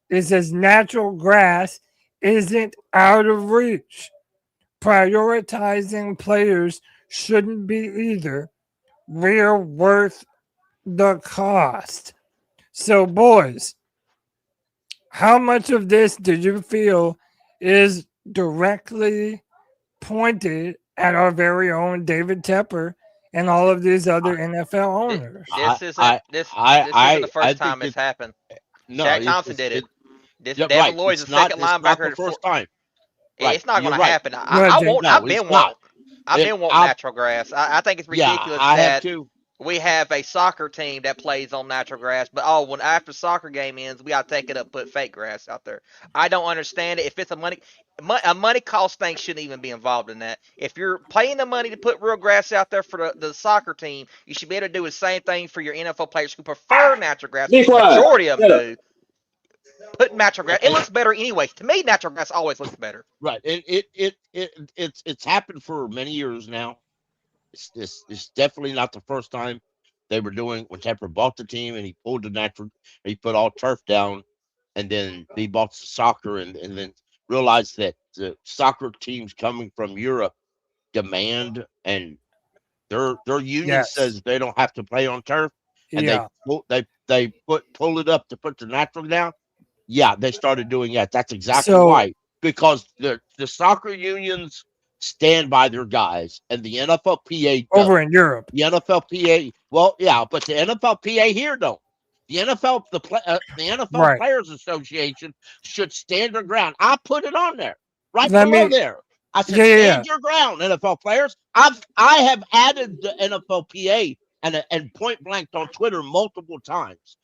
It says natural grass isn't out of reach. Prioritizing players shouldn't be either. We're worth the cost. So, boys, how much of this did you feel is directly pointed at our very own David Tepper and all of these other NFL owners? This isn't the first time it's happened. No, Shaq Thompson did it. Yeah, Devin right. Lloyd's It's the second not linebacker. the first time. Right. It's not going You're to right. happen. Go ahead, I Jake. won't. No, I've it's been not. wanting natural grass. I think it's ridiculous I have that too. we have a soccer team that plays on natural grass, but when after soccer game ends, we got to take it up, put fake grass out there. I don't understand it. If it's a money cost thing, shouldn't even be involved in that. If you're paying the money to put real grass out there for the soccer team, you should be able to do the same thing for your NFL players who prefer natural grass. Be quiet. Majority of them Shut up. do. Put natural grass. It looks better anyway. To me, natural grass always looks better. Right. It's happened for many years now. It's definitely not the first time they were doing when Tepper bought the team and he pulled the natural, he put all turf down, and then he bought the soccer and then realized that the soccer teams coming from Europe demand and their union says they don't have to play on turf, and they pull it up to put the natural down. Yeah, they started doing that. That's exactly why. Because the soccer unions stand by their guys, and the NFLPA over in Europe. The NFLPA, well, yeah, but the NFLPA here don't. The NFL Players Association should stand their ground. I put it on there, below there. I said, stand your ground, NFL players. I have added the NFLPA and point blank on Twitter multiple times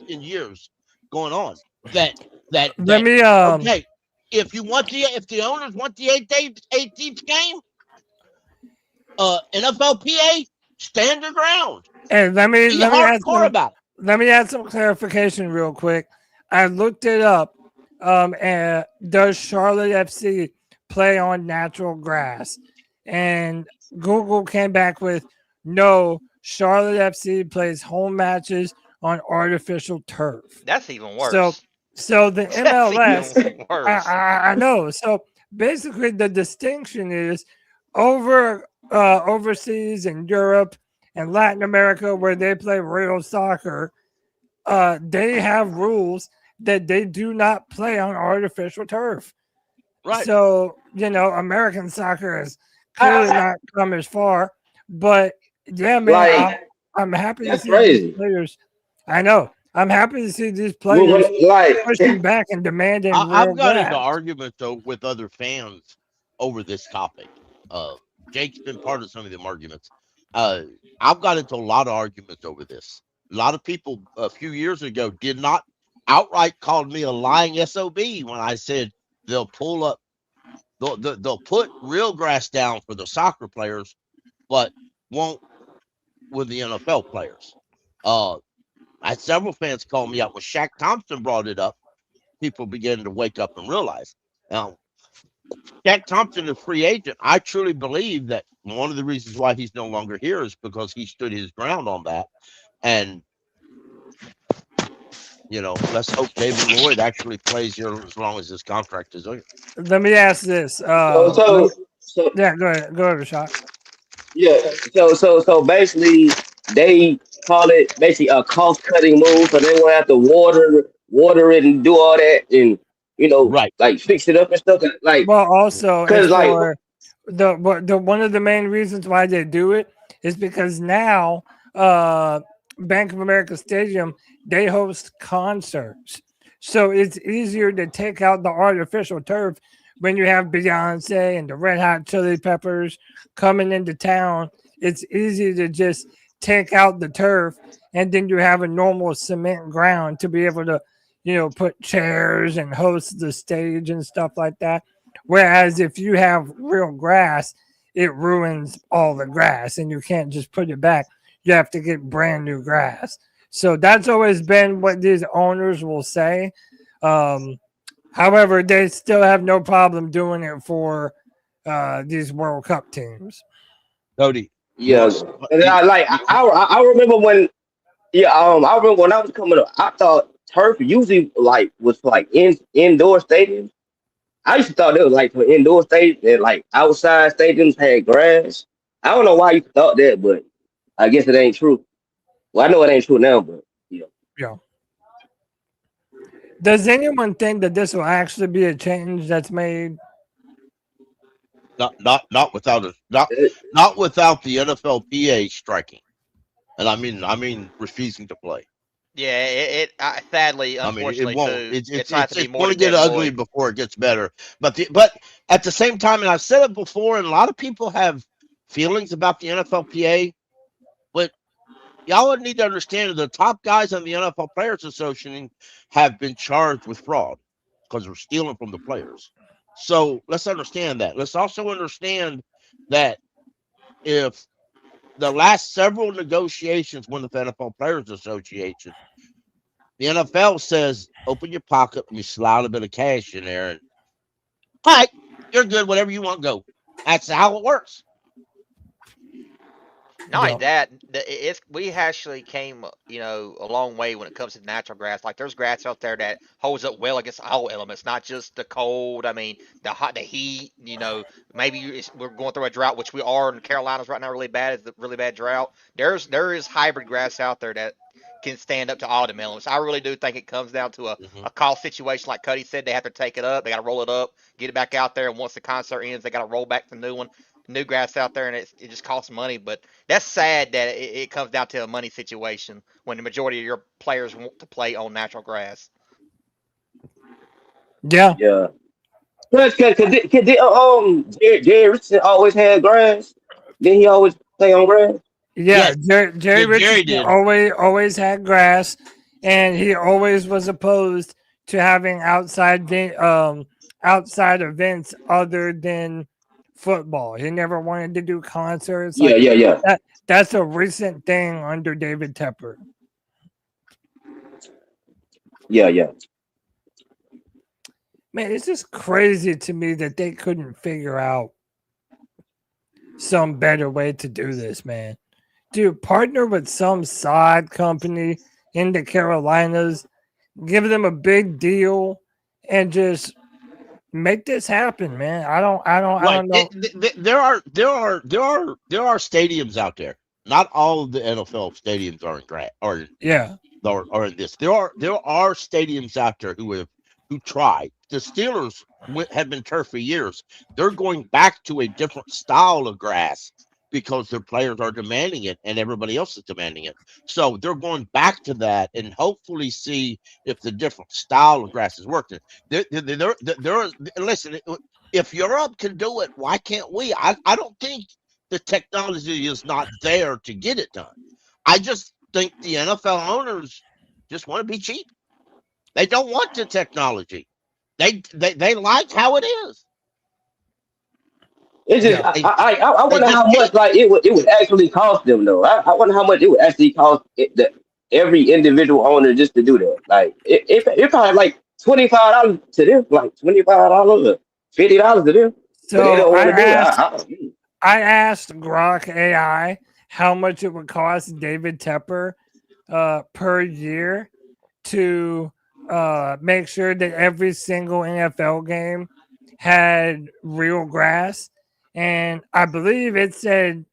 in years going on. Okay, if the owners want the 18th game, NFLPA, stand your ground. And let me add some clarification real quick. I looked it up. And does Charlotte FC play on natural grass? And Google came back with no. Charlotte FC plays home matches on artificial turf. That's even worse. So the MLS, I know. So basically, the distinction is overseas in Europe and Latin America, where they play real soccer, they have rules that they do not play on artificial turf. Right. So, American soccer has clearly not come as far. But, yeah, man, I'm happy to see these players. I know. I'm happy to see these players pushing back and demanding I've got into argument, though, with other fans over this topic. Jake's been part of some of them arguments. I've got into a lot of arguments over this. A lot of people a few years ago did not outright call me a lying SOB when I said they'll put real grass down for the soccer players, but won't with the NFL players. I had several fans call me out when Shaq Thompson brought it up. People began to wake up and realize. Shaq Thompson is a free agent. I truly believe that one of the reasons why he's no longer here is because he stood his ground on that. And, let's hope David Lloyd actually plays here as long as his contract is over. Let me ask this. Yeah, go ahead, Rashad. Yeah, so basically they call it basically a cost-cutting move, so they won't have to water water it and do all that and Right. like fix it up and stuff. Like, Well, also cause it's like, for the one of the main reasons why they do it is because now Bank of America Stadium, they host concerts. So it's easier to take out the artificial turf when you have Beyonce and the Red Hot Chili Peppers coming into town. It's easy to just take out the turf and then you have a normal cement ground to be able to, put chairs and host the stage and stuff like that. Whereas if you have real grass, it ruins all the grass and you can't just put it back. You have to get brand new grass. So that's always been what these owners will say. However, they still have no problem doing it for these World Cup teams. Cody. yeah, and I remember when I remember when I was coming up, I thought turf usually like was like indoor stadiums. I used to thought it was like for indoor stadiums and like outside stadiums had grass. I don't know why you thought that, but I guess it ain't true. Well, I know it ain't true now, but Yeah. Does anyone think that this will actually be a change that's made? Not without the NFLPA striking, and I mean refusing to play. Yeah, sadly, I mean, it unfortunately, won't. too, It's it tries to be more going to to get Devin ugly Lloyd. before it gets better. But at the same time, and I've said it before, and a lot of people have feelings about the NFLPA. But y'all would need to understand that the top guys on the NFL Players Association have been charged with fraud because they're stealing from the players. So let's understand that. Let's also understand that if the last several negotiations with the NFL Players Association, the NFL says, open your pocket and you slide a bit of cash in there. And, all right, you're good. Whatever you want, go. That's how it works. Not only that, we actually came, a long way when it comes to natural grass. Like there's grass out there that holds up well against all elements, not just the cold. I mean, the hot, the heat. Maybe we're going through a drought, which we are in the Carolinas right now. Really bad, is the really bad drought. There is hybrid grass out there that can stand up to all the elements. I really do think it comes down to a cost situation. Like Cody said, they have to take it up, they got to roll it up, get it back out there, and once the concert ends, they got to roll back the new one. New grass out there, and it just costs money. But that's sad that it comes down to a money situation when the majority of your players want to play on natural grass. Yeah. yeah. Cause Jerry Richardson always had grass. Then he always play on grass. Yeah, Yes. Jerry Richardson did. always had grass, and he always was opposed to having outside events other than football. He never wanted to do concerts. Yeah, yeah. That's a recent thing under David Tepper. Yeah. Man, it's just crazy to me that they couldn't figure out some better way to do this, man. Dude, partner with some side company in the Carolinas, give them a big deal, and just make this happen, man. I don't know. There are stadiums out there. Not all of the NFL stadiums are in grass or in this. There are stadiums out there who tried. The Steelers have been turf for years. They're going back to a different style of grass because their players are demanding it and everybody else is demanding it. So they're going back to that and hopefully see if the different style of grass is working. Listen, if Europe can do it, why can't we? I don't think the technology is not there to get it done. I just think the NFL owners just want to be cheap. They don't want the technology. They like how it is. It's just I wonder how much like it would actually cost them though. I wonder how much it would actually cost every individual owner just to do that. Like it probably like $25 to them, like $25 or $50 to them. So but they don't want to do it. I asked Grok AI how much it would cost David Tepper per year to make sure that every single NFL game had real grass. And I believe it said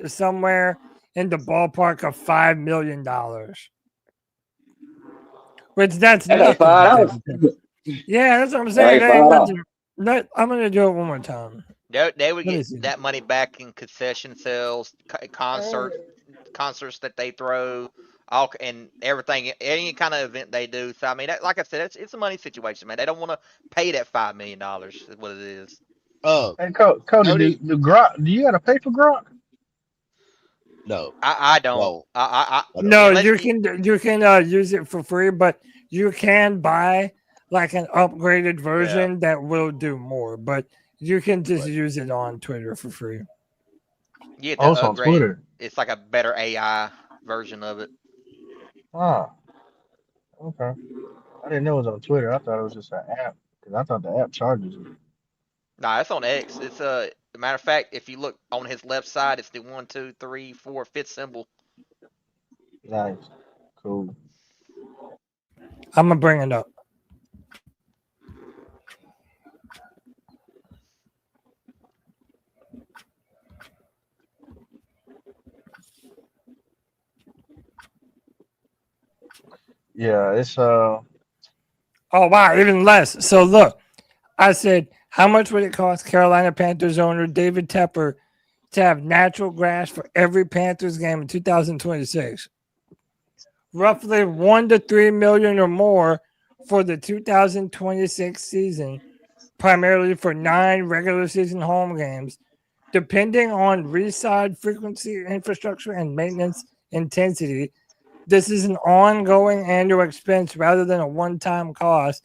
somewhere in the ballpark of $5 million. Which that's I got nothing. $5. Yeah, that's what I'm saying. Like That ain't $5. nothing. I'm gonna do it one more time. They would Let me get see. that money back in concession sales, concerts that they throw, all and everything, any kind of event they do. So I mean, like I said, it's a money situation, man. They don't want to pay that $5 million. Is what it is. Hey, Cody, do Grok? Do you got to pay for Grok? No. I don't. Well, No, unless you can use it for free, but you can buy like an upgraded version that will do more. But you can just use it on Twitter for free. you get Oh, to it's on upgrade. Twitter. It's like a better AI version of it. Ah, okay. I didn't know it was on Twitter. I thought it was just an app because I thought the app charges you. Nah, it's on X. It's a matter of fact, if you look on his left side, it's the 1, 2, 3, 4, 5th symbol. Nice, cool. I'm gonna bring it up. Yeah, it's Oh wow, even less. So look, I said, how much would it cost Carolina Panthers owner David Tepper to have natural grass for every Panthers game in 2026? Roughly 1 to 3 million or more for the 2026 season, primarily for 9 regular season home games, depending on reside frequency, infrastructure, and maintenance intensity. This is an ongoing annual expense rather than a one-time cost,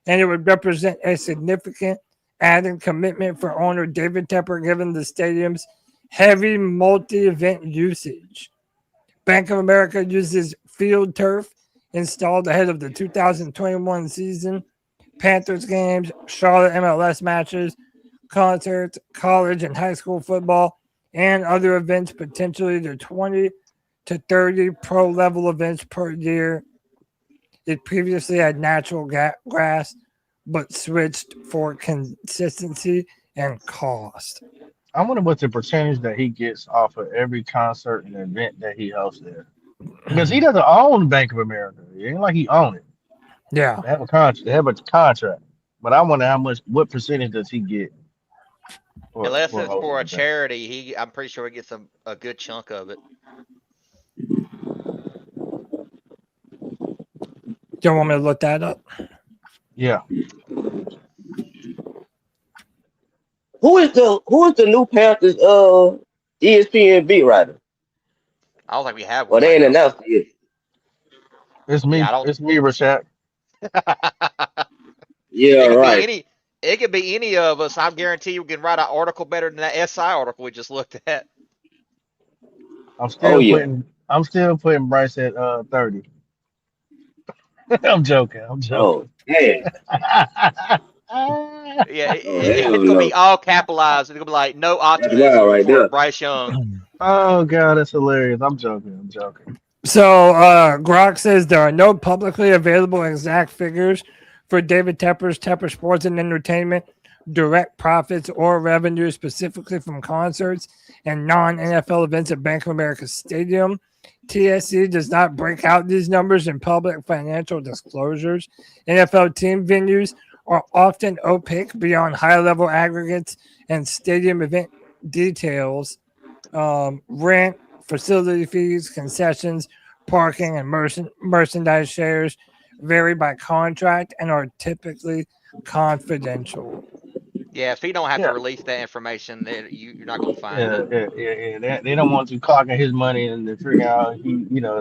and it would represent a significant added commitment for owner David Tepper given the stadium's heavy multi-event usage. Bank of America uses field turf installed ahead of the 2021 season, Panthers games, Charlotte MLS matches, concerts, college and high school football, and other events, potentially to 20 to 30 pro level events per year. It previously had natural grass, but switched for consistency and cost. I wonder what the percentage that he gets off of every concert and event that he hosts there. Because he doesn't own Bank of America. It ain't like he owns it. Yeah. They have a contract. But I wonder what percentage does he get? Unless it's hosting for a the event. charity, I'm pretty sure he gets a good chunk of it. Do you want me to look that up? Yeah. Who is the new Panthers ESPN beat writer? I don't think we have Well, one. they Right ain't now. announced it yet. It's me. Yeah, It's me, Rashad. Yeah, It could right. be any. It could be any of us. I guarantee you can write an article better than that SI article we just looked at. I'm Oh still yeah. putting Bryce at 30. I'm joking. Oh, hey. Yeah, Oh, hell it's gonna be no. all capitalized. It's gonna be like no That's wild optimism right for there. Bryce Young. Oh god, that's hilarious. I'm joking. So Grok says there are no publicly available exact figures for David Tepper's Tepper Sports and Entertainment direct profits or revenue specifically from concerts and non-NFL events at Bank of America Stadium. TSC does not break out these numbers in public financial disclosures. NFL team venues are often opaque beyond high-level aggregates and stadium event details. Rent, facility fees, concessions, parking, and merchandise shares vary by contract and are typically confidential. Yeah, if he don't have to Yeah. release that information, then you're not gonna find Yeah, it. They don't want you clocking his money and to figure out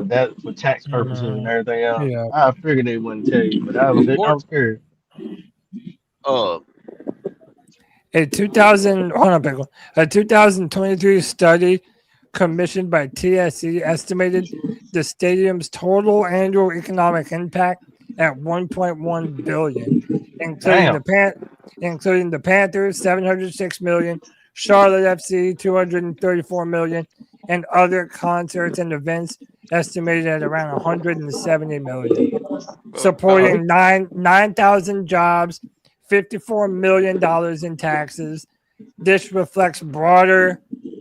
that for tax purposes and everything else. Yeah. I figured they wouldn't tell you, but I was curious. A 2023 study commissioned by TSC estimated the stadium's total annual economic impact at $1.1 billion, including the Panthers $706 million, Charlotte FC $234 million, and other concerts and events estimated at around $170 million, supporting 9,000 jobs, $54 million in taxes. This reflects broader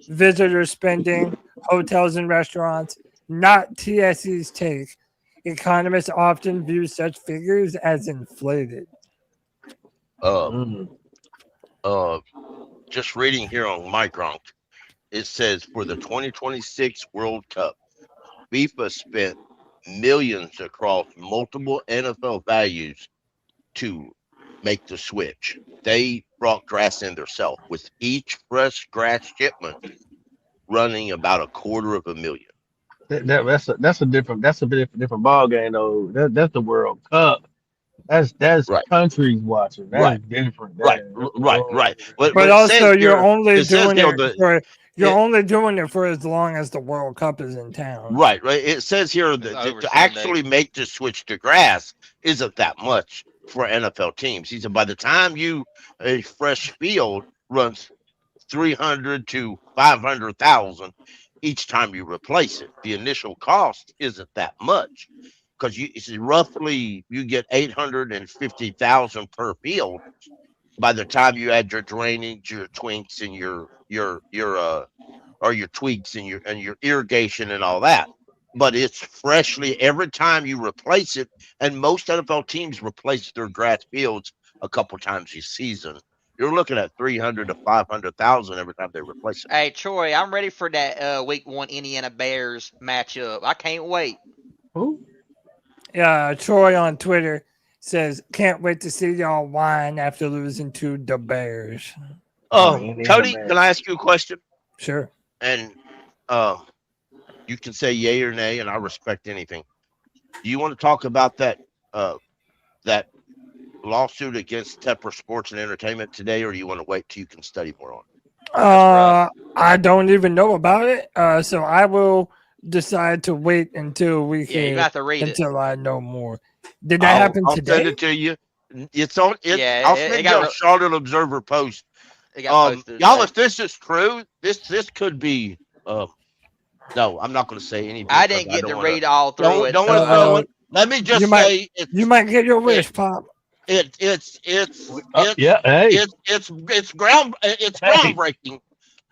visitor spending, hotels and restaurants, not TSC's take. economists often view such figures as inflated. Just reading here on Micron, it says for the 2026 World Cup, FIFA spent millions across multiple NFL values to make the switch. They brought grass in themselves, with each fresh grass shipment running about $250,000. That's a different ball game though. That's the World Cup. That's Right. countries watching. That's Right. different. Right. But But it also, says you're here, only it says doing here it for only doing it for as long as the World Cup is in town. Right. It says here that over to Sunday. actually make the switch to grass isn't that much for NFL teams. He said by the time a fresh field runs 300 to 500,000 each time you replace it, the initial cost isn't that much because roughly you get 850,000 per field by the time you add your drainage, your twinks, and your tweaks and your irrigation and all that. But it's freshly every time you replace it, and most NFL teams replace their grass fields a couple times a season. You're looking at 300 to 500,000 every time they replace it. Hey, Troy, I'm ready for that Week 1 Indiana Bears matchup. I can't wait. Who? Yeah, Troy on Twitter says, "Can't wait to see y'all whine after losing to the Bears." Cody, can I ask you a question? Sure. And you can say yay or nay, and I respect anything. Do you want to talk about that lawsuit against Tepper Sports and Entertainment today, or do you want to wait till you can study more on it? I don't even know about it, so I will decide to wait until we can. Yeah, you have to read until it. I know more. Did that happen today? I'll send it to you. It's on. I'll send you a Charlotte Observer post. It got posted y'all, today. if this is true, this could be. No, I'm not going to say anything. I didn't get to read all through it. Don't want to throw it. Let me just say, you might get your wish, Pop. It's groundbreaking,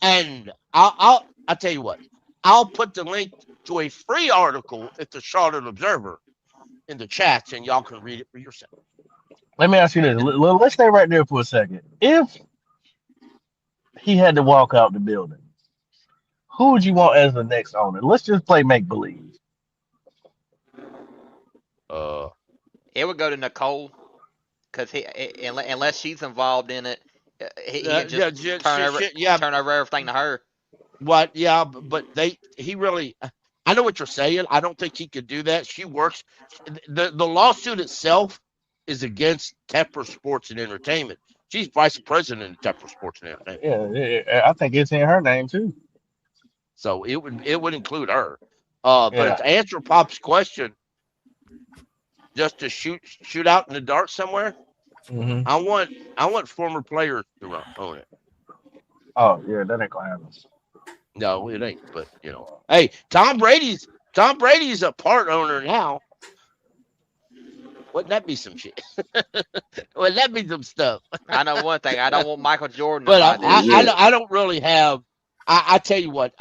and I'll tell you what. I'll put the link to a free article at the Charlotte Observer in the chats, and y'all can read it for yourself. Let me ask you this. Let's stay right there for a second. If he had to walk out the building, who would you want as the next owner? Let's just play make believe. It would go to Nicole, because unless she's involved in it, he just turn over everything to her. What? Yeah, but he really. I know what you're saying. I don't think he could do that. She works. The lawsuit itself is against Tepper Sports and Entertainment. She's vice president of Tepper Sports and Entertainment. Yeah, I think it's in her name too. So it would include her. But to answer Pop's question, just to shoot out in the dark somewhere, I want former players to own it. Oh yeah, that ain't gonna happen. No, it ain't. But hey, Tom Brady's a part owner now. Wouldn't that be some shit? Wouldn't that be some stuff? I know one thing. I don't want Michael Jordan. But I don't really have. I tell you what.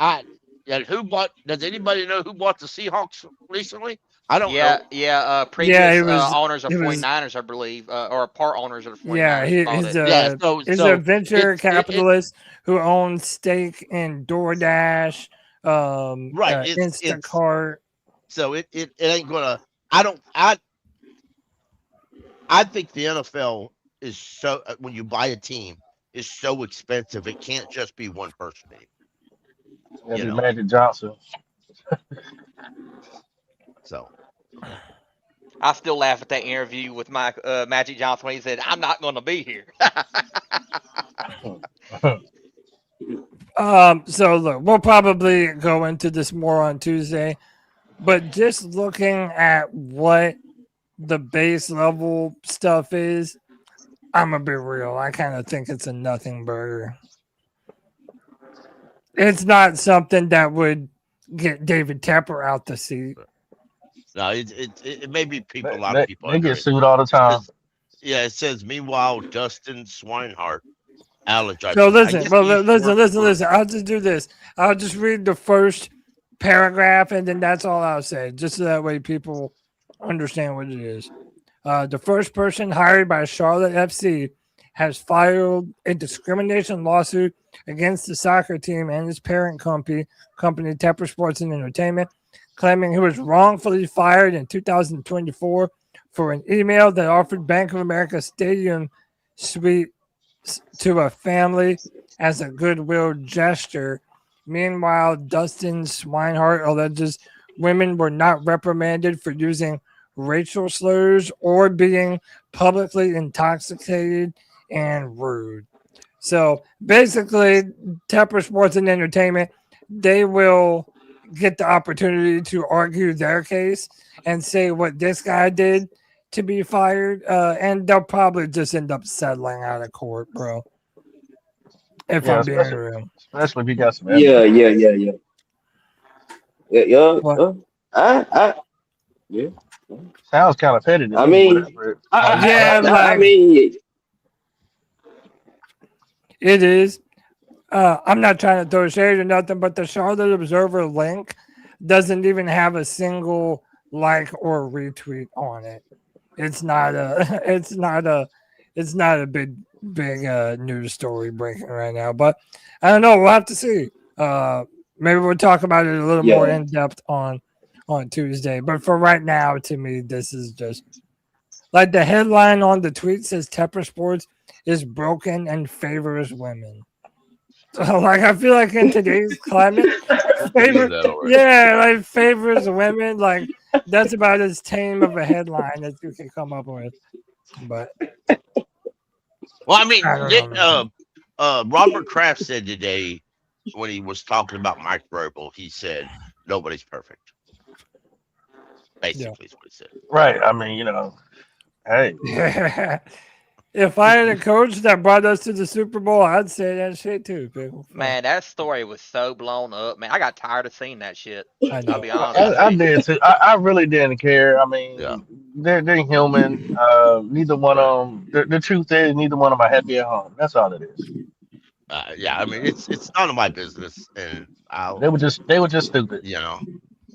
Does anybody know who bought the Seahawks recently? I don't know. Yeah. Previous owners of 49ers, I believe, or part owners of the 49ers. He's a venture capitalist who owns stake in DoorDash, Instacart. So it ain't gonna. I think the NFL is so when you buy a team is so expensive. It can't just be one person. Magic Johnson. So I still laugh at that interview with Magic Johnson when he said, "I'm not going to be here." So look, we'll probably go into this more on Tuesday, but just looking at what the base level stuff is, I'm gonna be real. I kind of think it's a nothing burger. It's not something that would get David Tepper out the seat. No, it may be people. A lot of people. They get sued all the time. It says. Meanwhile, Dustin Swinehart, allergized. So listen. I'll just do this. I'll just read the first paragraph, and then that's all I'll say, just so that way people understand what it is. The first person hired by Charlotte FC has filed a discrimination lawsuit against the soccer team and its parent company, Tepper Sports and Entertainment, claiming he was wrongfully fired in 2024 for an email that offered Bank of America Stadium suite to a family as a goodwill gesture. Meanwhile, Dustin Swinehart alleges women were not reprimanded for using racial slurs or being publicly intoxicated and rude. So basically, Tepper Sports and Entertainment, they will get the opportunity to argue their case and say what this guy did to be fired, and they'll probably just end up settling out of court, bro. If Yeah, I'm being real. especially if you got some Yeah, evidence. yeah. What? Yeah. Sounds kind of petty to I me. mean, Whatever. Yeah, I like mean, it is. I'm not trying to throw shade or nothing, but the Charlotte Observer link doesn't even have a single like or retweet on it. It's not a. It's not a big news story breaking right now. But I don't know. We'll have to see. Maybe we'll talk about it a little more in depth on Tuesday. But for right now, to me, this is just like the headline on the tweet says Tepper Sports is broken and favors women. So, like, I feel like in today's climate, favors women. Like, that's about as tame of a headline as you can come up with. But well, I mean, I don't know, Robert Kraft said today when he was talking about Mike Vrabel, he said nobody's perfect. Basically, is what he said. Right. I mean, hey. If I had a coach that brought us to the Super Bowl, I'd say that shit too, people. Man, that story was so blown up. Man, I got tired of seeing that shit. I know. I'll be honest. I did too. I really didn't care. I mean, Yeah. they're human. Neither one of them. The truth is, neither one of them are happy at home. That's all it is. Yeah, I mean, it's none of my business, and They were just stupid.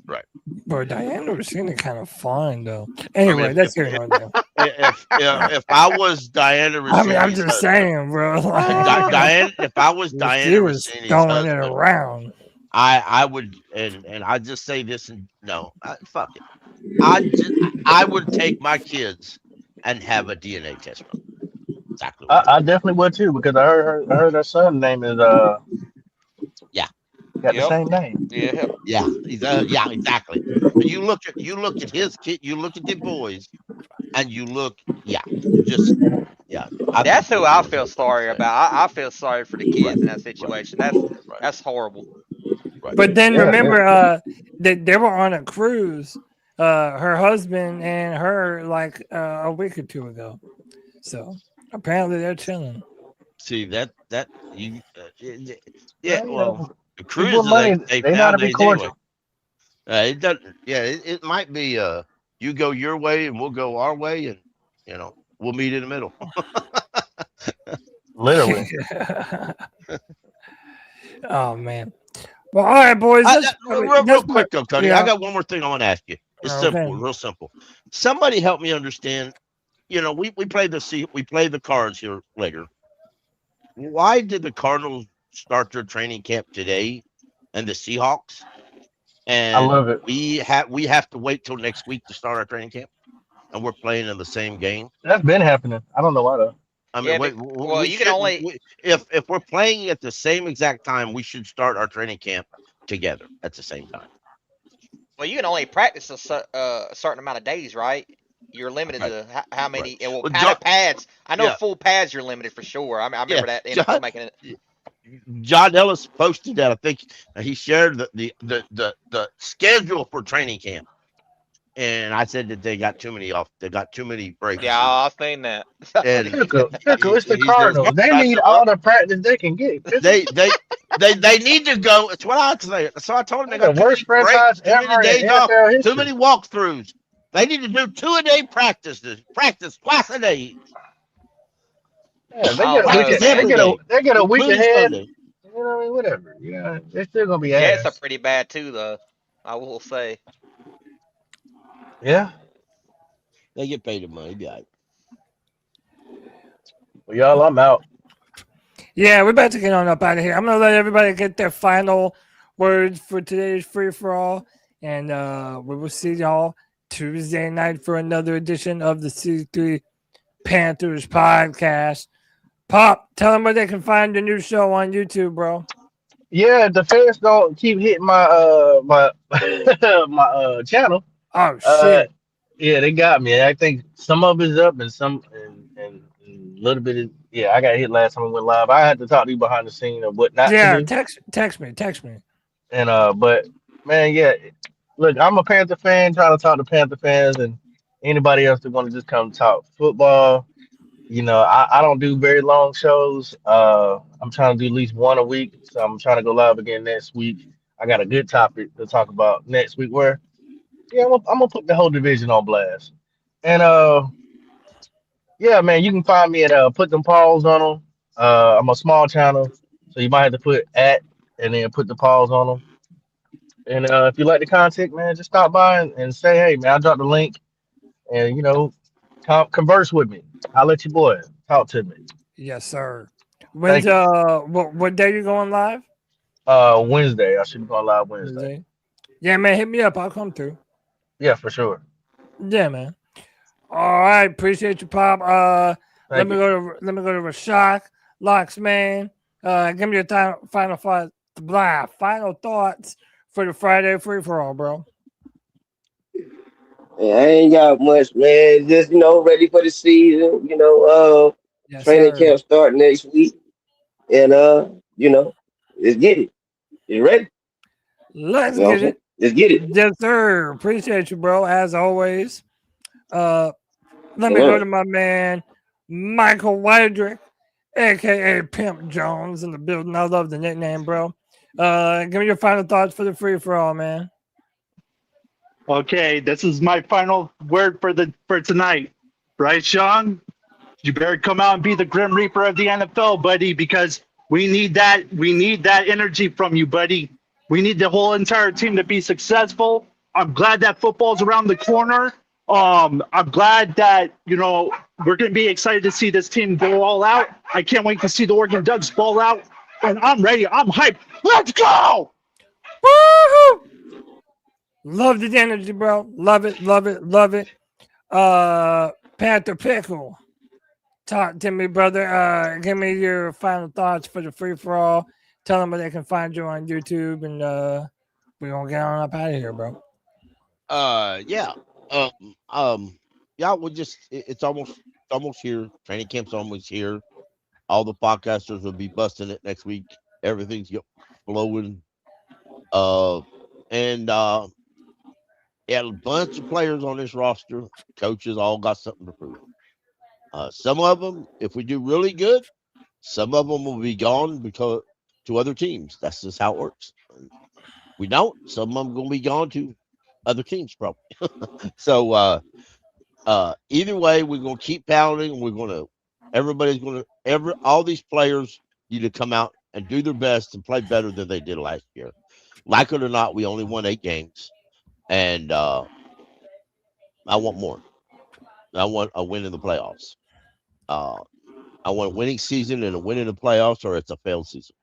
Right. Bro, Diana was seeing it kind of fun though. Anyway, I mean, that's your one. If I was Diana Rossini's I mean, I'm just saying, bro. Diane, if I was Diana She was Rossini's throwing husband, it around. I would, and I just say this, and no, fuck it. I would take my kids and have a DNA test run. Exactly. I definitely would too, because I heard her son's name is got the same name. Yeah, exactly. You look at his kid, you look at the boys, and you look, That's who I feel sorry about. I feel sorry for the kids in that situation. That's horrible. Right. But then remember, they were on a cruise, her husband and her, like a week or two ago. So apparently they're chilling. See that you, well, the cruise they know how to be cordial. Anyway. It doesn't. Yeah, it might be. You go your way and we'll go our way, and we'll meet in the middle. Literally. Oh man. Well, all right, boys. Real quick though, Cody. I got one more thing I want to ask you. It's simple, real simple. Somebody help me understand. We play the Cards here later. Why did the Cardinals start their training camp today, and the Seahawks? And I love it. We have to wait till next week to start our training camp, and we're playing in the same game. That's been happening. I don't know why though. I mean, you can only if we're playing at the same exact time, we should start our training camp together at the same time. Well, you can only practice a certain amount of days, right? You're limited to how many. Right. Well, pads. I know full pads. You're limited for sure. I remember that. NFL making it. John Ellis posted that. I think he shared the schedule for training camp, and I said that they got too many off. They got too many breaks. Yeah, I've seen that. And it's the Cardinals. They need all the practice they can get. They need to go. It's what I say. So I told them they got the worst franchise ever. Too many walkthroughs. They need to do 2-a-day practices. Practice twice a day. Yeah, they get a week ahead. Sunday. Whatever. Yeah, they're still gonna be ass. Jets are pretty bad too, though. I will say. Yeah. They get paid the money. Be all right. Well, y'all, I'm out. Yeah, we're about to get on up out of here. I'm gonna let everybody get their final words for today's free for all, and we will see y'all Tuesday night for another edition of the C3 Panthers podcast. Pop, tell them where they can find the new show on YouTube, bro. Yeah, the fans don't keep hitting my my my channel. Oh Uh, shit. yeah, they got me. I think some of it's up and some and a little bit. Yeah, I got hit last time I went live. I had to talk to you behind the scene of what not to Yeah, do. text me. And but man, yeah. Look, I'm a Panther fan trying to talk to Panther fans and anybody else that want to just come talk football. I don't do very long shows. I'm trying to do at least one a week. So I'm trying to go live again next week. I got a good topic to talk about next week where, yeah, I'm gonna put the whole division on blast. And yeah, man, you can find me at put them paws on them. I'm a small channel, so you might have to put at and then put the paws on them. And if you like the content, man, just stop by and say, hey, man, I dropped the link and converse with me. I'll let you boy talk to me. Yes, sir. Thank When's you. what day you going live? Wednesday. I should be going live Wednesday. Yeah, man, hit me up. I'll come through. Yeah, for sure. Yeah, man. All right, appreciate you, Pop. Let me go to Rashak, Locks, man. Give me your final thoughts for the Friday free for all, bro. Yeah, I ain't got much, man. Just ready for the season. Yes, Training sir. camp start next week, and let's get it. You ready? Let's You know what I'm get saying? it. Let's get it. Yes, sir. Appreciate you, bro. As always. Let me Yeah. go to my man, Michael Weidrich, aka Pimp Jones, in the building. I love the nickname, bro. Give me your final thoughts for the free for all, man. Okay, this is my final word for tonight, right, Sean? You better come out and be the Grim Reaper of the NFL, buddy, because we need that. We need that energy from you, buddy. We need the whole entire team to be successful. I'm glad that football's around the corner. I'm glad that we're going to be excited to see this team go all out. I can't wait to see the Oregon Ducks ball out, and I'm ready. I'm hyped. Let's go! Woohoo! Love the energy, bro. Love it, love it, love it. Panther Pickle. Talk to me, brother. Give me your final thoughts for the free for all. Tell them where they can find you on YouTube, and we're gonna get on up out of here, bro. Yeah. Yeah. It's almost here. Training camp's almost here. All the podcasters will be busting it next week. Everything's flowing. And yeah, a bunch of players on this roster. Coaches all got something to prove. Some of them, if we do really good, some of them will be gone because to other teams. That's just how it works. We don't. Some of them going to be gone to other teams, probably. So either way, we're going to keep pounding. All these players need to come out and do their best and play better than they did last year. Like it or not, we only won 8 games, and I want more. I want a win in the playoffs. I want a winning season and a win in the playoffs, or it's a failed season.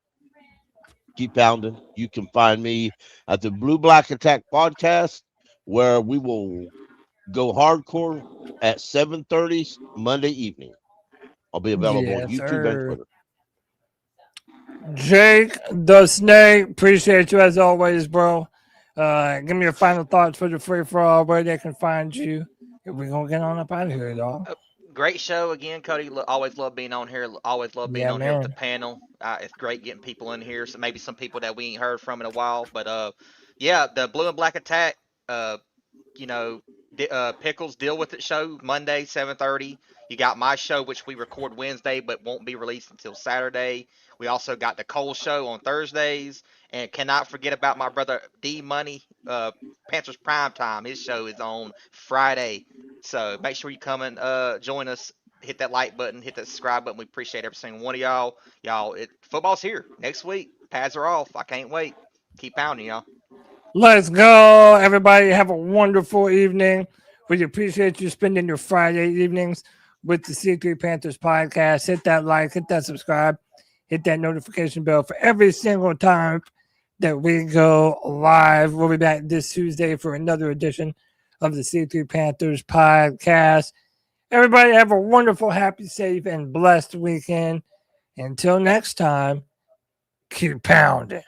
Keep pounding. You can find me at the Blue Black Attack podcast, where we will go hardcore at 7:30 Monday evening. I'll be available on YouTube and Twitter. Jake the Snake, appreciate you as always, bro. Give me your final thoughts for the free for all, where they can find you. We're gonna get on up out of here, dog. Great show again, Cody. Always love being on here. Always love being on here with the panel. It's great getting people in here. So maybe some people that we ain't heard from in a while. But yeah, the Blue and Black Attack. Pickles Deal With It show Monday 7:30. You got my show, which we record Wednesday, but won't be released until Saturday. We also got the Cole show on Thursdays, and cannot forget about my brother D Money, Panthers Prime Time. His show is on Friday. So make sure you come and join us. Hit that like button, hit that subscribe button. We appreciate every single one of y'all. Football's here next week. Pads are off. I can't wait. Keep pounding, y'all. Let's go, everybody. Have a wonderful evening. We appreciate you spending your Friday evenings with the C3 Panthers podcast. Hit that like, hit that subscribe, hit that notification bell for every single time that we go live. We'll be back this Tuesday for another edition of the C3 Panthers podcast. Everybody have a wonderful, happy, safe, and blessed weekend. Until next time, keep pounding.